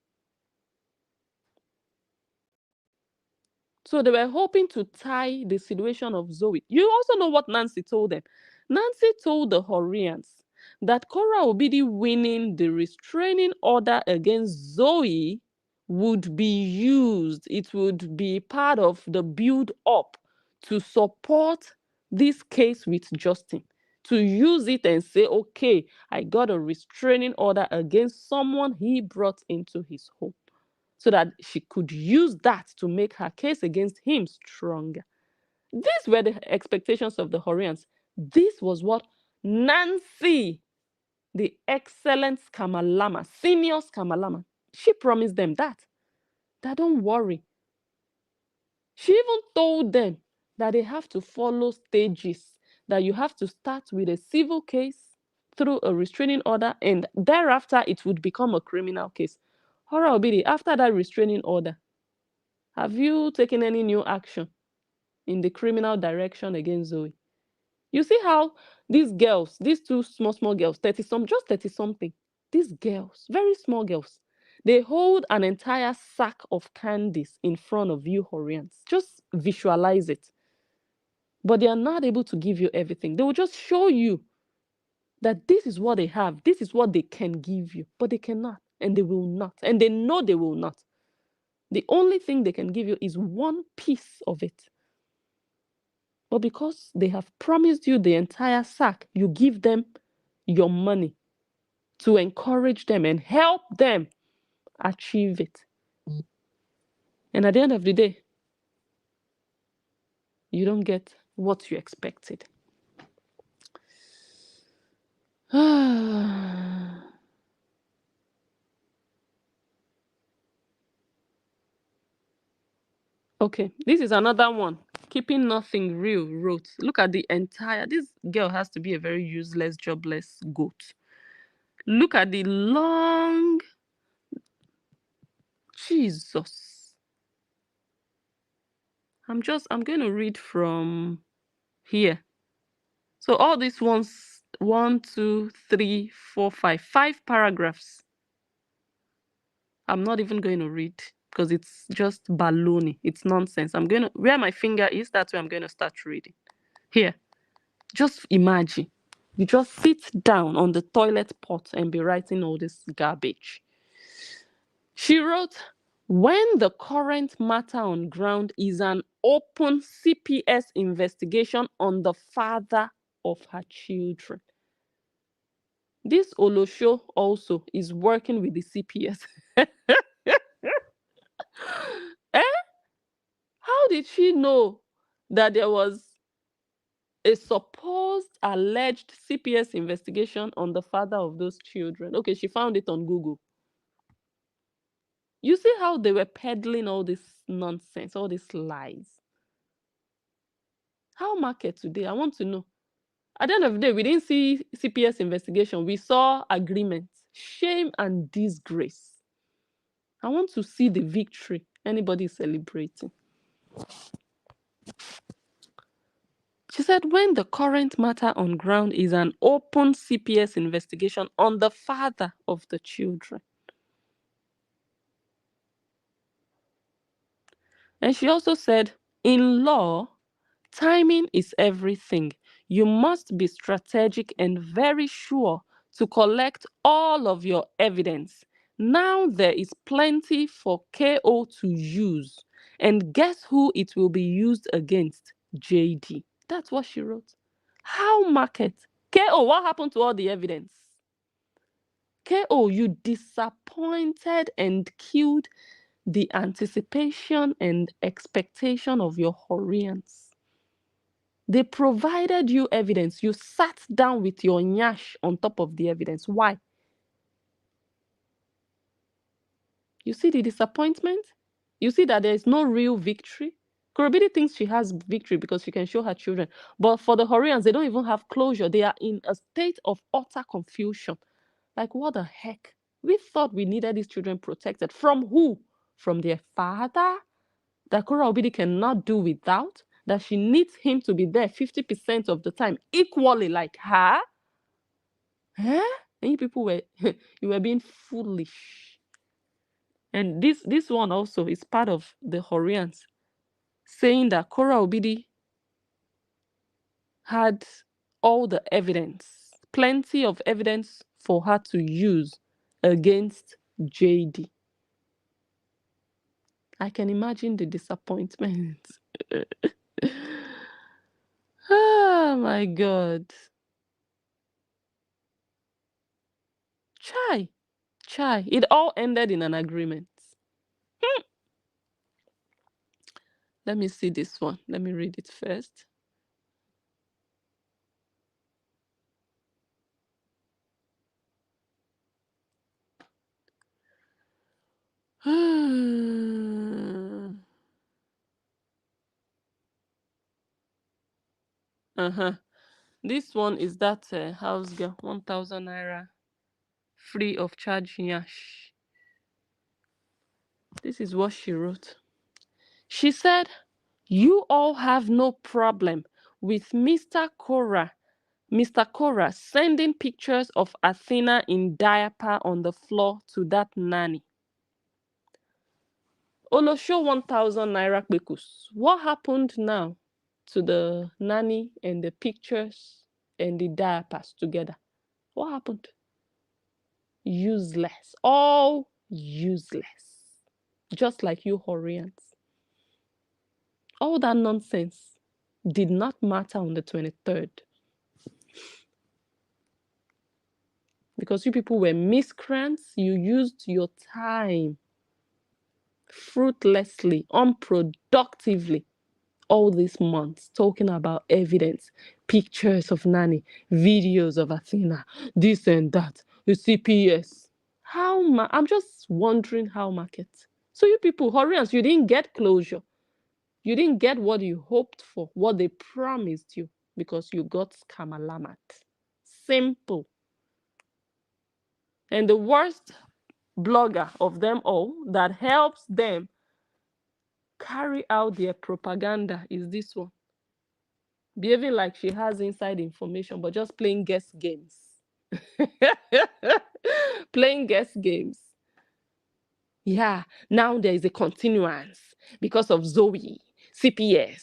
So they were hoping to tie the situation of Zoe. You also know what Nancy told them. Nancy told the Whorreans that Korra Obidi winning the restraining order against Zoe would be used. It would be part of the build up to support this case with Justin. To use it and say, okay, I got a restraining order against someone he brought into his home, so that she could use that to make her case against him stronger. These were the expectations of the Whorreans. This was what Nancy, the excellent skammalamma, senior skammalamma, she promised them that don't worry. She even told them that they have to follow stages, that you have to start with a civil case through a restraining order, and thereafter it would become a criminal case. Korra Obidi, after that restraining order, have you taken any new action in the criminal direction against Zoe? You see how these girls, these two small girls, 30 something, these girls, very small girls, they hold an entire sack of candies in front of you Whorreans. Just visualize it. But they are not able to give you everything. They will just show you that this is what they have, this is what they can give you, but they cannot, and they will not, and they know they will not. The only thing they can give you is one piece of it. But because they have promised you the entire sack, you give them your money to encourage them and help them achieve it. And at the end of the day, You don't get what you expected. Okay, this is another one. Keeping Nothing Real wrote. Look at the entire. This girl has to be a very useless, jobless goat. Look at the long. Jesus. I'm going to read from here. So all these ones, 1, 2, 3, 4, 5 paragraphs. I'm not even going to read because it's just baloney. It's nonsense. I'm going to, where my finger is, that's where I'm going to start reading. Here, just imagine. You just sit down on the toilet pot and be writing all this garbage. She wrote, when the current matter on ground is an open CPS investigation on the father of her children. This Olosho also is working with the CPS. Eh? How did she know that there was a supposed alleged CPS investigation on the father of those children? Okay, she found it on Google. You see how they were peddling all this nonsense, all these lies. How market today? I want to know. At the end of the day, we didn't see CPS investigation. We saw agreements. Shame and disgrace. I want to see the victory anybody is celebrating. She said, when the current matter on ground is an open CPS investigation on the father of the children. And she also said, in law, timing is everything. You must be strategic and very sure to collect all of your evidence. Now there is plenty for KO to use. And guess who it will be used against? JD. That's what she wrote. How market? KO, what happened to all the evidence? KO, you disappointed and killed the anticipation and expectation of your Whorreans. They provided you evidence. You sat down with your nyash on top of the evidence. Why? You see the disappointment? You see that there is no real victory? Korobidi thinks she has victory because she can show her children. But for the Whorreans, they don't even have closure. They are in a state of utter confusion. Like, what the heck? We thought we needed these children protected. From who? From their father? That Korra Obidi cannot do without? That she needs him to be there 50% of the time, equally like her? Huh? And you people were, you were being foolish. And this one also is part of the Whorreans saying that Korra Obidi had all the evidence, plenty of evidence for her to use against JD. I can imagine the disappointment. Oh my God. Chai. It all ended in an agreement. Let me see this one. Let me read it first. This one is that house girl, 1,000 naira free of charge yash. This is what she wrote. She said, you all have no problem with Mr. Korra sending pictures of Athena in diaper on the floor to that nanny. Olosho 1,000 naira kpekus. What happened now to the nanny and the pictures and the diapers together? What happened? Useless. All useless. Just like you Whorreans. All that nonsense did not matter on the 23rd. Because you people were miscreants. You used your time fruitlessly, unproductively all these months talking about evidence, pictures of Nanny, videos of Athena, this and that, the CPS. I'm just wondering how market. So you people, Whorreans, you didn't get closure. You didn't get what you hoped for, what they promised you, because you got skammalamma. Simple. And the worst blogger of them all that helps them carry out their propaganda is this one. Behaving like she has inside information, but just playing guess games. Playing guess games. Yeah, now there is a continuance because of Zoe, CPS.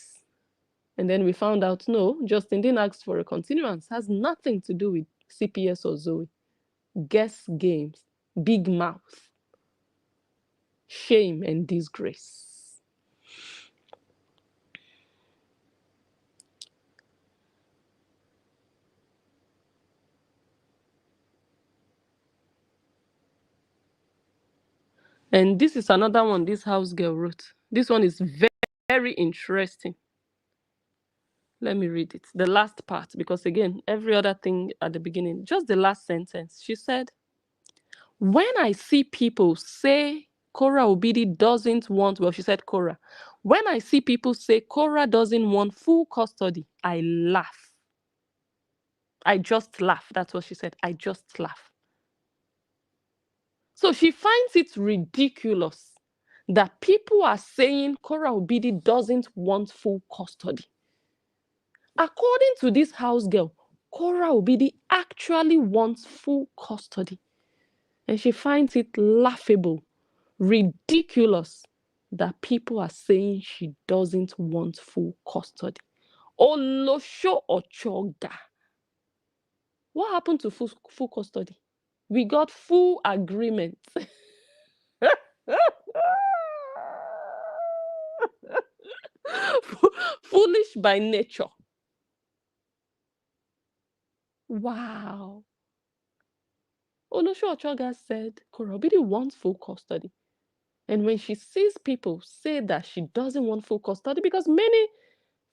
And then we found out, no, Justin didn't ask for a continuance. Has nothing to do with CPS or Zoe. Guess games, big mouth, shame and disgrace. And this is another one this house girl wrote. This one is very, very interesting. Let me read it. The last part, because again, every other thing at the beginning, just the last sentence. She said, when I see people say Korra Obidi doesn't want, well, she said Korra. When I see people say Korra doesn't want full custody, I laugh. I just laugh. That's what she said. I just laugh. So she finds it ridiculous that people are saying Korra Obidi doesn't want full custody. According to this house girl, Korra Obidi actually wants full custody. And she finds it laughable, ridiculous that people are saying she doesn't want full custody. Olosho Ochoga. What happened to full custody? We got full agreement. Foolish by nature. Wow. Olosho Ochoga said Korra Obidi wants full custody. And when she sees people say that she doesn't want full custody, because many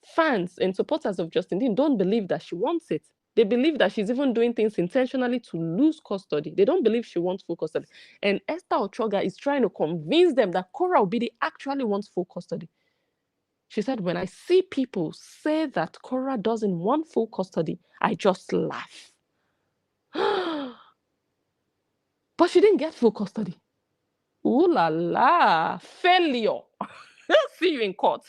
fans and supporters of Justin Dean don't believe that she wants it. They believe that she's even doing things intentionally to lose custody. They don't believe she wants full custody. And Esther Ochoga is trying to convince them that Korra Obidi actually wants full custody. She said, when I see people say that Korra doesn't want full custody, I just laugh. But she didn't get full custody. Ooh la la, failure. See you in court.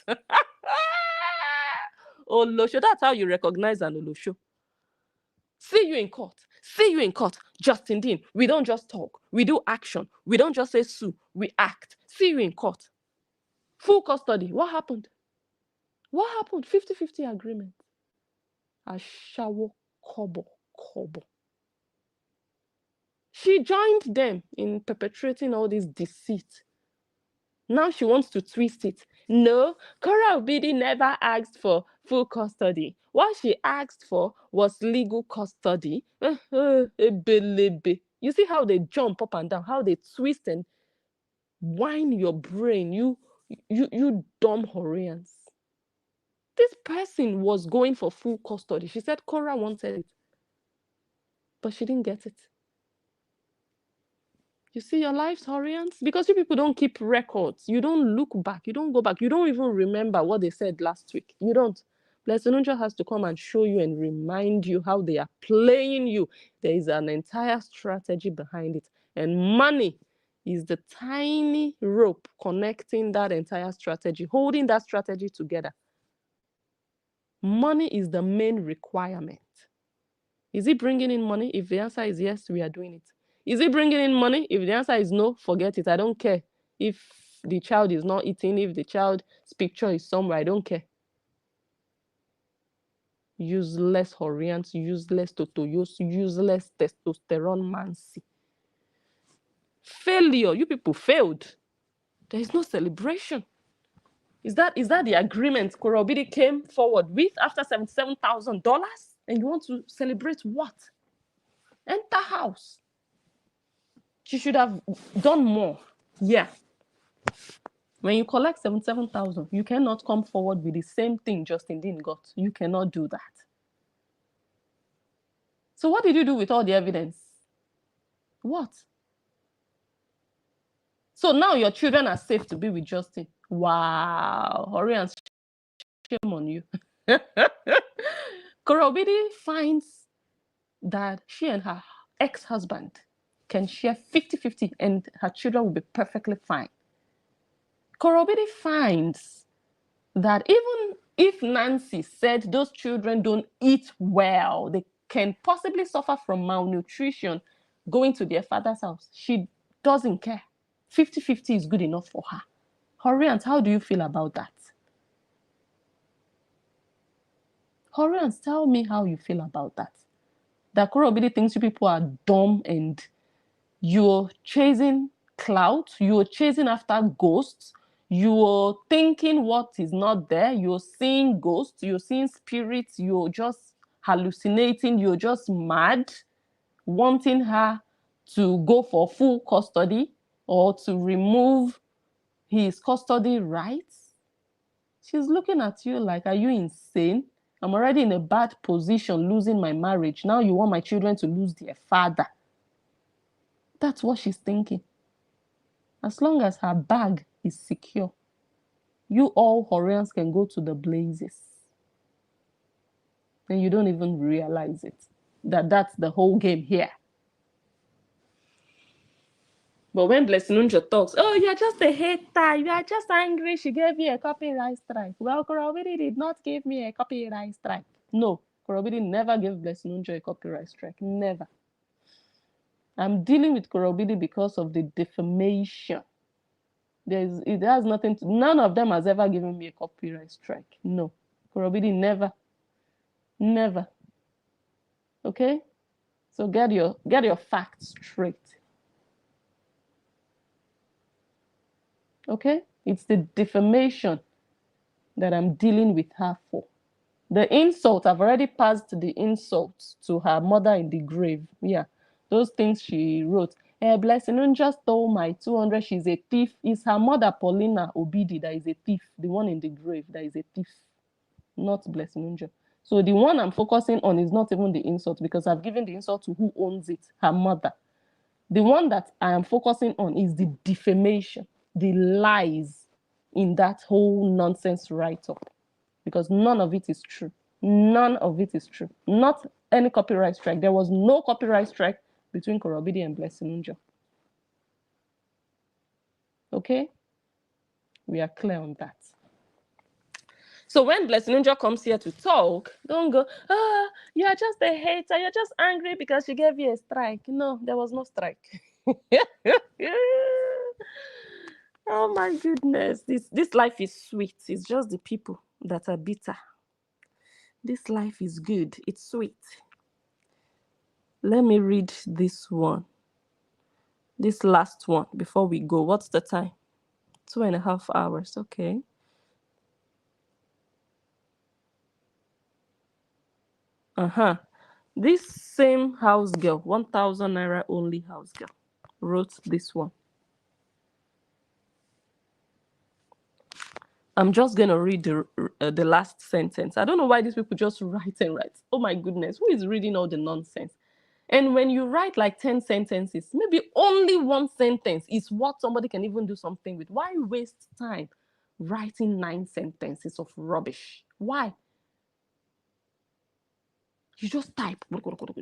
Olosho, that's how you recognize an Olosho. See you in court. See you in court. Justin Dean, we don't just talk. We do action. We don't just say sue. We act. See you in court. Full custody. What happened? What happened? 50-50 agreement. Ashawo kobo. She joined them in perpetrating all this deceit. Now she wants to twist it. No, Korra Obidi never asked for full custody. What she asked for was legal custody. You see how they jump up and down, how they twist and wind your brain, you dumb Whorreans. This person was going for full custody. She said Korra wanted it, but she didn't get it. You see your lives, Whorreans? Because you people don't keep records. You don't look back. You don't go back. You don't even remember what they said last week. You don't. Blessinunja has to come and show you and remind you how they are playing you. There is an entire strategy behind it. And money is the tiny rope connecting that entire strategy, holding that strategy together. Money is the main requirement. Is it bringing in money? If the answer is yes, we are doing it. Is it bringing in money? If the answer is no, forget it. I don't care. If the child is not eating, if the child's picture is somewhere, I don't care. Useless Whorreans, useless totoyos, useless testosterone mancy. Failure. You people failed. There is no celebration. Is that the agreement Korra Obidi came forward with after $77,000? And you want to celebrate what? Enter house. She should have done more. Yeah. When you collect 77,000, you cannot come forward with the same thing Justin Dean got. You cannot do that. So what did you do with all the evidence? What? So now your children are safe to be with Justin. Wow. Whorreans, shame on you. Korra finds that she and her ex-husband can share 50-50 and her children will be perfectly fine. Korra finds that even if Nancy said those children don't eat well, they can possibly suffer from malnutrition going to their father's house, she doesn't care. 50-50 is good enough for her. Whorreans, how do you feel about that? Whorreans, tell me how you feel about that. That Korra thinks you people are dumb and you're chasing clout, you're chasing after ghosts, you're thinking what is not there, you're seeing ghosts, you're seeing spirits, you're just hallucinating, you're just mad, wanting her to go for full custody or to remove his custody rights. She's looking at you like, are you insane? I'm already in a bad position losing my marriage. Now you want my children to lose their father. That's what she's thinking. As long as her bag is secure, you all Whorreans can go to the blazes. And you don't even realize it. That's the whole game here. But when Blessing Unja talks, oh, you're just a hater, you are just angry she gave you a copyright strike. Well, Korra did not give me a copyright strike. No, Korra never gave Blessing Unja a copyright strike. Never. I'm dealing with Korra because of the defamation. It has nothing to, none of them has ever given me a copyright strike. No. Korra never. Okay? So get your facts straight. Okay? It's the defamation that I'm dealing with her for. The insult, I've already passed the insult to her mother in the grave. Yeah. Those things she wrote. Blessing Unja stole my 200. She's a thief. It's her mother, Paulina Obidi, that is a thief. The one in the grave that is a thief. Not Blessing Unja. So the one I'm focusing on is not even the insult because I've given the insult to who owns it, her mother. The one that I am focusing on is the defamation, the lies in that whole nonsense write-up. Because none of it is true. None of it is true. Not any copyright strike. There was no copyright strike between Korra and Blessing Unja. Okay? We are clear on that. So when Blessing Unja comes here to talk, don't go, you're just a hater. You're just angry because she gave you a strike. No, there was no strike. Oh my goodness. This life is sweet. It's just the people that are bitter. This life is good. It's sweet. Let me read this one. This last one before we go. What's the time? 2.5 hours. Okay. This same house girl, 1,000 naira only house girl, wrote this one. I'm just going to read the last sentence. I don't know why these people just write and write. Oh my goodness, who is reading all the nonsense? And when you write like 10 sentences, maybe only one sentence is what somebody can even do something with. Why waste time writing 9 sentences of rubbish? Why? You just type.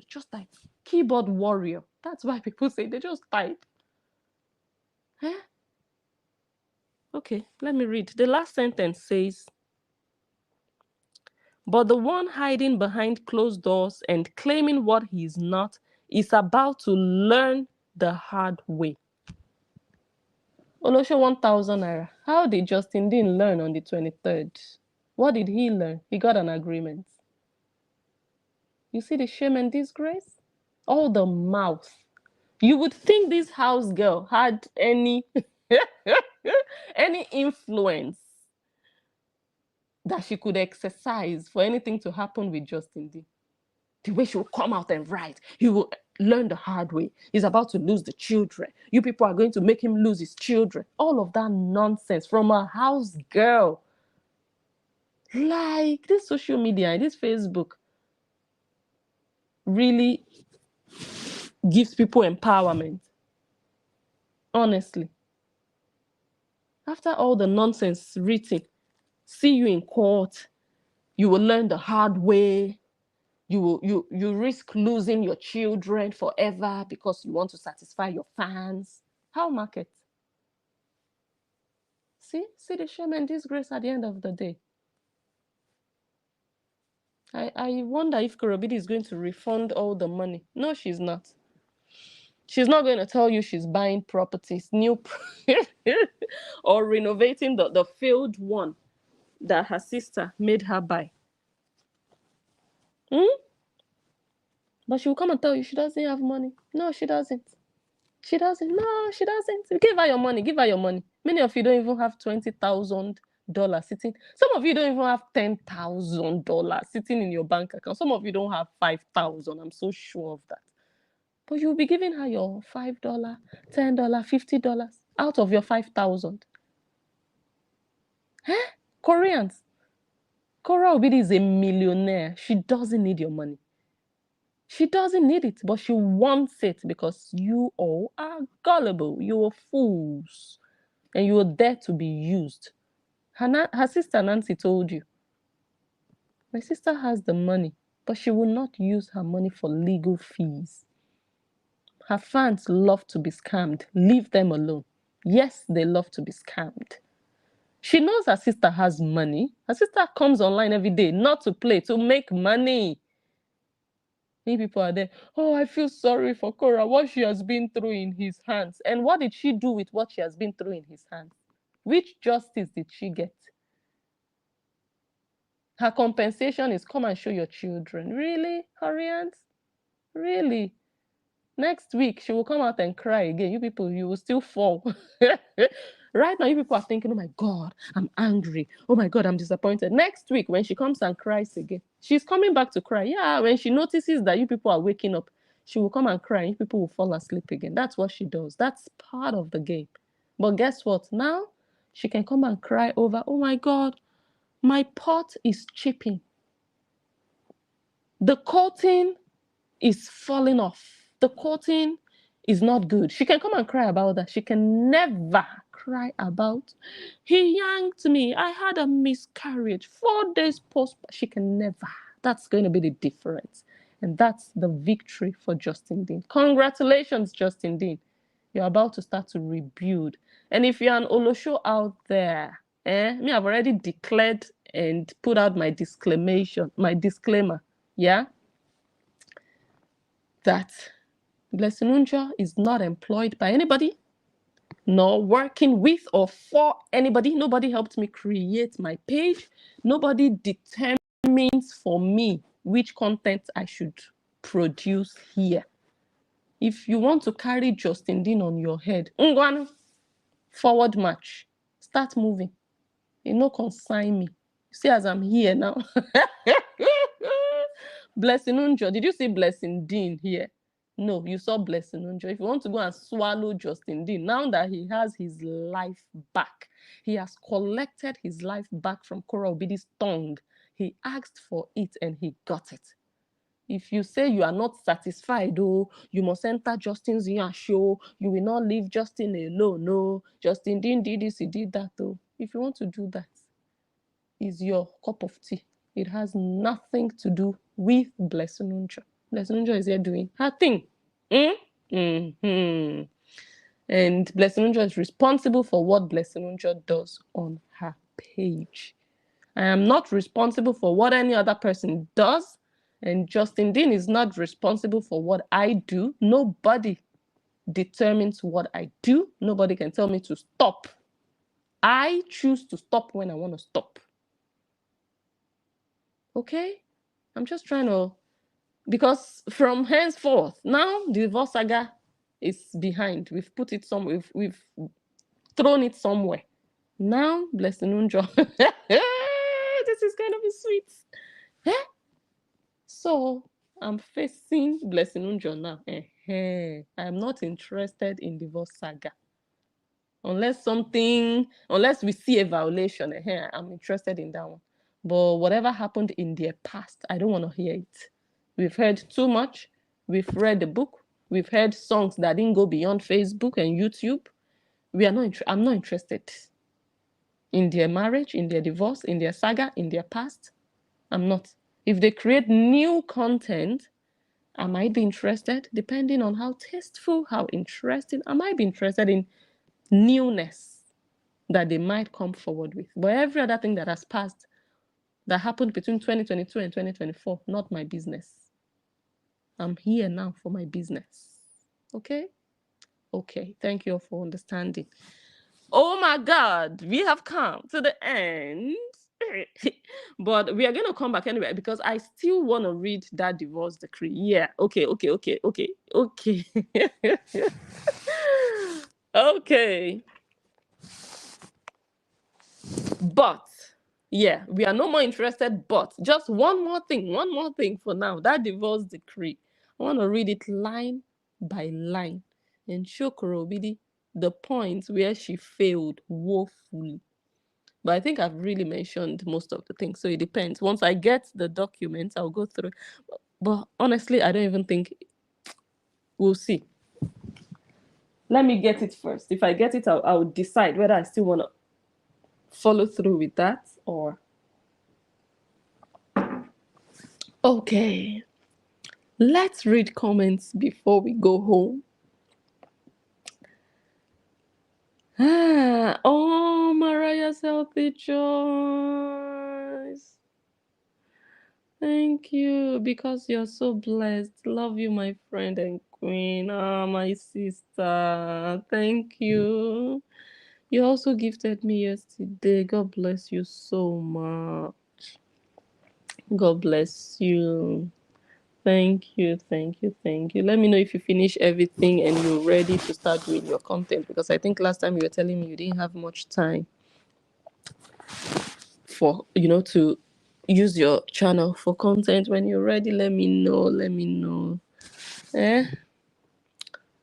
Just type. Keyboard warrior. That's why people say they just type. Huh? Okay, let me read. The last sentence says, but the one hiding behind closed doors and claiming what he is not is about to learn the hard way. Olosho 1,000 naira. How did Justin Dean learn on the 23rd? What did he learn? He got an agreement. You see the shame and disgrace? All the mouth. You would think this house girl had any influence that she could exercise for anything to happen with Justin Dean. The way she will come out and write, he will. learn the hard way. He's about to lose the children. You people are going to make him lose his children. All of that nonsense from a house girl. Like, this social media and this Facebook really gives people empowerment. Honestly. After all the nonsense written, see you in court, you will learn the hard way. You risk losing your children forever because you want to satisfy your fans. How market? See the shame and disgrace at the end of the day. I wonder if Korobidi is going to refund all the money. No, she's not. She's not going to tell you she's buying properties, new or renovating the failed one that her sister made her buy. But she will come and tell you she doesn't have money. No, she doesn't. She doesn't. No, she doesn't. Give her your money. Give her your money. Many of you don't even have $20,000 sitting. Some of you don't even have $10,000 sitting in your bank account. Some of you don't have 5,000. I'm so sure of that. But you'll be giving her your $5, $10, $50 out of your 5,000. Koreans. Korra Obidi is a millionaire. She doesn't need your money. She doesn't need it, but she wants it because you all are gullible. You are fools. And you are there to be used. Her sister Nancy told you. My sister has the money, but she will not use her money for legal fees. Her fans love to be scammed. Leave them alone. Yes, they love to be scammed. She knows her sister has money. Her sister comes online every day, not to play, to make money. Many people are there. Oh, I feel sorry for Korra, what she has been through in his hands. And what did she do with what she has been through in his hands? Which justice did she get? Her compensation is come and show your children. Really, Whorreans? Really? Next week, she will come out and cry again. You people, you will still fall. Right now, you people are thinking, oh my God, I'm angry. Oh my God, I'm disappointed. Next week, when she comes and cries again, she's coming back to cry. Yeah, when she notices that you people are waking up, she will come and cry and you people will fall asleep again. That's what she does. That's part of the game. But guess what? Now, she can come and cry over, oh my God, my pot is chipping. The coating is falling off. The coating is not good. She can come and cry about that. She can never cry about, he yanked me, I had a miscarriage 4 days post. She can never. That's going to be the difference. And that's the victory for Justin Dean. Congratulations, Justin Dean. You're about to start to rebuild. And if you're an Olosho out there, me, I've already declared and put out my disclaimer, yeah? That Blessinunja is not employed by anybody, nor working with or for anybody. Nobody helped me create my page. Nobody determines for me which content I should produce here. If you want to carry Justin Dean on your head, forward march. Start moving. You no consign me. You see, as I'm here now. Blessing Unjo. Did you see Blessing Dean here? No, you saw Blessing Unjo. If you want to go and swallow Justin Dean, now that he has his life back, he has collected his life back from Korra Obidi's tongue. He asked for it and he got it. If you say you are not satisfied, oh, you must enter Justin's show. You will not leave Justin alone. No, Justin Dean did this, he did that, though. If you want to do that, it's your cup of tea. It has nothing to do with Blessing Unjo. Blessing Unjo is here doing her thing. And Blessing Unjo is responsible for what Blessing Unjo does on her page. I am not responsible for what any other person does. And Justin Dean is not responsible for what I do. Nobody determines what I do. Nobody can tell me to stop. I choose to stop when I want to stop. Okay? I'm just trying to, because from henceforth, now the divorce saga is behind. We've put it somewhere. We've thrown it somewhere. Now, Blessing Unjo. This is going to be sweet. So, I'm facing Blessing Unjo now. I'm not interested in divorce saga. Unless we see a violation, I'm interested in that one. But whatever happened in their past, I don't want to hear it. We've heard too much. We've read the book. We've heard songs that didn't go beyond Facebook and YouTube. I'm not interested in their marriage, in their divorce, in their saga, in their past. I'm not. If they create new content, I might be interested, depending on how tasteful, how interesting. I might be interested in newness that they might come forward with. But every other thing that has passed, that happened between 2022 and 2024, not my business. I'm here now for my business. Okay? Okay. Thank you all for understanding. Oh my God, we have come to the end. But we are going to come back anyway because I still want to read that divorce decree. Yeah. Okay. Okay. But yeah, we are no more interested. But just one more thing for now. That divorce decree. I want to read it line by line and show Korobidi the points where she failed woefully. But I think I've really mentioned most of the things. So it depends. Once I get the documents, I'll go through. But honestly, I don't even think we'll see. Let me get it first. If I get it, I'll decide whether I still want to follow through with that or. Okay. Let's read comments before we go home. Oh, Mariah's healthy choice. Thank you, because you're so blessed. Love you, my friend and queen. Ah, my sister. Thank you. You also gifted me yesterday. God bless you so much. God bless you. Thank you. Let me know if you finish everything and you're ready to start doing your content, because I think last time you were telling me you didn't have much time for, to use your channel for content. When you're ready, let me know.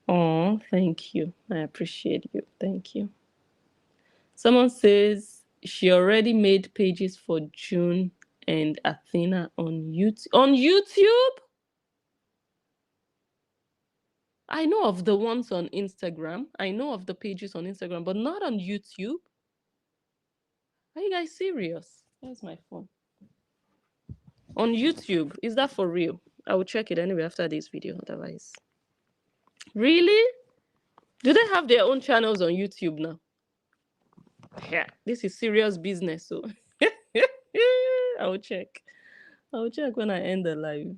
Oh, thank you. I appreciate you. Thank you. Someone says she already made pages for June and Athena on YouTube. On YouTube? I know of the ones on Instagram. I know of the pages on Instagram, but not on YouTube. Are you guys serious? Where's my phone? On YouTube. Is that for real? I will check it anyway after this video, otherwise. Really? Do they have their own channels on YouTube now? Yeah, this is serious business, so I'll check. I'll check when I end the live.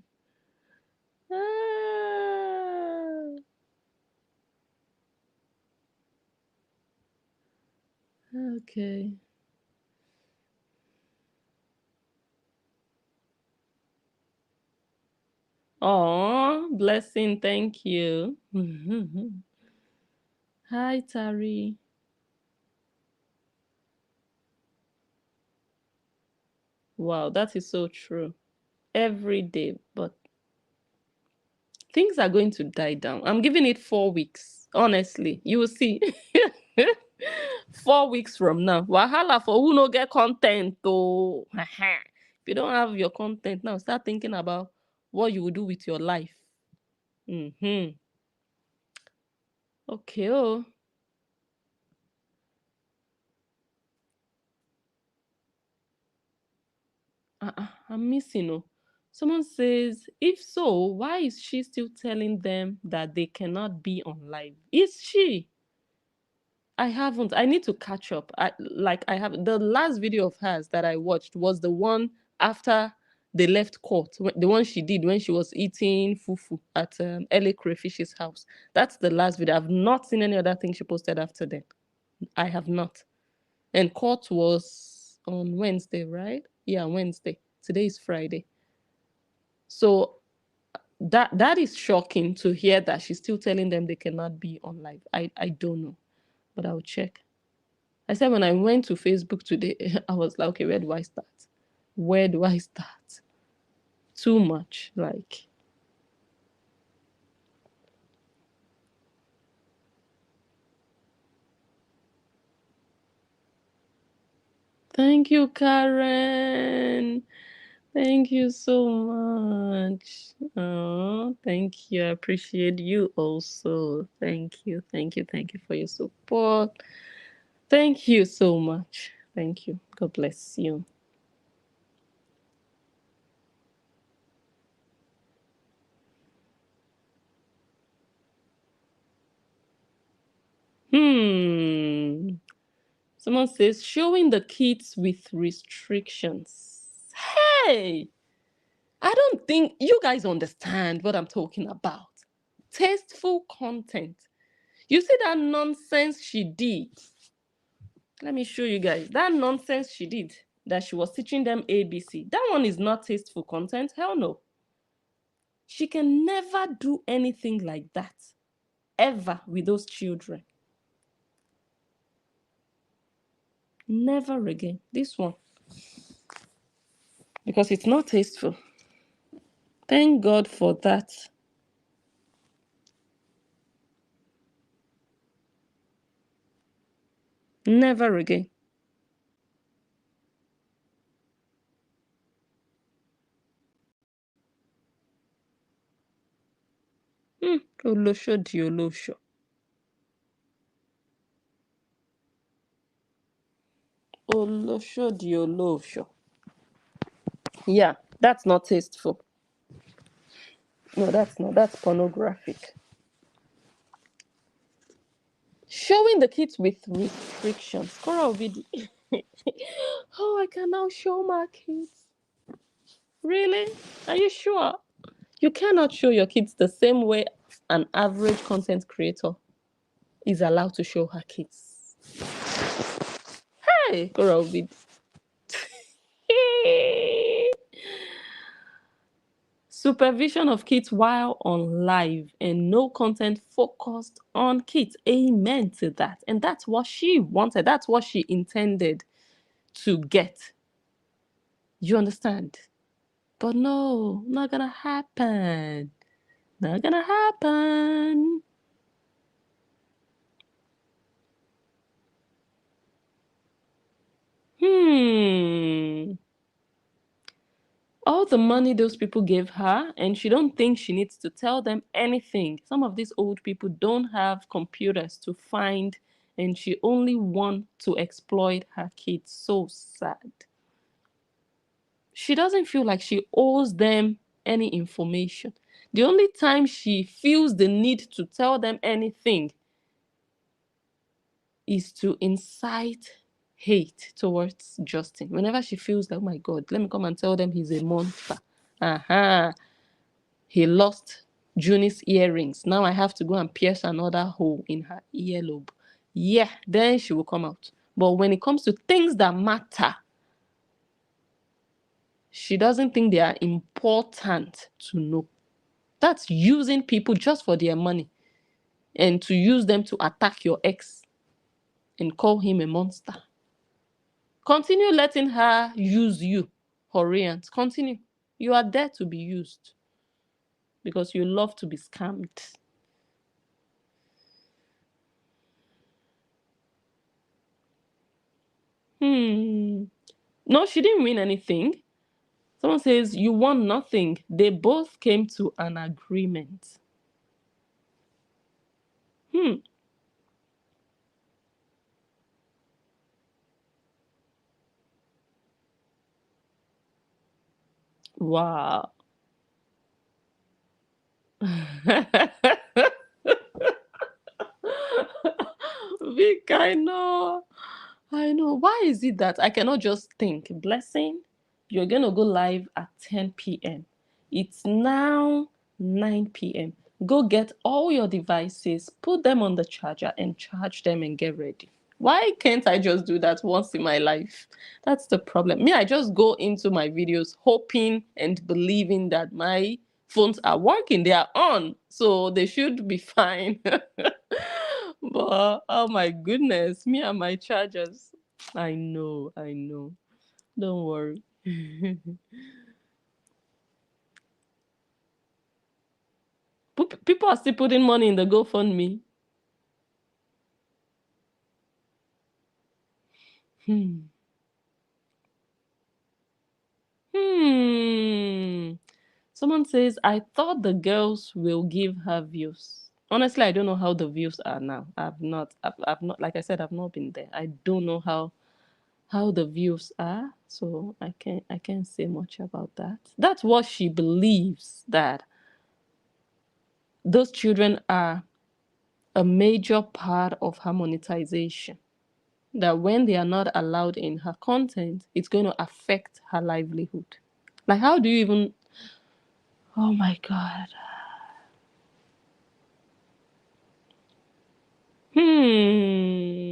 Okay. Oh, blessing. Thank you. Hi, Tari. Wow, that is so true. Every day, but things are going to die down. I'm giving it 4 weeks. Honestly, you will see. 4 weeks from now. Wahala for who no get content though. If you don't have your content now, start thinking about what you will do with your life. Okay. Oh. I'm missing. Oh. Someone says, if so, why is she still telling them that they cannot be on live? Is she? I haven't. I need to catch up. I have the last video of hers that I watched was the one after they left court. The one she did when she was eating fufu at LA Crayfish's house. That's the last video. I've not seen any other thing she posted after that. I have not. And court was on Wednesday, right? Yeah, Wednesday. Today is Friday. So that is shocking to hear that she's still telling them they cannot be on live. I don't know, but I'll check. I said when I went to Facebook today, I was like, okay, where do I start? Too much, like. Thank you, Karen. Thank you so much. Oh, thank you. I appreciate you also. Thank you. Thank you. Thank you for your support. Thank you so much. Thank you. God bless you. Someone says showing the kids with restrictions. Hey, I don't think you guys understand what I'm talking about. Tasteful content. You see that nonsense she did? Let me show you guys. That nonsense she did, that she was teaching them ABC. That one is not tasteful content. Hell no. She can never do anything like that. Ever with those children. Never again. This one. Because it's not tasteful. Thank God for that. Never again. Olosho di olosho. Olosho di olosho. Yeah, that's not tasteful. No, that's not. That's pornographic. Showing the kids with restrictions. Korra Obidi. Oh, I can now show my kids. Really? Are you sure? You cannot show your kids the same way an average content creator is allowed to show her kids. Hey, Korra Obidi. Supervision of kids while on live and no content focused on kids. Amen to that. And that's what she wanted. That's what she intended to get. You understand? But no, not gonna happen. Not gonna happen. All the money those people gave her, and she don't think she needs to tell them anything. Some of these old people don't have computers to find, and she only want to exploit her kids. So sad. She doesn't feel like she owes them any information. The only time she feels the need to tell them anything is to incite hate towards Justin. Whenever she feels like, oh my God, let me come and tell them he's a monster. He lost Juni's earrings. Now I have to go and pierce another hole in her earlobe. Yeah, then she will come out. But when it comes to things that matter, she doesn't think they are important to know. That's using people just for their money and to use them to attack your ex and call him a monster. Continue letting her use you, Whorreans. Continue. You are there to be used because you love to be scammed. No, she didn't win anything. Someone says, you won nothing. They both came to an agreement. Wow. Vic, I know. I know. Why is it that I cannot just think, Blessing, you're going to go live at 10 p.m. It's now 9 p.m. Go get all your devices, put them on the charger, and charge them and get ready. Why can't I just do that once in my life? That's the problem. Me, I just go into my videos hoping and believing that my phones are working. They are on, so they should be fine. But oh my goodness, me and my chargers. I know. Don't worry. People are still putting money in the GoFundMe. Someone says, I thought the girls will give her views. Honestly, I don't know how the views are now. I've not, like I said, I've not been there. I don't know how the views are, so I can't say much about that. That's what she believes, that those children are a major part of her monetization. That when they are not allowed in her content, it's going to affect her livelihood. Like, how do you even? Oh my God.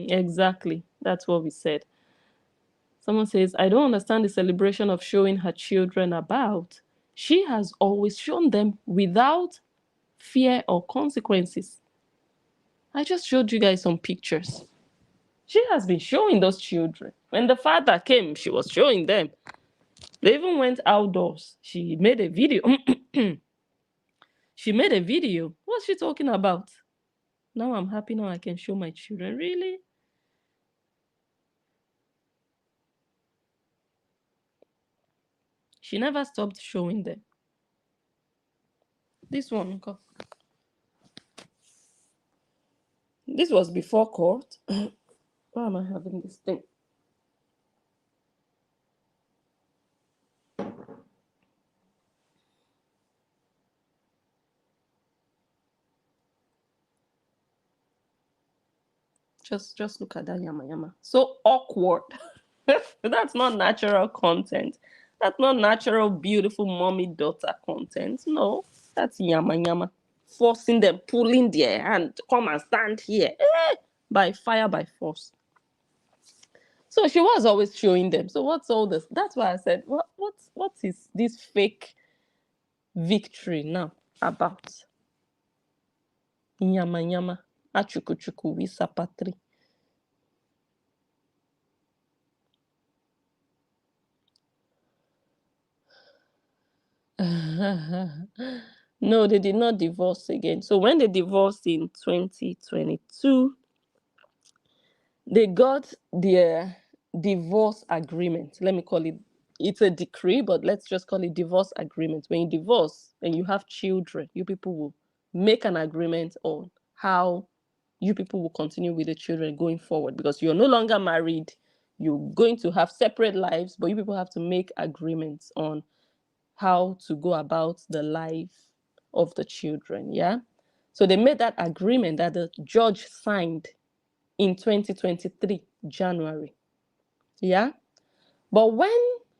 Exactly. That's what we said. Someone says, I don't understand the celebration of showing her children about. She has always shown them without fear or consequences. I just showed you guys some pictures. She has been showing those children. When the father came, she was showing them. They even went outdoors. She made a video. She made a video. What's she talking about? Now I'm happy, now I can show my children. Really? She never stopped showing them. This one, okay. This was before court. Why am I having this thing? Just look at that yama yama. So awkward. That's not natural content. That's not natural, beautiful mommy-daughter content. No, that's yama yama. Forcing them, pulling their hand, come and stand here. By fire, by force. So she was always showing them. So what's all this? That's why I said, what is this fake victory now about? Yama yama, achuku chuku, wisa patri. No, they did not divorce again. So when they divorced in 2022, they got their divorce agreement. Let me call it, it's a decree, but let's just call it divorce agreement. When you divorce and you have children, you people will make an agreement on how you people will continue with the children going forward, because you're no longer married. You're going to have separate lives, but you people have to make agreements on how to go about the life of the children. Yeah. So they made that agreement that the judge signed in 2023, January. Yeah. But when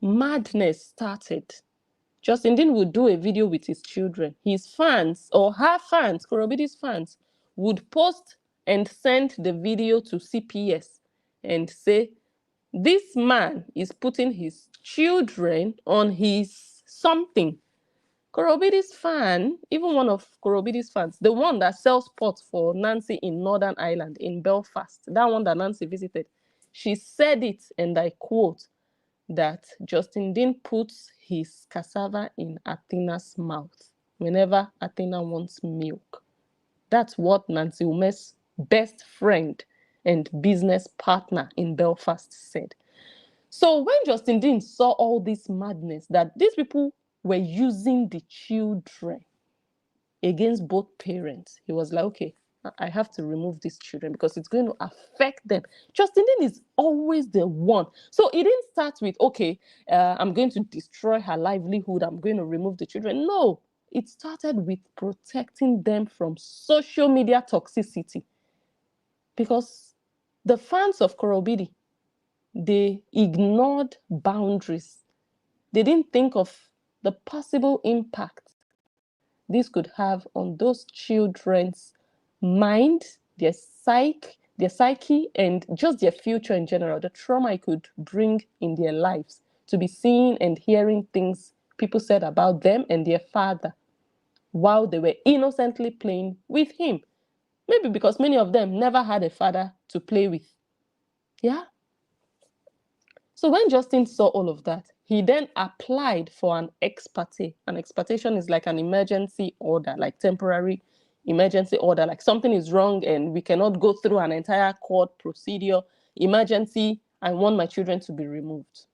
madness started, Justin Dean would do a video with his children. His fans, or her fans, Korobidi's fans, would post and send the video to CPS and say, this man is putting his children on his something. Korobidi's fan, even one of Korobidi's fans, the one that sells pots for Nancy in Northern Ireland, in Belfast, that one that Nancy visited, she said it, and I quote, that Justin Dean puts his cassava in Athena's mouth whenever Athena wants milk. That's what Nancy Ume's best friend and business partner in Belfast said. So when Justin Dean saw all this madness, that these people were using the children against both parents, he was like, okay, I have to remove these children because it's going to affect them. Justin Dean is always the one. So it didn't start with, okay, I'm going to destroy her livelihood, I'm going to remove the children. No, it started with protecting them from social media toxicity. Because the fans of Korobidi, they ignored boundaries. They didn't think of the possible impact this could have on those children's mind, their psyche, and just their future in general, the trauma it could bring in their lives, to be seeing and hearing things people said about them and their father while they were innocently playing with him. Maybe because many of them never had a father to play with. Yeah? So when Justin saw all of that, he then applied for an ex parte. An ex partation is like an emergency order, like temporary emergency order, like something is wrong and we cannot go through an entire court procedure. Emergency, I want my children to be removed.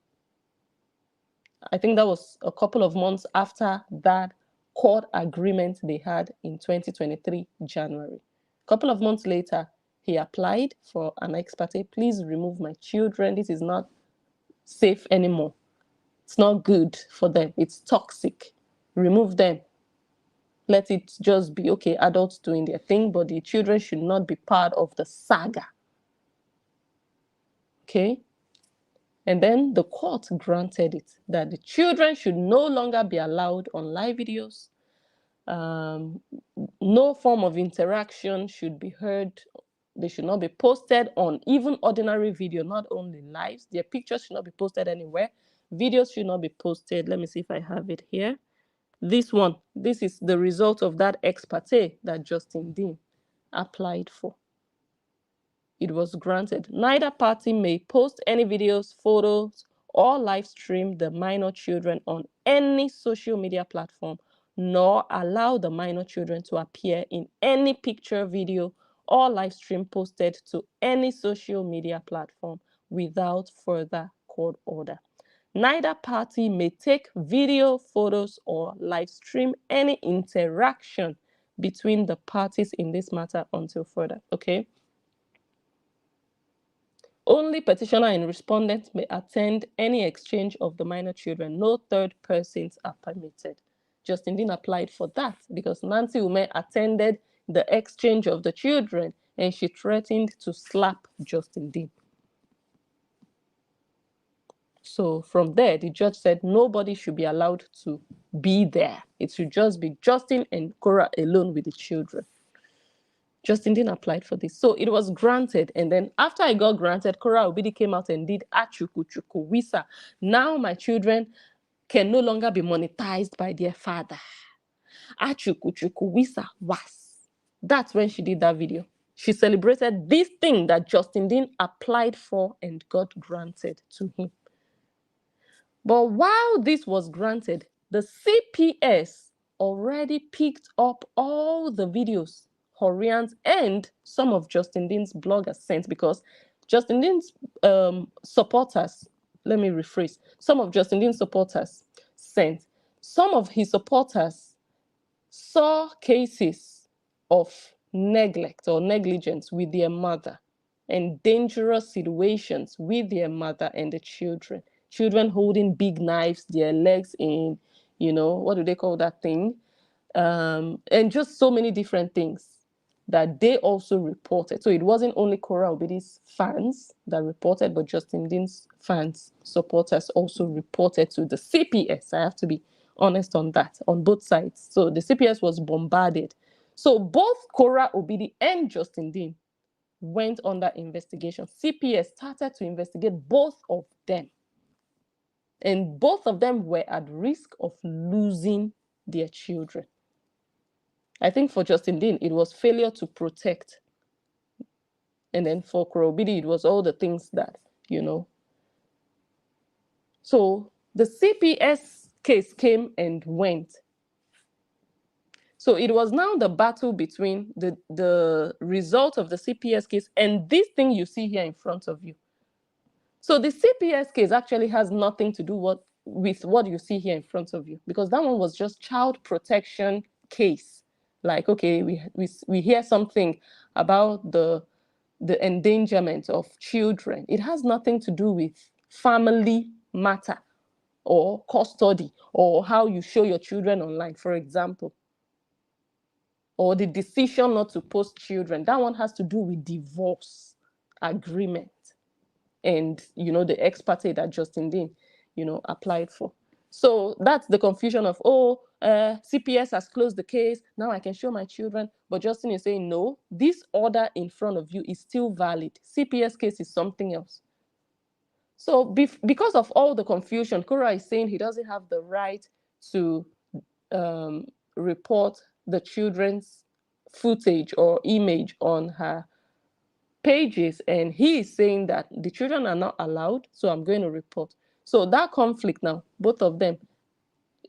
I think that was a couple of months after that court agreement they had in 2023 January. A couple of months later, he applied for an ex parte. Please remove my children. This is not safe anymore. It's not good for them. It's toxic. Remove them. Let it just be, okay, adults doing their thing, but the children should not be part of the saga. Okay? And then the court granted it, that the children should no longer be allowed on live videos. No form of interaction should be heard. They should not be posted on even ordinary video, not only lives. Their pictures should not be posted anywhere. Videos should not be posted. Let me see if I have it here. This one, this is the result of that ex parte that Justin Dean applied for. It was granted. Neither party may post any videos, photos, or live stream the minor children on any social media platform, nor allow the minor children to appear in any picture, video, or live stream posted to any social media platform without further court order. Neither party may take video, photos, or live stream any interaction between the parties in this matter until further. Okay? Only petitioner and respondent may attend any exchange of the minor children. No third persons are permitted. Justin Dean applied for that because Nancy Ume attended the exchange of the children and she threatened to slap Justin Dean. So from there, the judge said nobody should be allowed to be there. It should just be Justin and Korra alone with the children. Justin Dean applied for this. So it was granted. And then after I got granted, Korra Obidi came out and did achuku, chuku, wisa. Now my children can no longer be monetized by their father. Achuku, chuku, wisa, was. That's when she did that video. She celebrated this thing that Justin Dean applied for and got granted to him. But while this was granted, the CPS already picked up all the videos Whorreans and some of Justin Dean's bloggers sent, because Justin Dean's supporters, let me rephrase, some of Justin Dean's supporters sent. Some of his supporters saw cases of neglect or negligence with their mother and dangerous situations with their mother and the children. Children holding big knives, their legs in, what do they call that thing? And just so many different things that they also reported. So it wasn't only Korra Obidi's fans that reported, but Justin Dean's fans, supporters also reported to the CPS. I have to be honest on that, on both sides. So the CPS was bombarded. So both Korra Obidi and Justin Dean went under investigation. CPS started to investigate both of them. And both of them were at risk of losing their children. I think for Justin Dean, it was failure to protect. And then for Korra Obidi, it was all the things that, So the CPS case came and went. So it was now the battle between the result of the CPS case and this thing you see here in front of you. So the CPS case actually has nothing to do with what you see here in front of you, because that one was just child protection case. Like, okay, we hear something about the endangerment of children. It has nothing to do with family matter or custody or how you show your children online, for example, or the decision not to post children. That one has to do with divorce agreement and, the ex parte that Justin Dean, applied for. So that's the confusion of, CPS has closed the case. Now I can show my children. But Justin is saying, no, this order in front of you is still valid. CPS case is something else. So because of all the confusion, Korra is saying he doesn't have the right to report the children's footage or image on her pages, and he is saying that the children are not allowed, so I'm going to report. So that conflict now, both of them,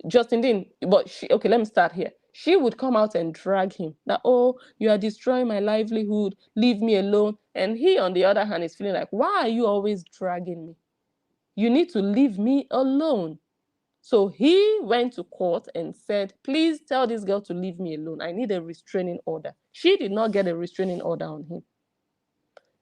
Justin Dean, okay, let me start here. She would come out and drag him that, you are destroying my livelihood, leave me alone. And he, on the other hand, is feeling like, why are you always dragging me? You need to leave me alone. So he went to court and said, please tell this girl to leave me alone. I need a restraining order. She did not get a restraining order on him.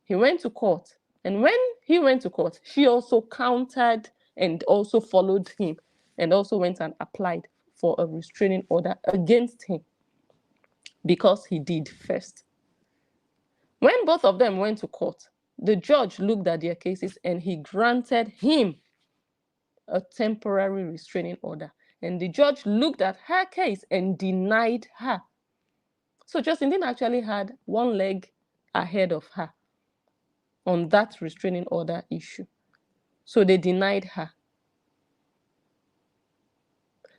He went to court. And when he went to court, she also countered and also followed him and also went and applied for a restraining order against him because he did first. When both of them went to court, the judge looked at their cases and he granted him a temporary restraining order. And the judge looked at her case and denied her. So Justin Dean actually had one leg ahead of her on that restraining order issue. So they denied her.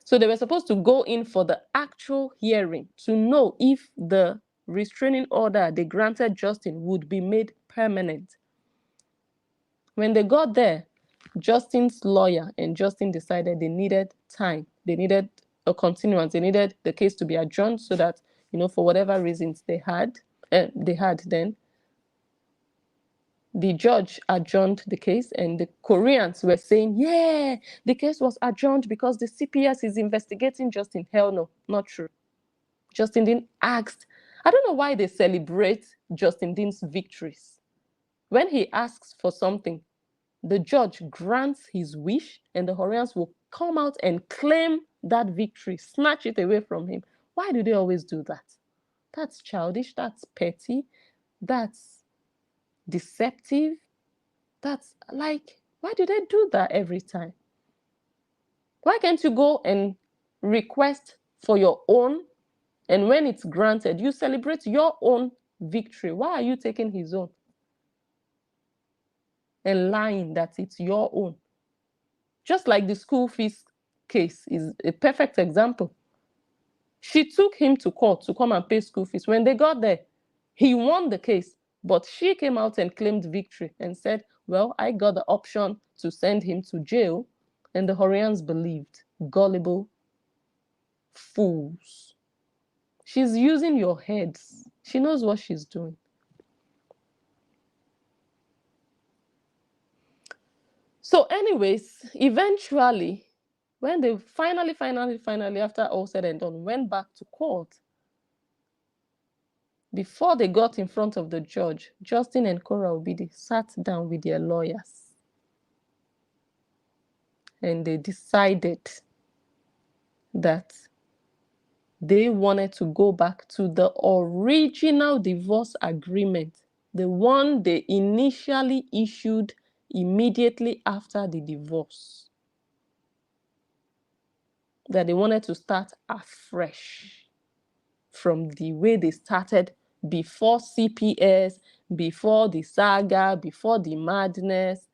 So they were supposed to go in for the actual hearing to know if the restraining order they granted Justin would be made permanent. When they got there, Justin's lawyer and Justin decided they needed time. They needed a continuance. They needed the case to be adjourned so that, for whatever reasons they had then, the judge adjourned the case, and the Whorreans were saying, yeah, the case was adjourned because the CPS is investigating Justin. Hell no, not true. Justin Dean asked, I don't know why they celebrate Justin Dean's victories. When he asks for something, the judge grants his wish, and the Whorreans will come out and claim that victory, snatch it away from him. Why do they always do that? That's childish, that's petty, that's deceptive. That's like, why do they do that every time? Why can't you go and request for your own, and when it's granted, you celebrate your own victory? Why are you taking his own and lying that it's your own? Just like the school fees case is a perfect example. She took him to court to come and pay school fees. When they got there, he won the case, but she came out and claimed victory and said, well, I got the option to send him to jail. And the Whorreans believed. Gullible fools. She's using your heads. She knows what she's doing. So anyways, eventually, when they finally, after all said and done, went back to court, before they got in front of the judge, Justin and Korra Obidi sat down with their lawyers. And they decided that they wanted to go back to the original divorce agreement, the one they initially issued immediately after the divorce. That they wanted to start afresh from the way they started before CPS, before the saga, before the madness.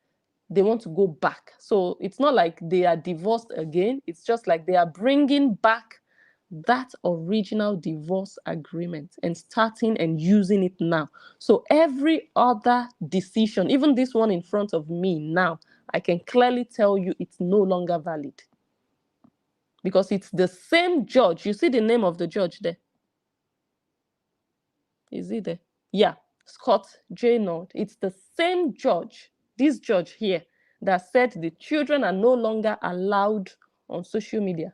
They want to go back. So it's not like they are divorced again. It's just like they are bringing back that original divorce agreement and starting and using it now. So every other decision, even this one in front of me now, I can clearly tell you it's no longer valid. Because it's the same judge. You see the name of the judge there? Is it there? Yeah, Scott J. Nord. It's the same judge, this judge here, that said the children are no longer allowed on social media.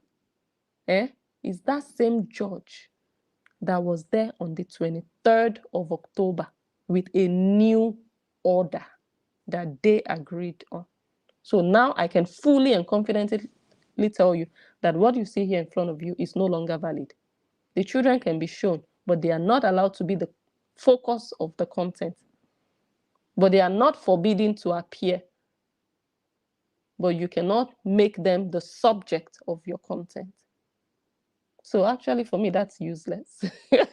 Is that same judge that was there on the 23rd of October with a new order that they agreed on. So now I can fully and confidently tell you that what you see here in front of you is no longer valid. The children can be shown, but they are not allowed to be the focus of the content. But they are not forbidden to appear. But you cannot make them the subject of your content. So actually, for me, that's useless.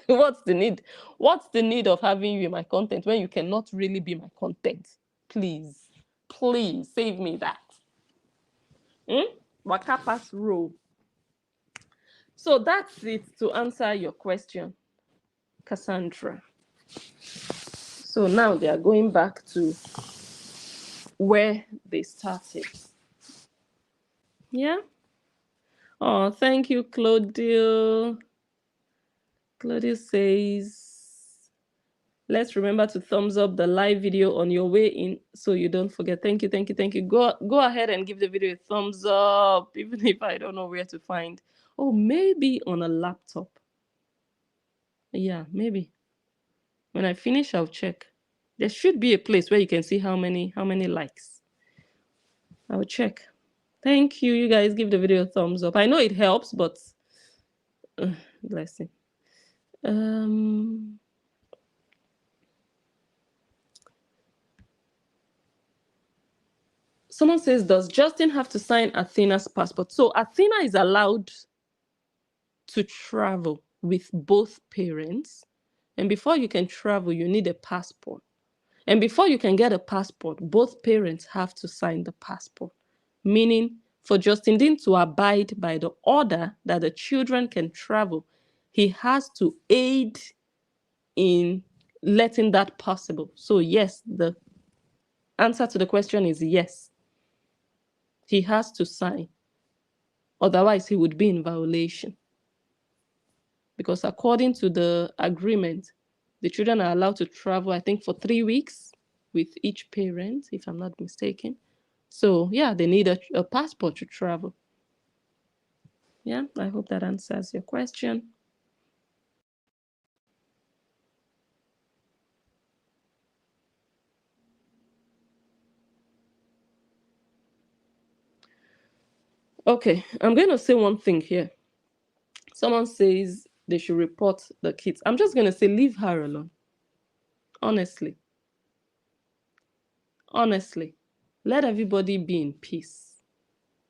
What's the need? What's the need of having you in my content when you cannot really be my content? Please, please save me that. Wakapa's rule. So that's it to answer your question, Cassandra. So now they are going back to where they started. Yeah? Oh, thank you, Claudio. Claudio says, Let's remember to thumbs up the live video on your way in so you don't forget. Thank you, thank you, thank you. Go ahead and give the video a thumbs up, even if I don't know where to find. Oh, maybe on a laptop. Yeah, maybe. When I finish, I'll check. There should be a place where you can see how many likes. I'll check. Thank you. You guys give the video a thumbs up. I know it helps, but blessing. Someone says, does Justin have to sign Athena's passport? So Athena is allowed to travel with both parents. And before you can travel, you need a passport. And before you can get a passport, both parents have to sign the passport. Meaning, for Justin Dean to abide by the order that the children can travel, he has to aid in letting that possible. So yes, the answer to the question is yes. He has to sign. Otherwise, he would be in violation. Because according to the agreement, the children are allowed to travel, I think, for 3 weeks with each parent, if I'm not mistaken. So yeah, they need a passport to travel. Yeah, I hope that answers your question. Okay, I'm going to say one thing here. Someone says they should report the kids. I'm just going to say leave her alone. Honestly. Honestly. Let everybody be in peace.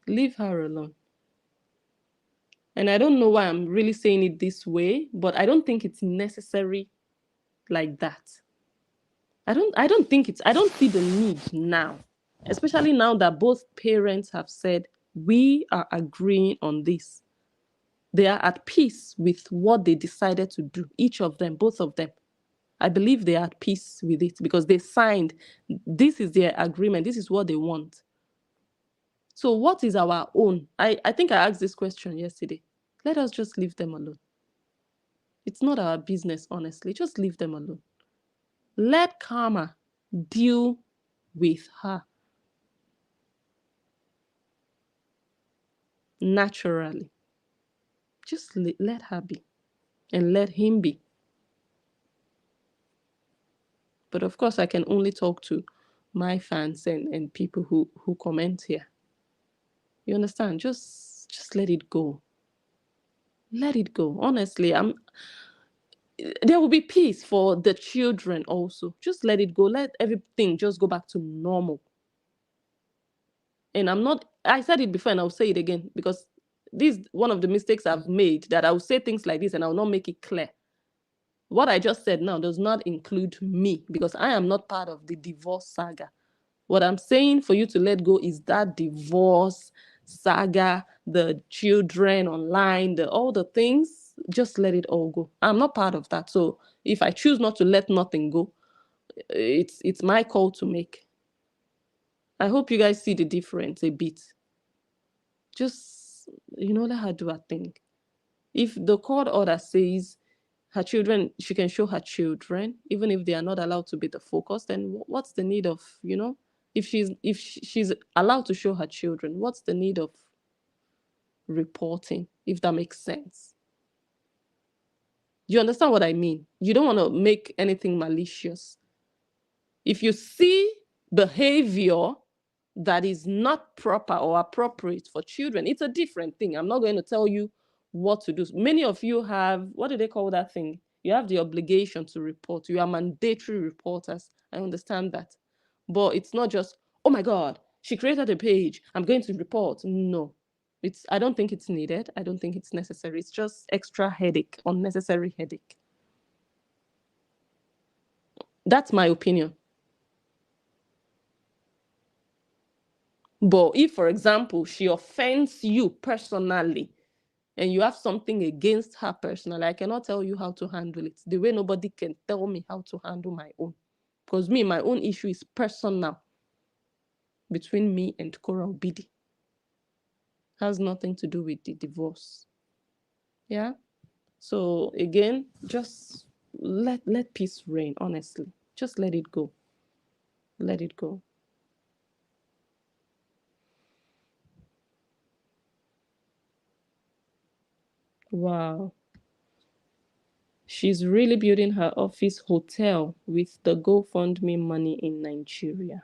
Leave her alone. And I don't know why I'm really saying it this way, but I don't think it's necessary like that. I don't see the need now, especially now that both parents have said we are agreeing on this. They are at peace with what they decided to do, each of them, both of them. I believe they are at peace with it because they signed. This is their agreement. This is what they want. So what is our own? I think I asked this question yesterday. Let us just leave them alone. It's not our business, honestly. Just leave them alone. Let karma deal with her naturally. Just let her be and let him be. But of course, I can only talk to my fans and people who comment here. You understand? Just let it go. Let it go. Honestly, there will be peace for the children also. Just let it go. Let everything just go back to normal. And I said it before and I'll say it again because this is one of the mistakes I've made, that I'll say things like this and I'll not make it clear. What I just said now does not include me because I am not part of the divorce saga. What I'm saying for you to let go is that divorce saga, the children online, all the things, just let it all go. I'm not part of that. So if I choose not to let nothing go, it's my call to make. I hope you guys see the difference a bit. Just, let her do her thing. If the court order says her children, she can show her children, even if they are not allowed to be the focus, then what's the need of, if she's allowed to show her children, what's the need of reporting, if that makes sense? You understand what I mean? You don't want to make anything malicious. If you see behavior that is not proper or appropriate for children, it's a different thing. I'm not going to tell you what to do. Many of you have, what do they call that thing? You have the obligation to report. You are mandatory reporters. I understand that. But it's not just, oh my God, she created a page, I'm going to report. No. I don't think it's needed. I don't think it's necessary. It's just extra headache, unnecessary headache. That's my opinion. But if, for example, she offends you personally and you have something against her personally, I cannot tell you how to handle it. The way nobody can tell me how to handle my own. Because my own issue is personal between me and Korra Obidi. Has nothing to do with the divorce. Yeah? So again, just let peace reign, honestly. Just let it go. Let it go. Wow. She's really building her office hotel with the GoFundMe money in Nigeria.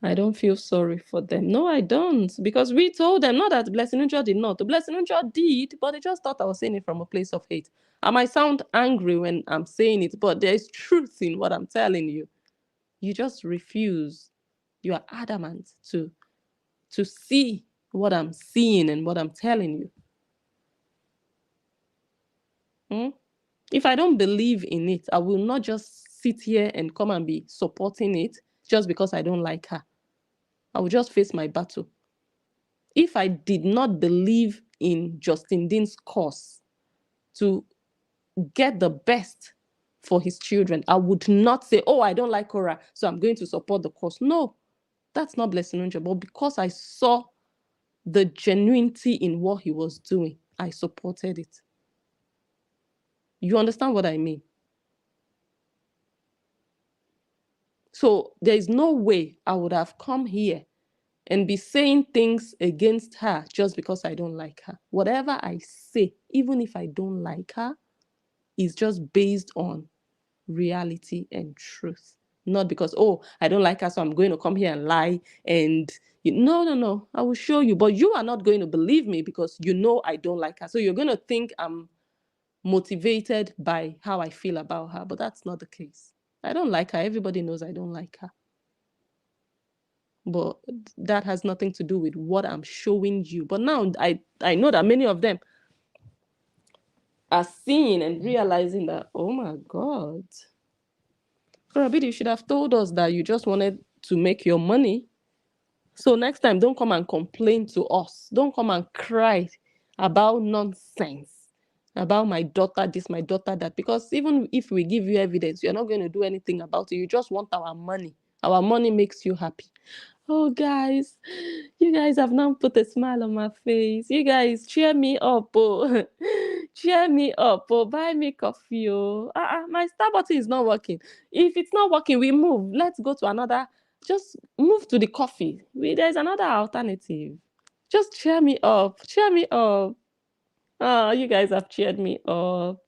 I don't feel sorry for them. No, I don't. Because we told them, not that Blessing Unja did not. The Blessing Unja did, but they just thought I was saying it from a place of hate. I might sound angry when I'm saying it, but there is truth in what I'm telling you. You just refuse. You are adamant to see what I'm seeing and what I'm telling you. If I don't believe in it, I will not just sit here and come and be supporting it just because I don't like her. I will just face my battle. If I did not believe in Justin Dean's cause to get the best for his children, I would not say, oh, I don't like Korra, so I'm going to support the cause. No, that's not Blessing Unja. But because I saw the genuinity in what he was doing, I supported it. You understand what I mean? So there is no way I would have come here and be saying things against her just because I don't like her. Whatever I say, even if I don't like her, is just based on reality and truth. Not because, oh, I don't like her, so I'm going to come here and lie. And no. I will show you. But you are not going to believe me because you know I don't like her. So you're going to think I'm motivated by how I feel about her. But that's not the case. I don't like her. Everybody knows I don't like her. But that has nothing to do with what I'm showing you. But now I know that many of them are seeing and realizing that, oh my God, Korra, you should have told us that you just wanted to make your money. So next time, don't come and complain to us. Don't come and cry about nonsense, about my daughter this, my daughter that. Because even if we give you evidence, you're not going to do anything about it. You just want our money. Our money makes you happy. Oh, guys, you guys have now put a smile on my face. You guys, cheer me up, oh. Cheer me up, oh. Buy me coffee, oh. My star button is not working. If it's not working, we move. Let's go to another. Just move to the coffee. There's another alternative. Just cheer me up. Cheer me up. Oh, you guys have cheered me up.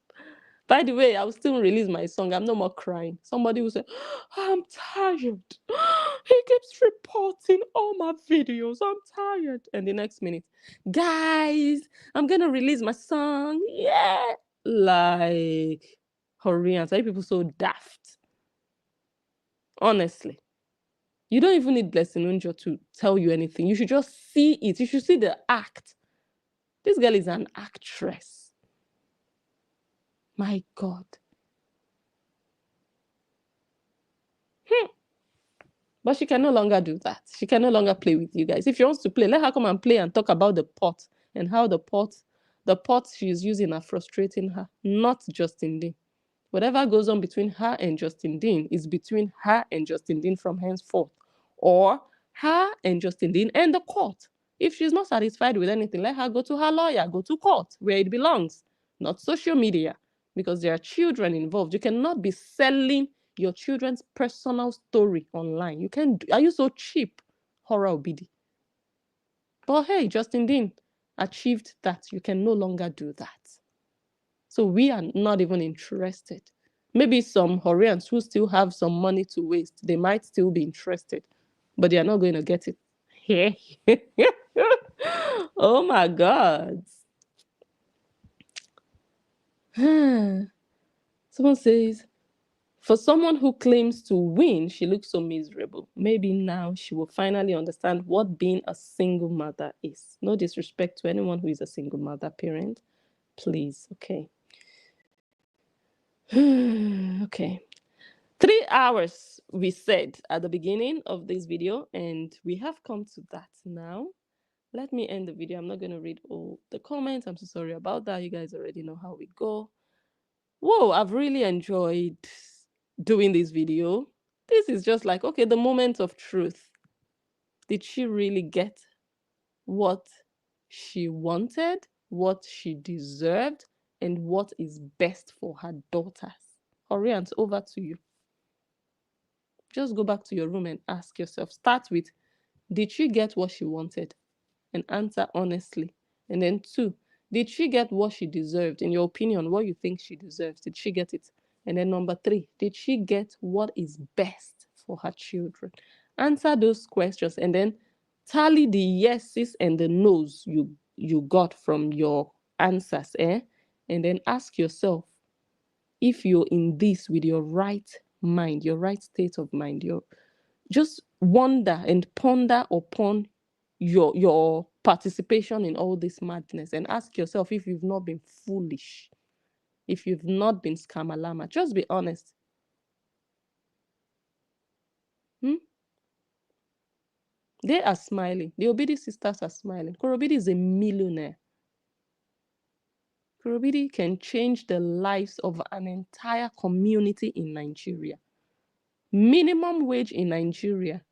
By the way, I will still release my song. I'm no more crying. Somebody will say, I'm tired. He keeps reporting all my videos. I'm tired. And the next minute, guys, I'm going to release my song. Yeah. Like, Whorreans, are you people so daft? Honestly. You don't even need Blessing Unja to tell you anything. You should just see it. You should see the act. This girl is an actress. My God. But she can no longer do that. She can no longer play with you guys. If she wants to play, let her come and play and talk about the pot and how the pots she is using are frustrating her, not Justin Dean. Whatever goes on between her and Justin Dean is between her and Justin Dean from henceforth, or her and Justin Dean and the court. If she's not satisfied with anything, let her go to her lawyer, go to court where it belongs, not social media, because there are children involved. You cannot be selling your children's personal story online. You can. Are you so cheap, Horror Obidi? But hey, Justin Dean achieved that. You can no longer do that. So we are not even interested. Maybe some Whorreans who still have some money to waste, they might still be interested, but they are not going to get it. Oh my God. Someone says, for someone who claims to win, she looks so miserable. Maybe now she will finally understand what being a single mother is. No disrespect to anyone who is a single mother parent. Please, okay. Okay. 3 hours we said at the beginning of this video, and we have come to that now. Let me end the video. I'm not going to read all the comments. I'm so sorry about that. You guys already know how we go. Whoa, I've really enjoyed doing this video. This is just like, okay, the moment of truth. Did she really get what she wanted, what she deserved, and what is best for her daughters. Whorreans, over to you. Just go back to your room and ask yourself. Start with, did she get what she wanted? And answer honestly. And then 2, did she get what she deserved? In your opinion, what you think she deserves, did she get it? And then number 3, did she get what is best for her children? Answer those questions and then tally the yeses and the nos you got from your answers, and then ask yourself if you're in this with your right mind, your right state of mind. Your just wonder and ponder upon your participation in all this madness, and ask yourself if you've not been foolish, if you've not been skammalamma. Just be honest. They are smiling. The Obidi sisters are smiling. Korobidi is a millionaire. Korobidi can change the lives of an entire community in Nigeria. Minimum wage in Nigeria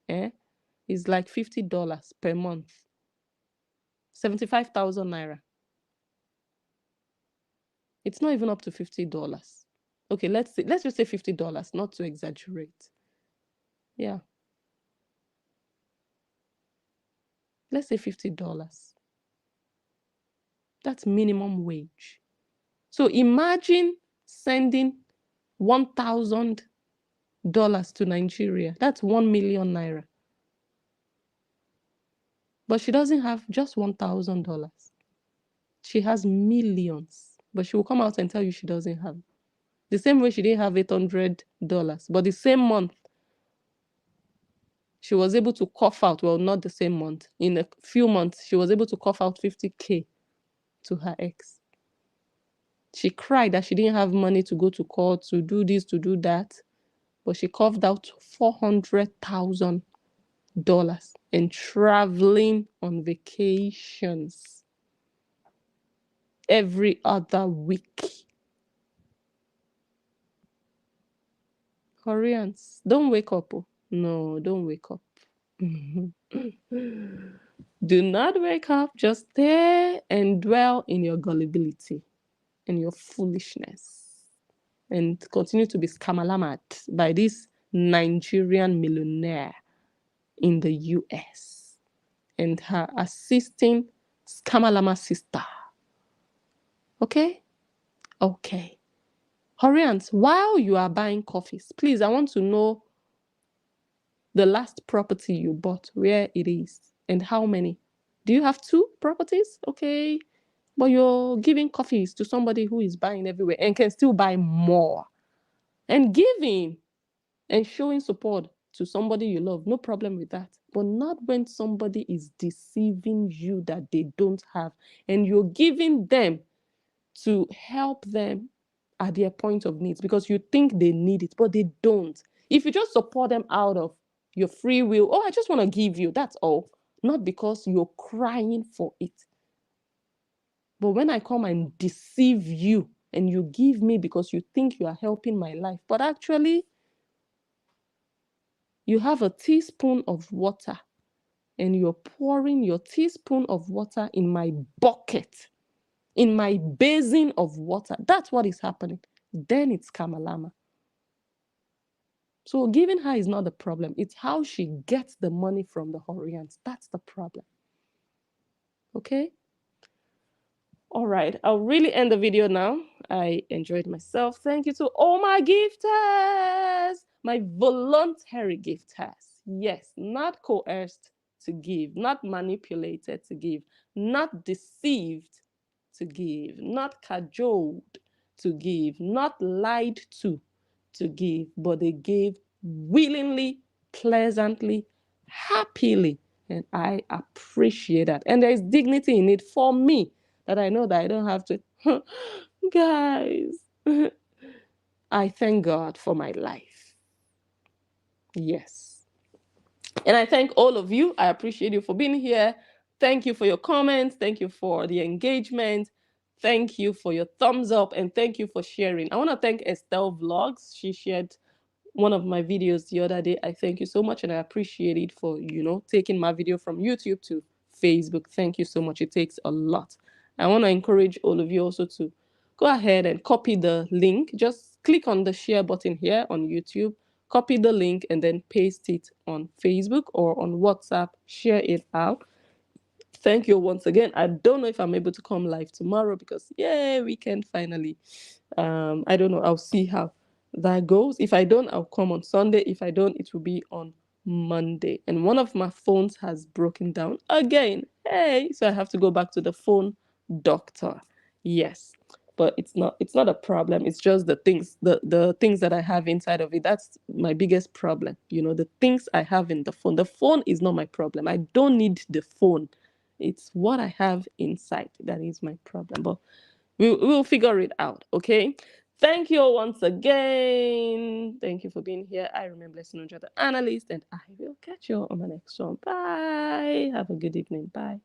is like $50 per month. 75,000 naira. It's not even up to $50. Okay, let's just say $50, not to exaggerate. Yeah. Let's say $50. That's minimum wage. So imagine sending $1,000 to Nigeria. That's 1 million naira. But she doesn't have just $1,000. She has millions. But she will come out and tell you she doesn't have. The same way she didn't have $800. But the same month, she was able to cough out, well, not the same month. In a few months, she was able to cough out 50K to her ex. She cried that she didn't have money to go to court, to do this, to do that. But she coughed out $400,000 and traveling on vacations every other week. Whorreans, don't wake up. No, don't wake up. Do not wake up. Just stay and dwell in your gullibility and your foolishness, and continue to be skammalammat by this Nigerian millionaire in the US and her assisting skammalamma sister. Okay? Okay. Whorreans, while you are buying coffees, please, I want to know the last property you bought, where it is, and how many. Do you have 2 properties? Okay. But you're giving coffees to somebody who is buying everywhere and can still buy more. And giving and showing support to somebody you love, no problem with that. But not when somebody is deceiving you that they don't have, and you're giving them to help them at their point of needs because you think they need it, but they don't. If you just support them out of your free will, oh, I just want to give you, that's all. Not because you're crying for it. But when I come and deceive you and you give me because you think you are helping my life, but actually you have a teaspoon of water and you're pouring your teaspoon of water in my bucket, in my basin of water. That's what is happening. Then it's skammalamma. So giving her is not the problem. It's how she gets the money from the Whorreans. That's the problem. Okay? All right. I'll really end the video now. I enjoyed myself. Thank you to all my gifters. My voluntary gifters. Yes, not coerced to give, not manipulated to give, not deceived to give, not cajoled to give, not lied to give, but they gave willingly, pleasantly, happily. And I appreciate that. And there is dignity in it for me, that I know that I don't have to. Guys, I thank God for my life. Yes. And I thank all of you. I appreciate you for being here. Thank you for your comments. Thank you for the engagement. Thank you for your thumbs up. And thank you for sharing. I want to thank Estelle Vlogs. She shared one of my videos the other day. I thank you so much. And I appreciate it for, taking my video from YouTube to Facebook. Thank you so much. It takes a lot. I want to encourage all of you also to go ahead and copy the link. Just click on the share button here on YouTube, copy the link, and then paste it on Facebook or on WhatsApp. Share it out. Thank you once again. I don't know if I'm able to come live tomorrow because, yay, weekend finally. I don't know. I'll see how that goes. If I don't, I'll come on Sunday. If I don't, it will be on Monday. And one of my phones has broken down again. Hey, so I have to go back to the phone doctor. Yes. But it's not a problem. It's just the things that I have inside of it. That's my biggest problem. The things I have in the phone. The phone is not my problem. I don't need the phone. It's what I have inside that is my problem. But we'll figure it out, okay? Thank you once again. Thank you for being here. I remain Blessing Onja, the analyst, and I will catch you on my next one. Bye. Have a good evening. Bye.